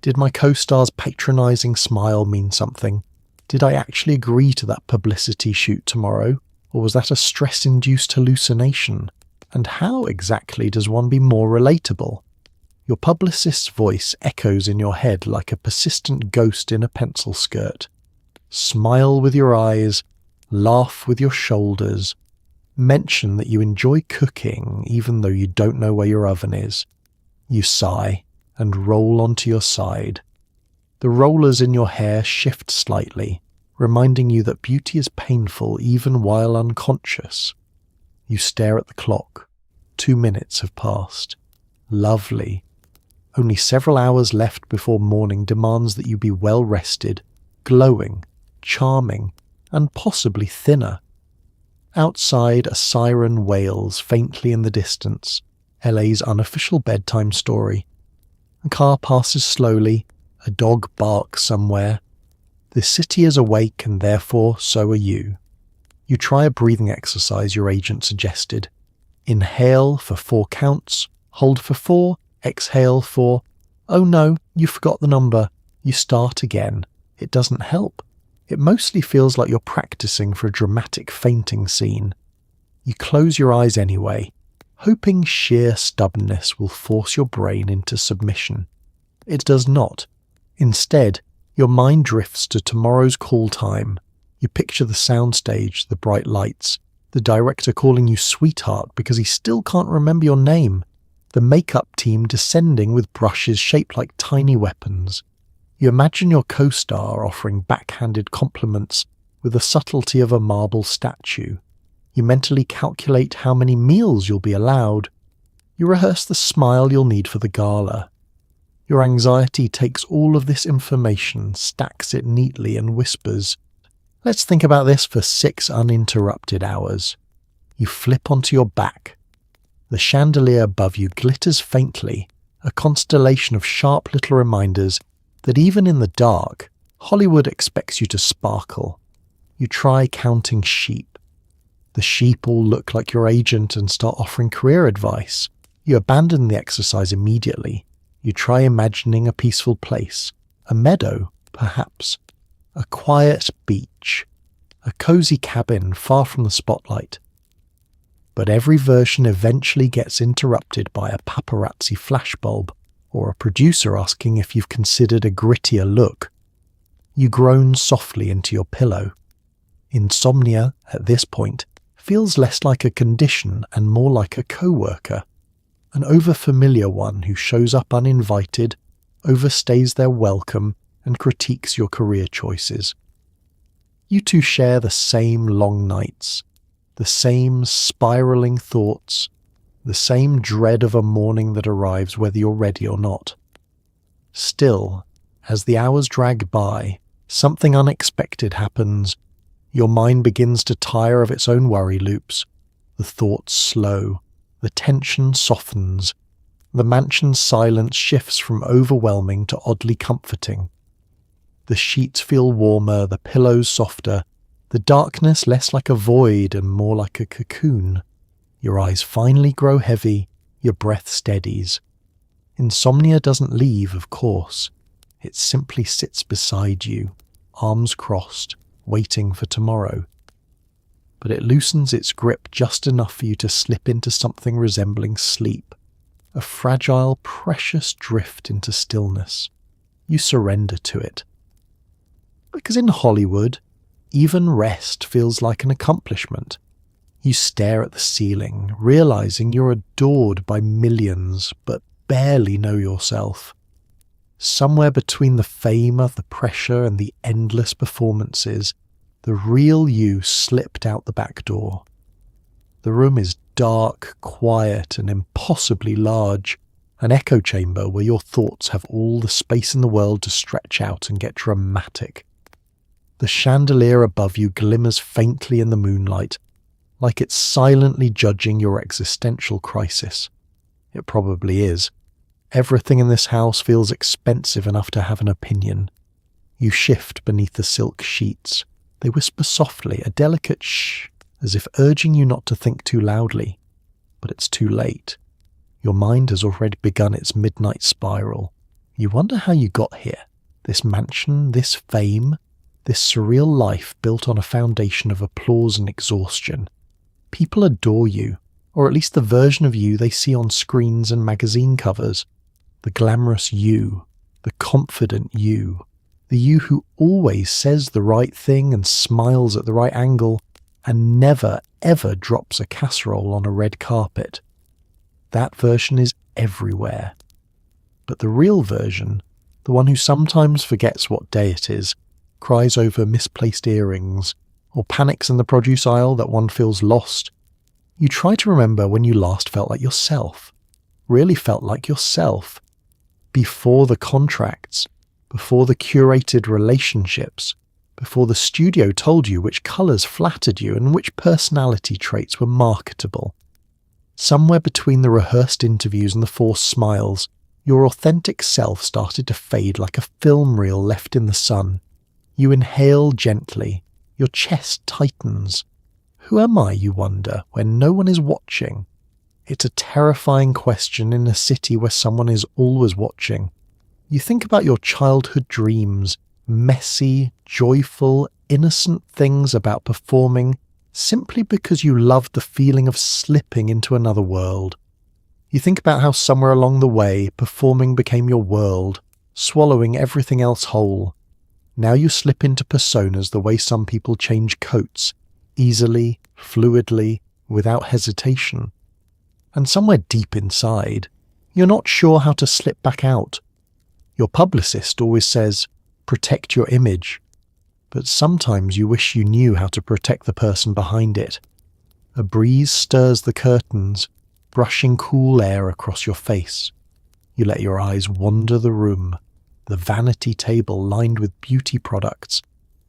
Did my co-star's patronizing smile mean something? Did I actually agree to that publicity shoot tomorrow? Or was that a stress-induced hallucination? And how exactly does one be more relatable? Your publicist's voice echoes in your head like a persistent ghost in a pencil skirt. Smile with your eyes, laugh with your shoulders, mention that you enjoy cooking even though you don't know where your oven is. You sigh and roll onto your side. The rollers in your hair shift slightly, reminding you that beauty is painful even while unconscious. You stare at the clock. 2 minutes have passed. Lovely. Only several hours left before morning demands that you be well rested, glowing, charming, and possibly thinner. Outside, a siren wails faintly in the distance, LA's unofficial bedtime story. A car passes slowly, a dog barks somewhere. The city is awake and therefore so are you. You try a breathing exercise your agent suggested. Inhale for 4 counts, hold for 4, exhale for, oh no, you forgot the number. You start again. It doesn't help. It mostly feels like you're practicing for a dramatic fainting scene. You close your eyes anyway, hoping sheer stubbornness will force your brain into submission. It does not. Instead, your mind drifts to tomorrow's call time. You picture the soundstage, the bright lights, the director calling you sweetheart because he still can't remember your name, the makeup team descending with brushes shaped like tiny weapons. You imagine your co-star offering backhanded compliments with the subtlety of a marble statue. You mentally calculate how many meals you'll be allowed. You rehearse the smile you'll need for the gala. Your anxiety takes all of this information, stacks it neatly and whispers, let's think about this for 6 uninterrupted hours. You flip onto your back. The chandelier above you glitters faintly, a constellation of sharp little reminders that even in the dark, Hollywood expects you to sparkle. You try counting sheep. The sheep all look like your agent and start offering career advice. You abandon the exercise immediately. You try imagining a peaceful place, a meadow, perhaps, a quiet beach, a cozy cabin far from the spotlight. But every version eventually gets interrupted by a paparazzi flashbulb or a producer asking if you've considered a grittier look. You groan softly into your pillow. Insomnia, at this point, feels less like a condition and more like a co-worker, an overfamiliar one who shows up uninvited, overstays their welcome, and critiques your career choices. You two share the same long nights, the same spiraling thoughts, the same dread of a morning that arrives whether you're ready or not. Still, as the hours drag by, something unexpected happens. Your mind begins to tire of its own worry loops. The thoughts slow. The tension softens. The mansion's silence shifts from overwhelming to oddly comforting. The sheets feel warmer, the pillows softer, the darkness less like a void and more like a cocoon. Your eyes finally grow heavy, your breath steadies. Insomnia doesn't leave, of course. It simply sits beside you, arms crossed, waiting for tomorrow. But it loosens its grip just enough for you to slip into something resembling sleep, a fragile, precious drift into stillness. You surrender to it. Because in Hollywood, even rest feels like an accomplishment. You stare at the ceiling, realizing you're adored by millions, but barely know yourself. Somewhere between the fame of the pressure and the endless performances, the real you slipped out the back door. The room is dark, quiet, and impossibly large, an echo chamber where your thoughts have all the space in the world to stretch out and get dramatic. The chandelier above you glimmers faintly in the moonlight, like it's silently judging your existential crisis. It probably is. Everything in this house feels expensive enough to have an opinion. You shift beneath the silk sheets. They whisper softly, a delicate shh, as if urging you not to think too loudly. But it's too late. Your mind has already begun its midnight spiral. You wonder how you got here. This mansion, this fame, this surreal life built on a foundation of applause and exhaustion. People adore you, or at least the version of you they see on screens and magazine covers. The glamorous you, the confident you, the you who always says the right thing and smiles at the right angle and never ever drops a casserole on a red carpet. That version is everywhere. But the real version, the one who sometimes forgets what day it is, cries over misplaced earrings, or panics in the produce aisle that one feels lost, you try to remember when you last felt like yourself, really felt like yourself, before the contracts, before the curated relationships, before the studio told you which colours flattered you and which personality traits were marketable. Somewhere between the rehearsed interviews and the forced smiles, your authentic self started to fade like a film reel left in the sun. You inhale gently, your chest tightens. Who am I, you wonder, when no one is watching? It's a terrifying question in a city where someone is always watching. You think about your childhood dreams, messy, joyful, innocent things about performing simply because you loved the feeling of slipping into another world. You think about how somewhere along the way, performing became your world, swallowing everything else whole. Now you slip into personas the way some people change coats, easily, fluidly, without hesitation. And somewhere deep inside, you're not sure how to slip back out. Your publicist always says, protect your image. But sometimes you wish you knew how to protect the person behind it. A breeze stirs the curtains, brushing cool air across your face. You let your eyes wander the room, the vanity table lined with beauty products,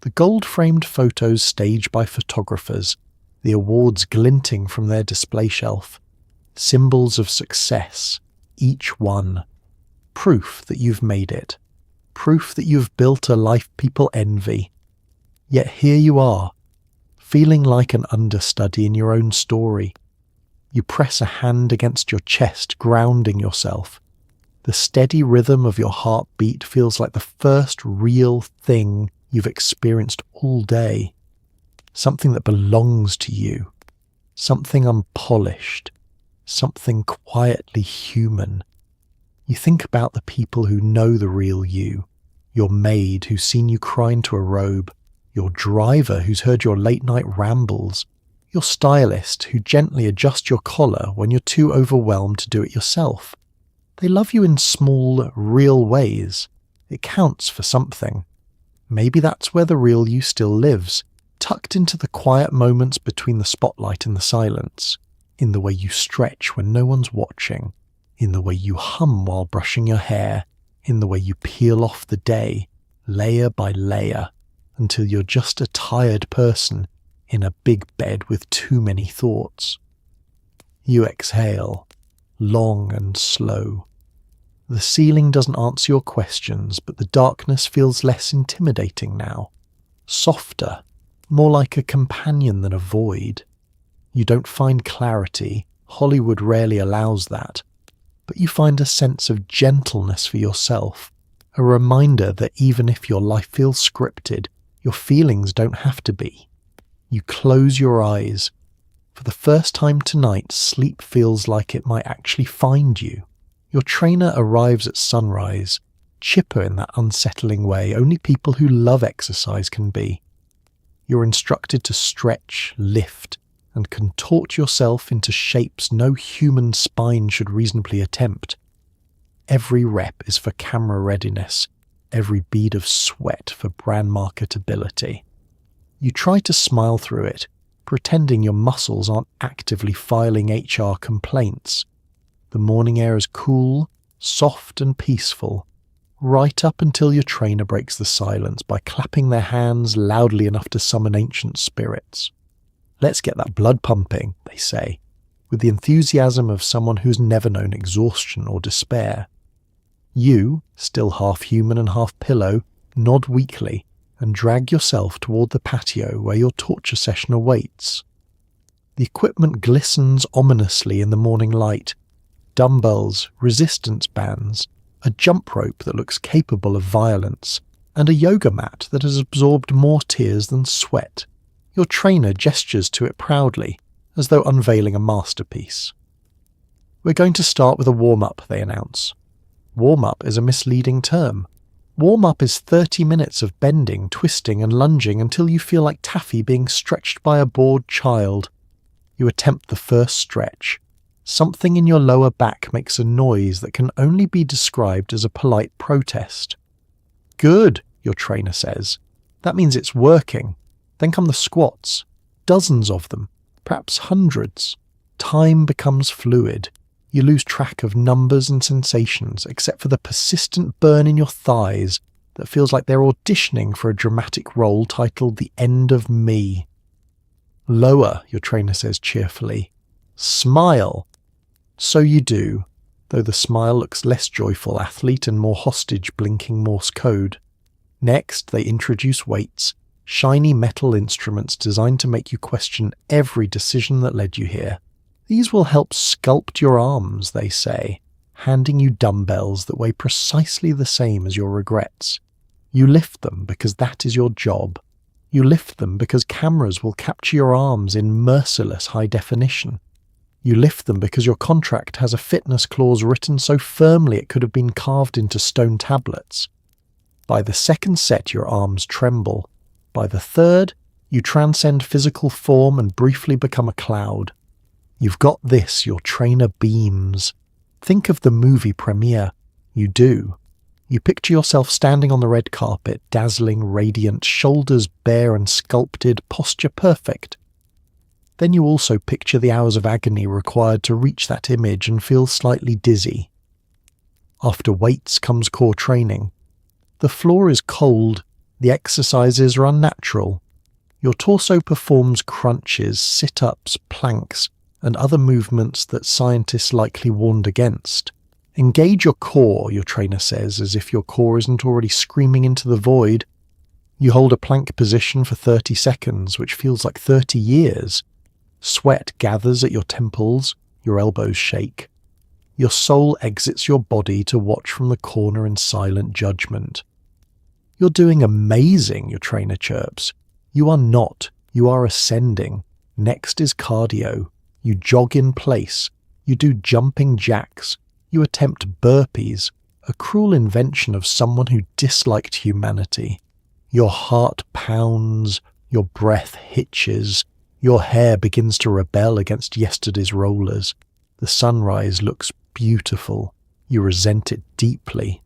the gold-framed photos staged by photographers, the awards glinting from their display shelf. Symbols of success, each one. Proof that you've made it. Proof that you've built a life people envy. Yet here you are, feeling like an understudy in your own story. You press a hand against your chest, grounding yourself. The steady rhythm of your heartbeat feels like the first real thing you've experienced all day. Something that belongs to you. Something unpolished. Something quietly human. You think about the people who know the real you. Your maid who's seen you cry into a robe. Your driver who's heard your late-night rambles. Your stylist who gently adjusts your collar when you're too overwhelmed to do it yourself. They love you in small, real ways. It counts for something. Maybe that's where the real you still lives, tucked into the quiet moments between the spotlight and the silence. In the way you stretch when no one's watching, in the way you hum while brushing your hair, in the way you peel off the day, layer by layer, until you're just a tired person in a big bed with too many thoughts. You exhale, long and slow. The ceiling doesn't answer your questions, but the darkness feels less intimidating now, softer, more like a companion than a void. You don't find clarity, Hollywood rarely allows that, but you find a sense of gentleness for yourself, a reminder that even if your life feels scripted, your feelings don't have to be. You close your eyes. For the first time tonight, sleep feels like it might actually find you. Your trainer arrives at sunrise, chipper in that unsettling way only people who love exercise can be. You're instructed to stretch, lift, and contort yourself into shapes no human spine should reasonably attempt. Every rep is for camera readiness, every bead of sweat for brand marketability. You try to smile through it, pretending your muscles aren't actively filing HR complaints. The morning air is cool, soft and peaceful, right up until your trainer breaks the silence by clapping their hands loudly enough to summon ancient spirits. Let's get that blood pumping, they say, with the enthusiasm of someone who's never known exhaustion or despair. You, still half human and half pillow, nod weakly and drag yourself toward the patio where your torture session awaits. The equipment glistens ominously in the morning light. Dumbbells, resistance bands, a jump rope that looks capable of violence, and a yoga mat that has absorbed more tears than sweat. Your trainer gestures to it proudly, as though unveiling a masterpiece. "We're going to start with a warm-up," they announce. Warm-up is a misleading term. Warm-up is 30 minutes of bending, twisting and lunging until you feel like taffy being stretched by a bored child. You attempt the first stretch. Something in your lower back makes a noise that can only be described as a polite protest. "Good," your trainer says. "That means it's working." Then come the squats. Dozens of them, perhaps hundreds. Time becomes fluid. You lose track of numbers and sensations, except for the persistent burn in your thighs that feels like they're auditioning for a dramatic role titled The End of Me. "Lower," your trainer says cheerfully. "Smile." So you do, though the smile looks less joyful athlete and more hostage blinking Morse code. Next, they introduce weights, shiny metal instruments designed to make you question every decision that led you here. These will help sculpt your arms, they say, handing you dumbbells that weigh precisely the same as your regrets. You lift them because that is your job. You lift them because cameras will capture your arms in merciless high definition. You lift them because your contract has a fitness clause written so firmly it could have been carved into stone tablets. By the second set, your arms tremble. By the third, you transcend physical form and briefly become a cloud. You've got this, your trainer beams. Think of the movie premiere. You do. You picture yourself standing on the red carpet, dazzling, radiant, shoulders bare and sculpted, posture perfect. Then you also picture the hours of agony required to reach that image and feel slightly dizzy. After weights comes core training. The floor is cold, the exercises are unnatural. Your torso performs crunches, sit-ups, planks, and other movements that scientists likely warned against. Engage your core, your trainer says, as if your core isn't already screaming into the void. You hold a plank position for 30 seconds, which feels like 30 years. Sweat gathers at your temples, your elbows shake. Your soul exits your body to watch from the corner in silent judgment. "You're doing amazing," your trainer chirps. "You are not. You are ascending. Next is cardio. You jog in place. You do jumping jacks. You attempt burpees, a cruel invention of someone who disliked humanity. Your heart pounds, your breath hitches, your hair begins to rebel against yesterday's rollers. The sunrise looks beautiful. You resent it deeply.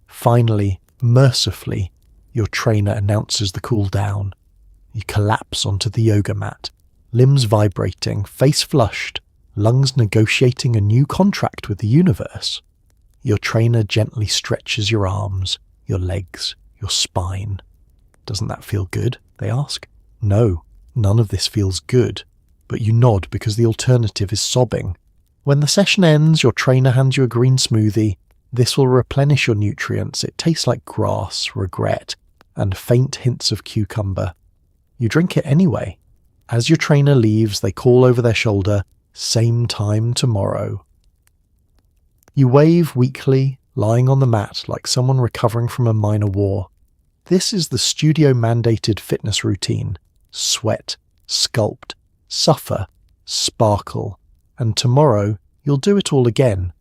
Finally, mercifully, your trainer announces the cool down. You collapse onto the yoga mat, limbs vibrating, face flushed, lungs negotiating a new contract with the universe. Your trainer gently stretches your arms, your legs, your spine. "Doesn't that feel good?" they ask. "No, none of this feels good," but you nod because the alternative is sobbing. When the session ends, your trainer hands you a green smoothie. This will replenish your nutrients. It tastes like grass, regret, and faint hints of cucumber. You drink it anyway. As your trainer leaves, they call over their shoulder, "Same time tomorrow." You wave weakly, lying on the mat like someone recovering from a minor war. This is the studio-mandated fitness routine. Sweat, sculpt, suffer, sparkle, and tomorrow you'll do it all again.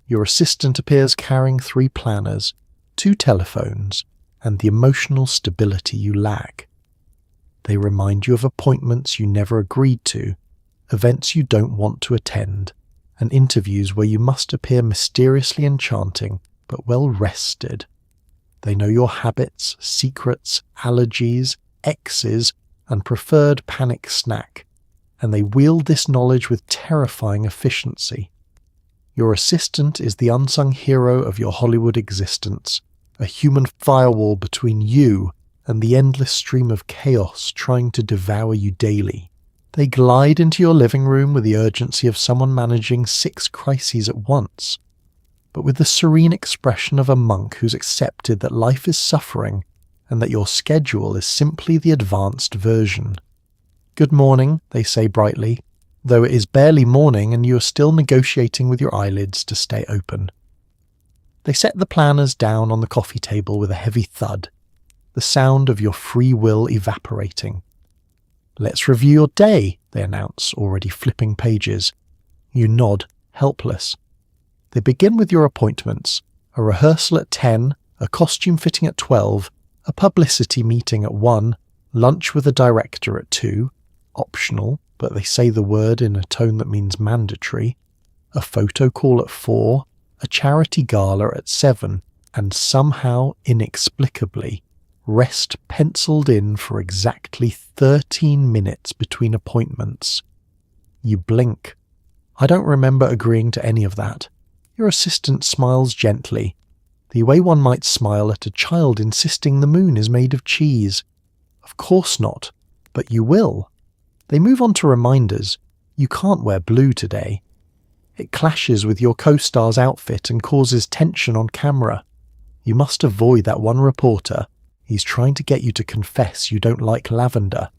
Your assistant appears carrying 3 planners, 2 telephones, and the emotional stability you lack. They remind you of appointments you never agreed to, events you don't want to attend, and interviews where you must appear mysteriously enchanting but well rested. They know your habits, secrets, allergies, exes, and preferred panic snack, and they wield this knowledge with terrifying efficiency. Your assistant is the unsung hero of your Hollywood existence, a human firewall between you and the endless stream of chaos trying to devour you daily. They glide into your living room with the urgency of someone managing 6 crises at once, but with the serene expression of a monk who's accepted that life is suffering and that your schedule is simply the advanced version. "Good morning," they say brightly, though it is barely morning and you are still negotiating with your eyelids to stay open. They set the planners down on the coffee table with a heavy thud, the sound of your free will evaporating. "Let's review your day," they announce, already flipping pages. You nod, helpless. They begin with your appointments: a rehearsal at 10, a costume fitting at 12, a publicity meeting at 1, lunch with a director at 2, optional, but they say the word in a tone that means mandatory, a photo call at 4, a charity gala at 7, and somehow, inexplicably, rest penciled in for exactly 13 minutes between appointments. You blink. I don't remember agreeing to any of that. Your assistant smiles gently, the way one might smile at a child insisting the moon is made of cheese. Of course not, but you will. They move on to reminders. You can't wear blue today. It clashes with your co-star's outfit and causes tension on camera. You must avoid that one reporter. He's trying to get you to confess you don't like lavender.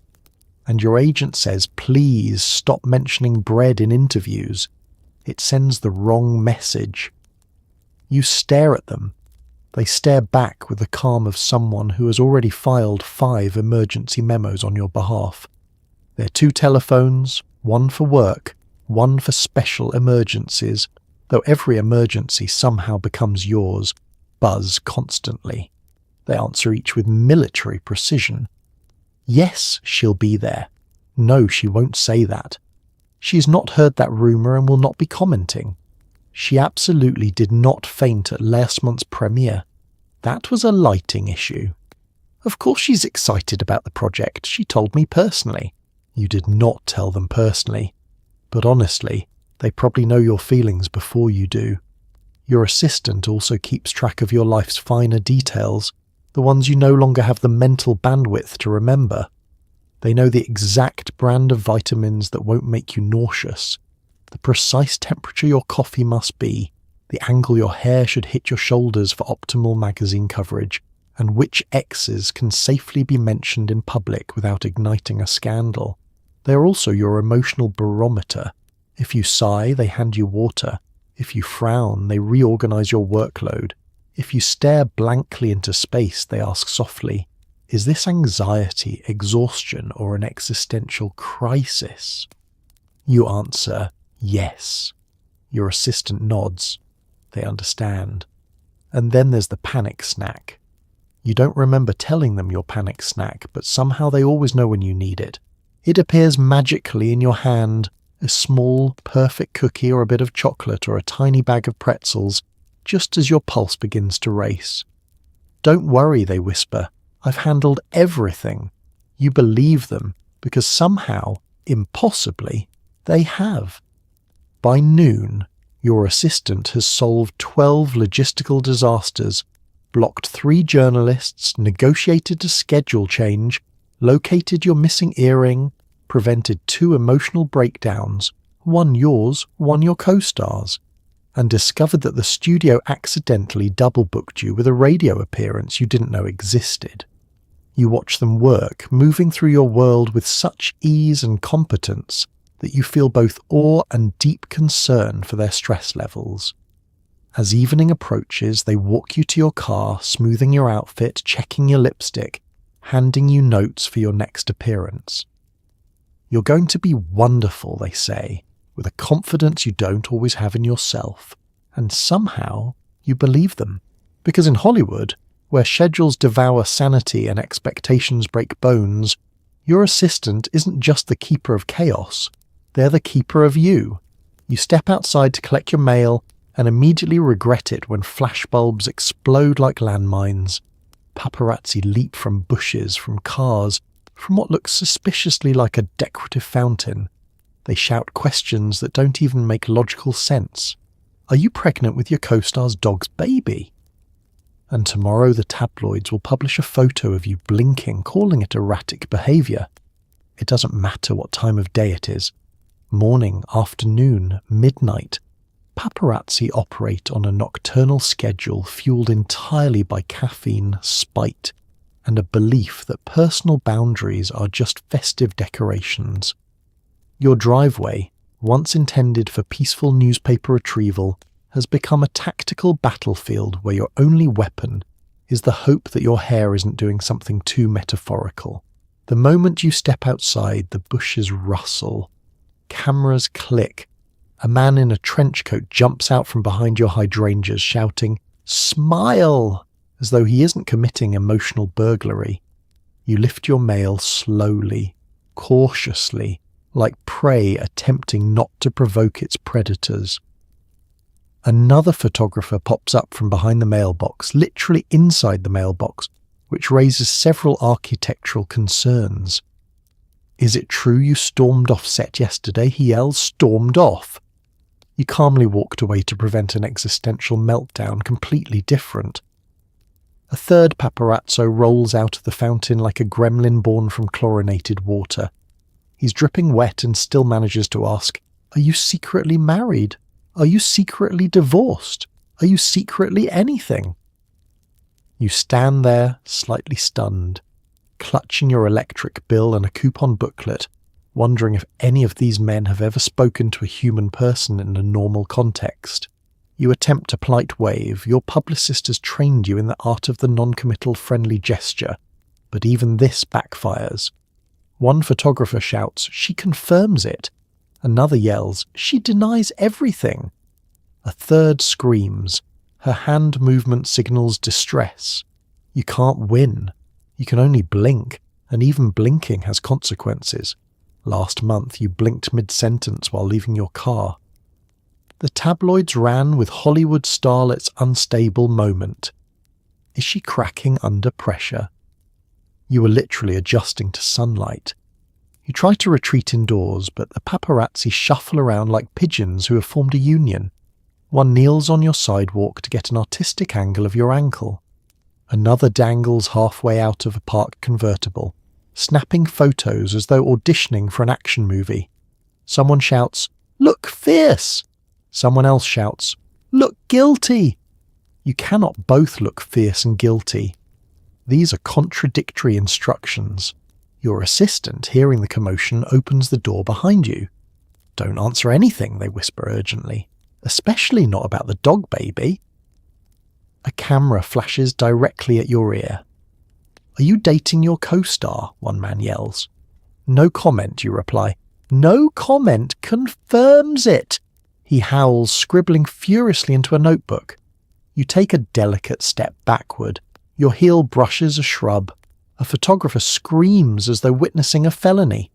And your agent says, please stop mentioning bread in interviews. It sends the wrong message. You stare at them. They stare back with the calm of someone who has already filed 5 emergency memos on your behalf. There are 2 telephones, one for work, one for special emergencies, though every emergency somehow becomes yours, buzz constantly. They answer each with military precision. Yes, she'll be there. No, she won't say that. She's not heard that rumour and will not be commenting. She absolutely did not faint at last month's premiere. That was a lighting issue. Of course she's excited about the project. She told me personally. You did not tell them personally. But honestly, they probably know your feelings before you do. Your assistant also keeps track of your life's finer details, the ones you no longer have the mental bandwidth to remember. They know the exact brand of vitamins that won't make you nauseous, the precise temperature your coffee must be, the angle your hair should hit your shoulders for optimal magazine coverage, and which exes can safely be mentioned in public without igniting a scandal. They are also your emotional barometer. If you sigh, they hand you water. If you frown, they reorganize your workload. If you stare blankly into space, they ask softly, is this anxiety, exhaustion, or an existential crisis? You answer, yes. Your assistant nods. They understand. And then there's the panic snack. You don't remember telling them your panic snack, but somehow they always know when you need it. It appears magically in your hand, a small, perfect cookie or a bit of chocolate or a tiny bag of pretzels, just as your pulse begins to race. Don't worry, they whisper. I've handled everything. You believe them, because somehow, impossibly, they have. By noon, your assistant has solved 12 logistical disasters, blocked 3 journalists, negotiated a schedule change, located your missing earring, prevented 2 emotional breakdowns, one yours, one your co-star's, and discovered that the studio accidentally double-booked you with a radio appearance you didn't know existed. You watch them work, moving through your world with such ease and competence that you feel both awe and deep concern for their stress levels. As evening approaches, they walk you to your car, smoothing your outfit, checking your lipstick, handing you notes for your next appearance. You're going to be wonderful, they say, with a confidence you don't always have in yourself, and somehow you believe them. Because in Hollywood, where schedules devour sanity and expectations break bones, your assistant isn't just the keeper of chaos, they're the keeper of you. You step outside to collect your mail and immediately regret it when flashbulbs explode like landmines. Paparazzi leap from bushes, from cars, from what looks suspiciously like a decorative fountain. They shout questions that don't even make logical sense. Are you pregnant with your co-star's dog's baby? And tomorrow the tabloids will publish a photo of you blinking, calling it erratic behaviour. It doesn't matter what time of day it is. Morning, afternoon, midnight. Paparazzi operate on a nocturnal schedule fueled entirely by caffeine, spite, and a belief that personal boundaries are just festive decorations. Your driveway, once intended for peaceful newspaper retrieval, has become a tactical battlefield where your only weapon is the hope that your hair isn't doing something too metaphorical. The moment you step outside, the bushes rustle, cameras click, a man in a trench coat jumps out from behind your hydrangeas shouting, "Smile!" as though he isn't committing emotional burglary. You lift your mail slowly, cautiously, like prey attempting not to provoke its predators. Another photographer pops up from behind the mailbox, literally inside the mailbox, which raises several architectural concerns. "Is it true you stormed off set yesterday?" he yells. "Stormed off." You calmly walked away to prevent an existential meltdown, completely different. A third paparazzo rolls out of the fountain like a gremlin born from chlorinated water. He's dripping wet and still manages to ask, "Are you secretly married? Are you secretly divorced? Are you secretly anything?" You stand there, slightly stunned, clutching your electric bill and a coupon booklet, wondering if any of these men have ever spoken to a human person in a normal context. You attempt a polite wave. Your publicist has trained you in the art of the non-committal friendly gesture, but even this backfires. One photographer shouts, "She confirms it." Another yells, "She denies everything." A third screams. Her hand movement signals distress. You can't win. You can only blink, and even blinking has consequences. Last month you blinked mid-sentence while leaving your car. The tabloids ran with Hollywood starlet's unstable moment. Is she cracking under pressure? You are literally adjusting to sunlight. You try to retreat indoors, but the paparazzi shuffle around like pigeons who have formed a union. One kneels on your sidewalk to get an artistic angle of your ankle. Another dangles halfway out of a parked convertible, snapping photos as though auditioning for an action movie. Someone shouts, "Look fierce!" Someone else shouts, "Look guilty!" You cannot both look fierce and guilty. These are contradictory instructions. Your assistant, hearing the commotion, opens the door behind you. "Don't answer anything," they whisper urgently. "Especially not about the dog baby." A camera flashes directly at your ear. "Are you dating your co-star?" one man yells. "No comment," you reply. "No comment confirms it." He howls, scribbling furiously into a notebook. You take a delicate step backward. Your heel brushes a shrub. A photographer screams as though witnessing a felony.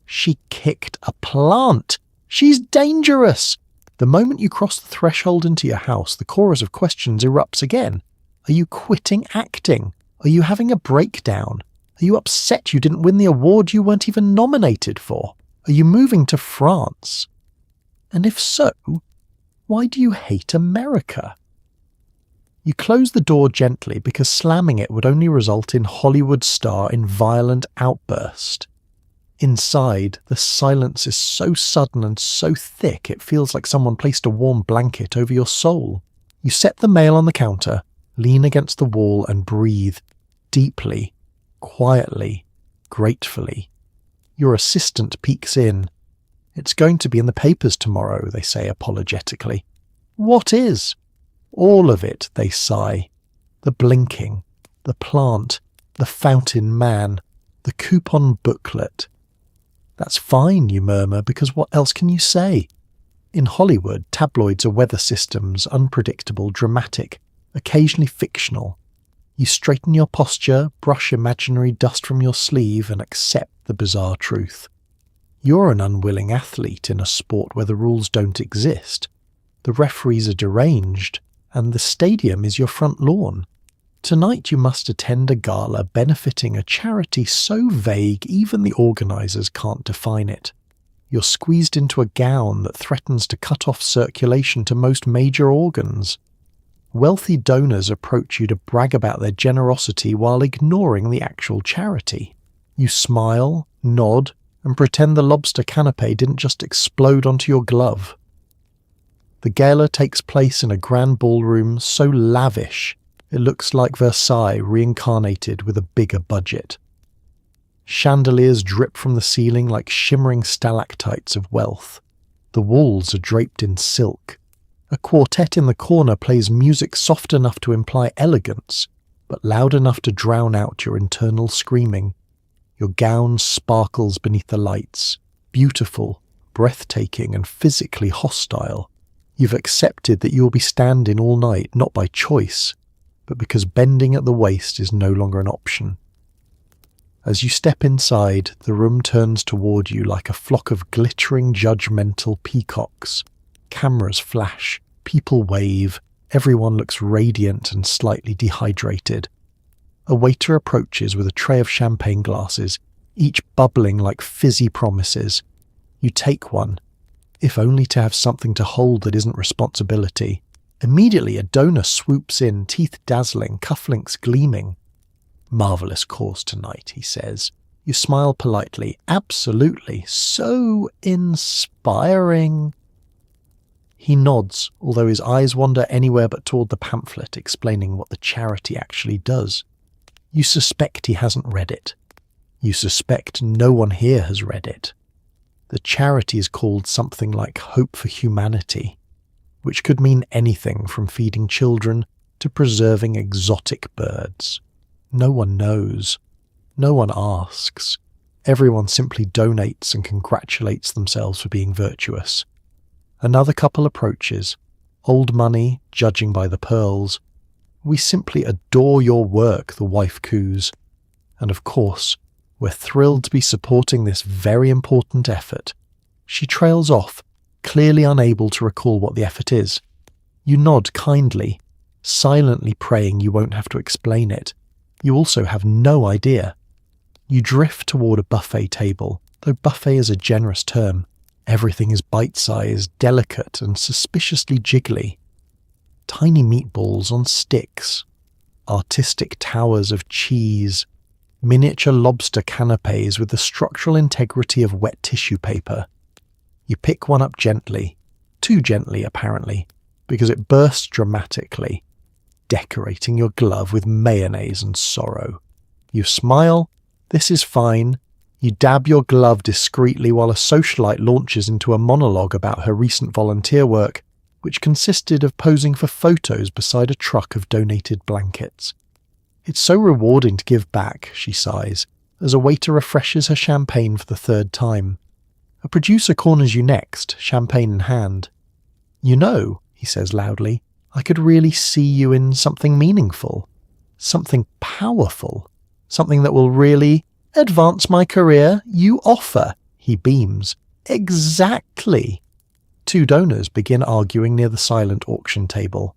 "She kicked a plant! She's dangerous!" The moment you cross the threshold into your house, the chorus of questions erupts again. Are you quitting acting? Are you having a breakdown? Are you upset you didn't win the award you weren't even nominated for? Are you moving to France? And if so, why do you hate America? You close the door gently because slamming it would only result in Hollywood star in violent outburst. Inside, the silence is so sudden and so thick it feels like someone placed a warm blanket over your soul. You set the mail on the counter, lean against the wall and breathe, deeply, quietly, gratefully. Your assistant peeks in. "It's going to be in the papers tomorrow," they say apologetically. "What is?" "All of it," they sigh. The blinking, the plant, the fountain man, the coupon booklet. "That's fine," you murmur, because what else can you say? In Hollywood, tabloids are weather systems, unpredictable, dramatic, occasionally fictional. You straighten your posture, brush imaginary dust from your sleeve, and accept the bizarre truth. You're an unwilling athlete in a sport where the rules don't exist. The referees are deranged, and the stadium is your front lawn. Tonight you must attend a gala benefiting a charity so vague even the organisers can't define it. You're squeezed into a gown that threatens to cut off circulation to most major organs. Wealthy donors approach you to brag about their generosity while ignoring the actual charity. You smile, nod, and pretend the lobster canapé didn't just explode onto your glove. The gala takes place in a grand ballroom so lavish it looks like Versailles reincarnated with a bigger budget. Chandeliers drip from the ceiling like shimmering stalactites of wealth. The walls are draped in silk. A quartet in the corner plays music soft enough to imply elegance, but loud enough to drown out your internal screaming. Your gown sparkles beneath the lights, beautiful, breathtaking, and physically hostile. You've accepted that you will be standing all night, not by choice, but because bending at the waist is no longer an option. As you step inside, the room turns toward you like a flock of glittering, judgmental peacocks. Cameras flash, people wave, everyone looks radiant and slightly dehydrated. A waiter approaches with a tray of champagne glasses, each bubbling like fizzy promises. You take one, if only to have something to hold that isn't responsibility. Immediately a donor swoops in, teeth dazzling, cufflinks gleaming. "Marvellous course tonight," he says. You smile politely. "Absolutely. So inspiring." He nods, although his eyes wander anywhere but toward the pamphlet explaining what the charity actually does. You suspect he hasn't read it. You suspect no one here has read it. The charity is called something like Hope for Humanity, which could mean anything from feeding children to preserving exotic birds. No one knows. No one asks. Everyone simply donates and congratulates themselves for being virtuous. Another couple approaches. Old money, judging by the pearls. "We simply adore your work," the wife coos. And of course, we're thrilled to be supporting this very important effort. She trails off, clearly unable to recall what the effort is. You nod kindly, silently praying you won't have to explain it. You also have no idea. You drift toward a buffet table, though buffet is a generous term. Everything is bite-sized, delicate, and suspiciously jiggly. Tiny meatballs on sticks, artistic towers of cheese, miniature lobster canapes with the structural integrity of wet tissue paper. You pick one up gently, too gently apparently, because it bursts dramatically, decorating your glove with mayonnaise and sorrow. You smile. This is fine. You dab your glove discreetly while a socialite launches into a monologue about her recent volunteer work, which consisted of posing for photos beside a truck of donated blankets. "It's so rewarding to give back," she sighs, as a waiter refreshes her champagne for the third time. A producer corners you next, champagne in hand. "You know," he says loudly, "I could really see you in something meaningful, something powerful, something that will really advance my career. You offer," he beams. "Exactly." Two donors begin arguing near the silent auction table.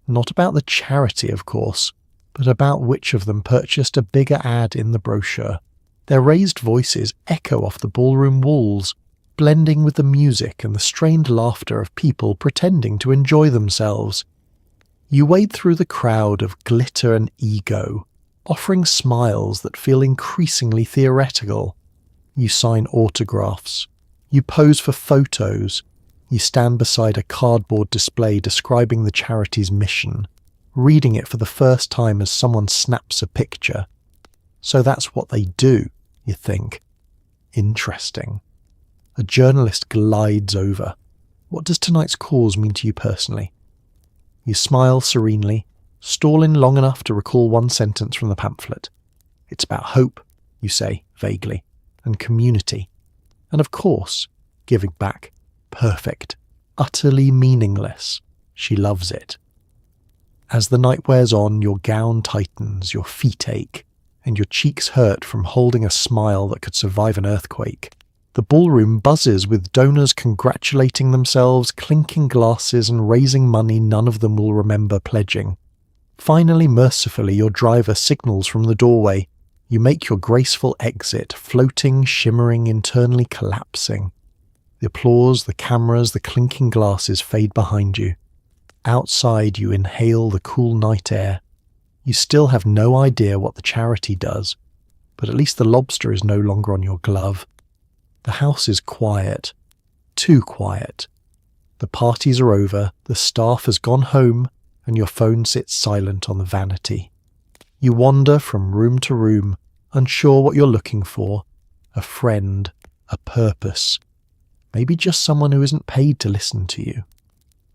Not about the charity, of course, but about which of them purchased a bigger ad in the brochure. Their raised voices echo off the ballroom walls, blending with the music and the strained laughter of people pretending to enjoy themselves. You wade through the crowd of glitter and ego, offering smiles that feel increasingly theoretical. You sign autographs. You pose for photos. You stand beside a cardboard display describing the charity's mission, reading it for the first time as someone snaps a picture. So that's what they do, you think. Interesting. A journalist glides over. What does tonight's cause mean to you personally? You smile serenely, stalling long enough to recall one sentence from the pamphlet. "It's about hope," you say vaguely, "and community. And of course, giving back. Perfect. Utterly meaningless. She loves it." As the night wears on, your gown tightens, your feet ache, and your cheeks hurt from holding a smile that could survive an earthquake. The ballroom buzzes with donors congratulating themselves, clinking glasses and raising money none of them will remember pledging. Finally, mercifully, your driver signals from the doorway. You make your graceful exit, floating, shimmering, internally collapsing. The applause, the cameras, the clinking glasses fade behind you. Outside, you inhale the cool night air. You still have no idea what the charity does, but at least the lobster is no longer on your glove. The house is quiet. Too quiet. The parties are over, the staff has gone home, and your phone sits silent on the vanity. You wander from room to room, unsure what you're looking for. A friend, a purpose. Maybe just someone who isn't paid to listen to you.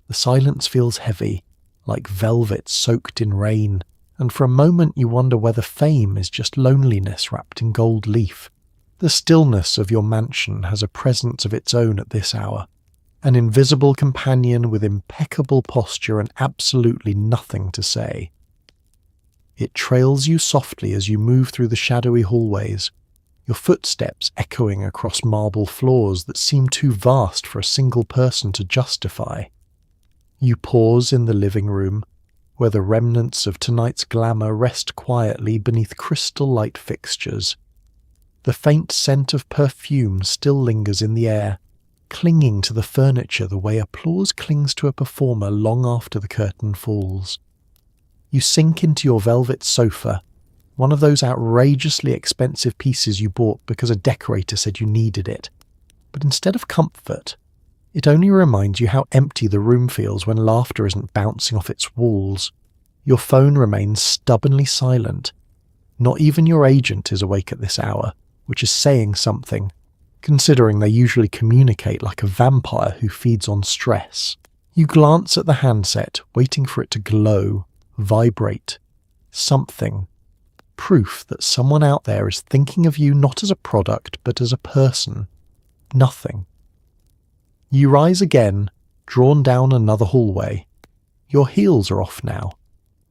The silence feels heavy, like velvet soaked in rain, and for a moment you wonder whether fame is just loneliness wrapped in gold leaf. The stillness of your mansion has a presence of its own at this hour, an invisible companion with impeccable posture and absolutely nothing to say. It trails you softly as you move through the shadowy hallways, your footsteps echoing across marble floors that seem too vast for a single person to justify. You pause in the living room, where the remnants of tonight's glamour rest quietly beneath crystal-light fixtures. The faint scent of perfume still lingers in the air, clinging to the furniture the way applause clings to a performer long after the curtain falls. You sink into your velvet sofa, one of those outrageously expensive pieces you bought because a decorator said you needed it. But instead of comfort, it only reminds you how empty the room feels when laughter isn't bouncing off its walls. Your phone remains stubbornly silent. Not even your agent is awake at this hour, which is saying something, considering they usually communicate like a vampire who feeds on stress. You glance at the handset, waiting for it to glow, vibrate. Something. Proof that someone out there is thinking of you not as a product, but as a person. Nothing. You rise again, drawn down another hallway. Your heels are off now,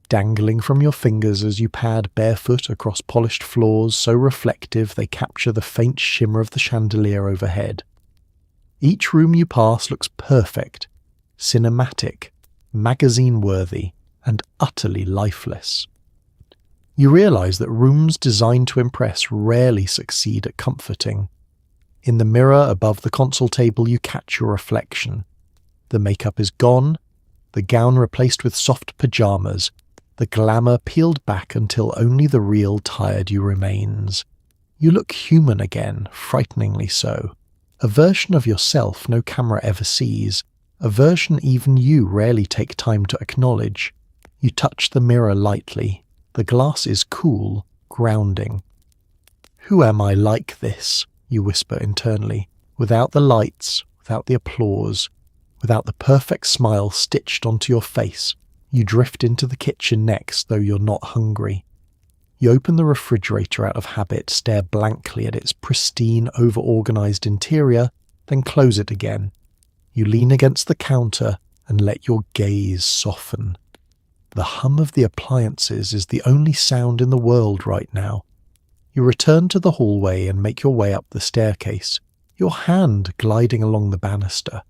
dangling from your fingers as you pad barefoot across polished floors so reflective they capture the faint shimmer of the chandelier overhead. Each room you pass looks perfect, cinematic, magazine-worthy, and utterly lifeless. You realize that rooms designed to impress rarely succeed at comforting. In the mirror above the console table you catch your reflection. The makeup is gone, the gown replaced with soft pajamas, the glamour peeled back until only the real tired you remains. You look human again, frighteningly so. A version of yourself no camera ever sees, a version even you rarely take time to acknowledge. You touch the mirror lightly. The glass is cool, grounding. "Who am I like this?" you whisper internally, without the lights, without the applause, without the perfect smile stitched onto your face. You drift into the kitchen next, though you're not hungry. You open the refrigerator out of habit, stare blankly at its pristine, over-organized interior, then close it again. You lean against the counter and let your gaze soften. The hum of the appliances is the only sound in the world right now. You return to the hallway and make your way up the staircase, your hand gliding along the banister.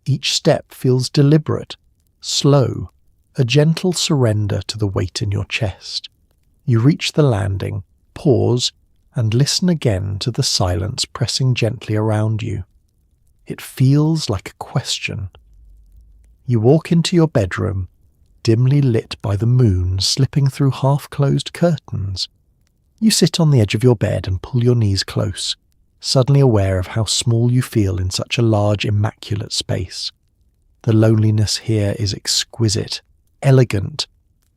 Each step feels deliberate, slow, a gentle surrender to the weight in your chest. You reach the landing, pause, and listen again to the silence pressing gently around you. It feels like a question. You walk into your bedroom, dimly lit by the moon slipping through half-closed curtains. You sit on the edge of your bed and pull your knees close, suddenly aware of how small you feel in such a large, immaculate space. The loneliness here is exquisite, elegant,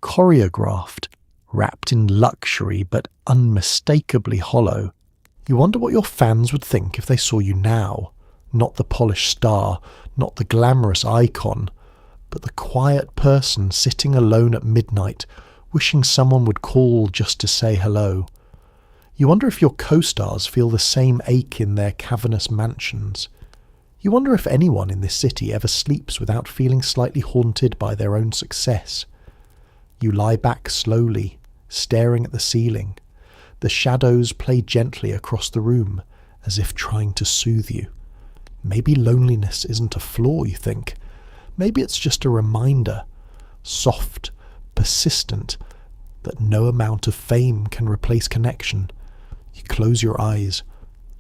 choreographed, wrapped in luxury but unmistakably hollow. You wonder what your fans would think if they saw you now, not the polished star, not the glamorous icon, but the quiet person sitting alone at midnight, wishing someone would call just to say hello. You wonder if your co-stars feel the same ache in their cavernous mansions. You wonder if anyone in this city ever sleeps without feeling slightly haunted by their own success. You lie back slowly, staring at the ceiling. The shadows play gently across the room, as if trying to soothe you. Maybe loneliness isn't a flaw, you think. Maybe it's just a reminder, soft, persistent, that no amount of fame can replace connection. You close your eyes.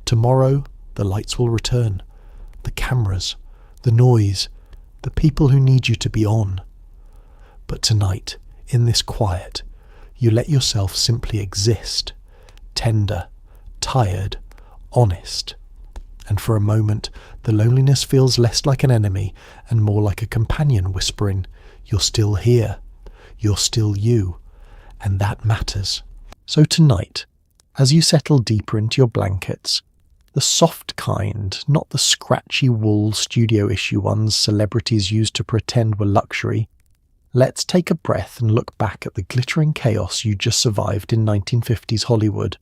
Tomorrow, the lights will return. The cameras, the noise, the people who need you to be on. But tonight, in this quiet, you let yourself simply exist, tender, tired, honest. And for a moment, the loneliness feels less like an enemy and more like a companion whispering, "You're still here. You're still you." And that matters. So tonight, as you settle deeper into your blankets, The soft kind, not the scratchy wool studio issue ones celebrities used to pretend were luxury. Let's take a breath and look back at the glittering chaos you just survived in 1950s Hollywood.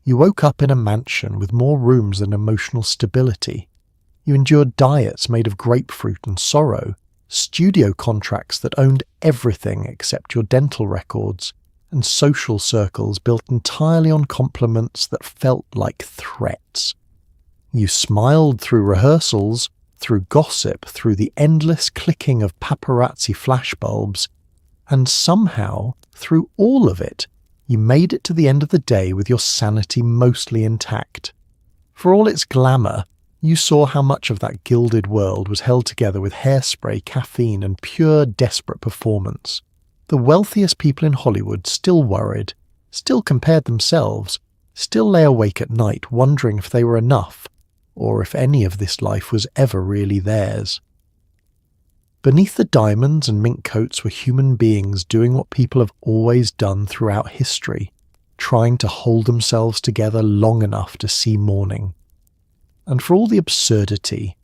You woke up in a mansion with more rooms than emotional stability. You endured diets made of grapefruit and sorrow, studio contracts that owned everything except your dental records, and social circles built entirely on compliments that felt like threats. You smiled through rehearsals, through gossip, through the endless clicking of paparazzi flashbulbs, and somehow, through all of it, you made it to the end of the day with your sanity mostly intact. For all its glamour, you saw how much of that gilded world was held together with hairspray, caffeine, and pure desperate performance. The wealthiest people in Hollywood still worried, still compared themselves, still lay awake at night wondering if they were enough, or if any of this life was ever really theirs. Beneath the diamonds and mink coats were human beings doing what people have always done throughout history, trying to hold themselves together long enough to see morning. And for all the absurdity,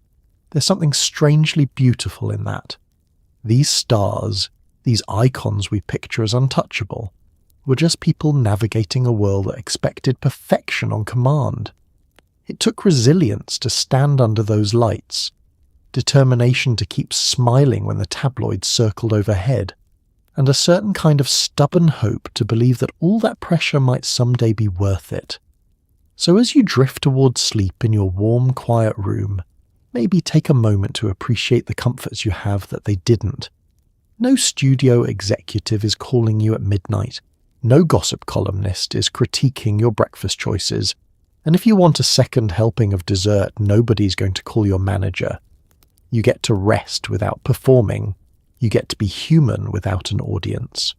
there's something strangely beautiful in that. These stars, these icons we picture as untouchable, were just people navigating a world that expected perfection on command. It took resilience to stand under those lights, determination to keep smiling when the tabloids circled overhead, and a certain kind of stubborn hope to believe that all that pressure might someday be worth it. So as you drift towards sleep in your warm, quiet room, maybe take a moment to appreciate the comforts you have that they didn't. No studio executive is calling you at midnight. No gossip columnist is critiquing your breakfast choices. And if you want a second helping of dessert, nobody's going to call your manager. You get to rest without performing. You get to be human without an audience.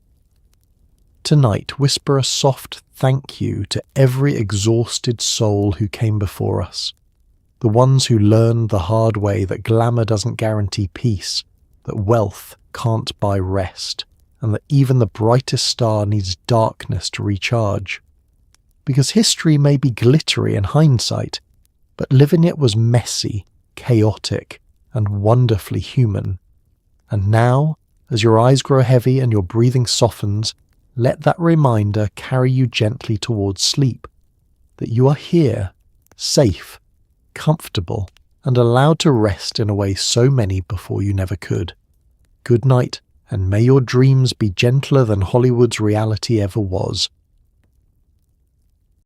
Tonight, whisper a soft thank you to every exhausted soul who came before us. The ones who learned the hard way that glamour doesn't guarantee peace, that wealth can't buy rest, and that even the brightest star needs darkness to recharge. Because history may be glittery in hindsight, but living it was messy, chaotic, and wonderfully human. And now, as your eyes grow heavy and your breathing softens, let that reminder carry you gently towards sleep, that you are here, safe, comfortable, and allowed to rest in a way so many before you never could. Good night, and may your dreams be gentler than Hollywood's reality ever was.